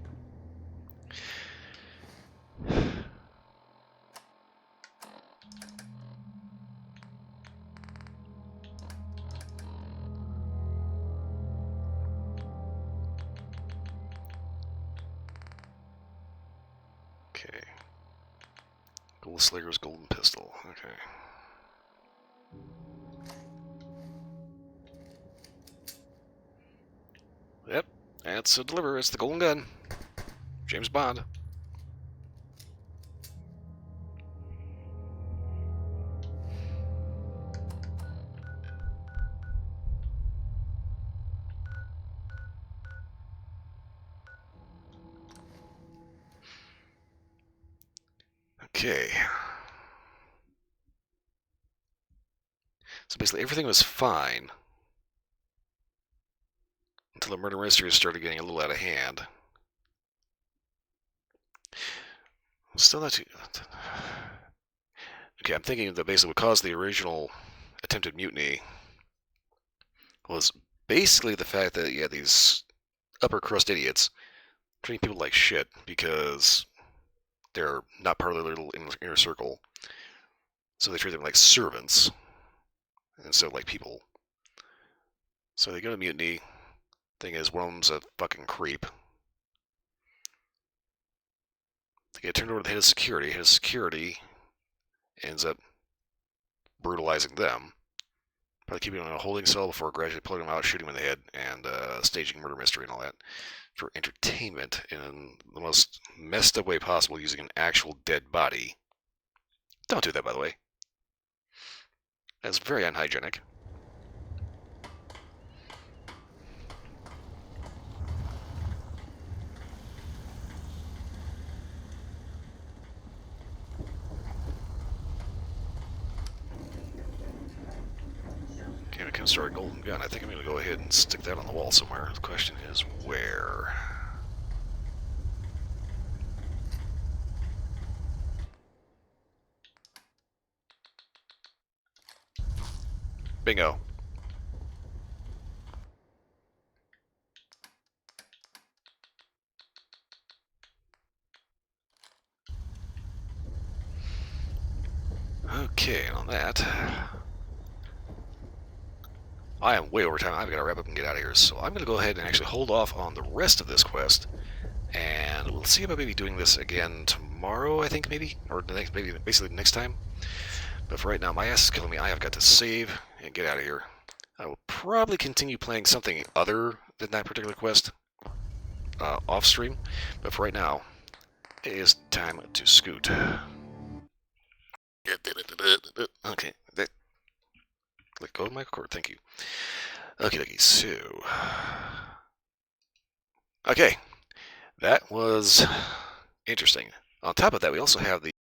Okay. Gold Slayer's golden pistol. Okay. Yep, that's a deliver. It's the golden gun. James Bond. Okay. So basically everything was fine until the murder mysteries started getting a little out of hand. Still not too... Okay, I'm thinking that basically what caused the original attempted mutiny was basically the fact that you had these upper crust idiots treating people like shit because they're not part of their little inner circle. So they treat them like servants instead of like people. So they go to mutiny. Thing is, one of them's a fucking creep. They get turned over to the head of security. Head of security ends up brutalizing them. Probably keeping them in a holding cell before gradually pulling them out, shooting them in the head, and staging murder mystery and all that for entertainment in the most messed up way possible, using an actual dead body. Don't do that, by the way. That's very unhygienic. Okay, we can start a golden gun. I think I'm going to go ahead and stick that on the wall somewhere. The question is where? Bingo. Okay, and on that, I am way over time. I've got to wrap up and get out of here. So I'm going to go ahead and actually hold off on the rest of this quest. And we'll see about maybe doing this again tomorrow, I think, maybe. Or the next, maybe basically next time. But for right now, my ass is killing me. I have got to save and get out of here. I will probably continue playing something other than that particular quest off stream. But for right now, it is time to scoot. Okay, let go of my cord, thank you. Okay, so... Okay, that was interesting. On top of that, we also have the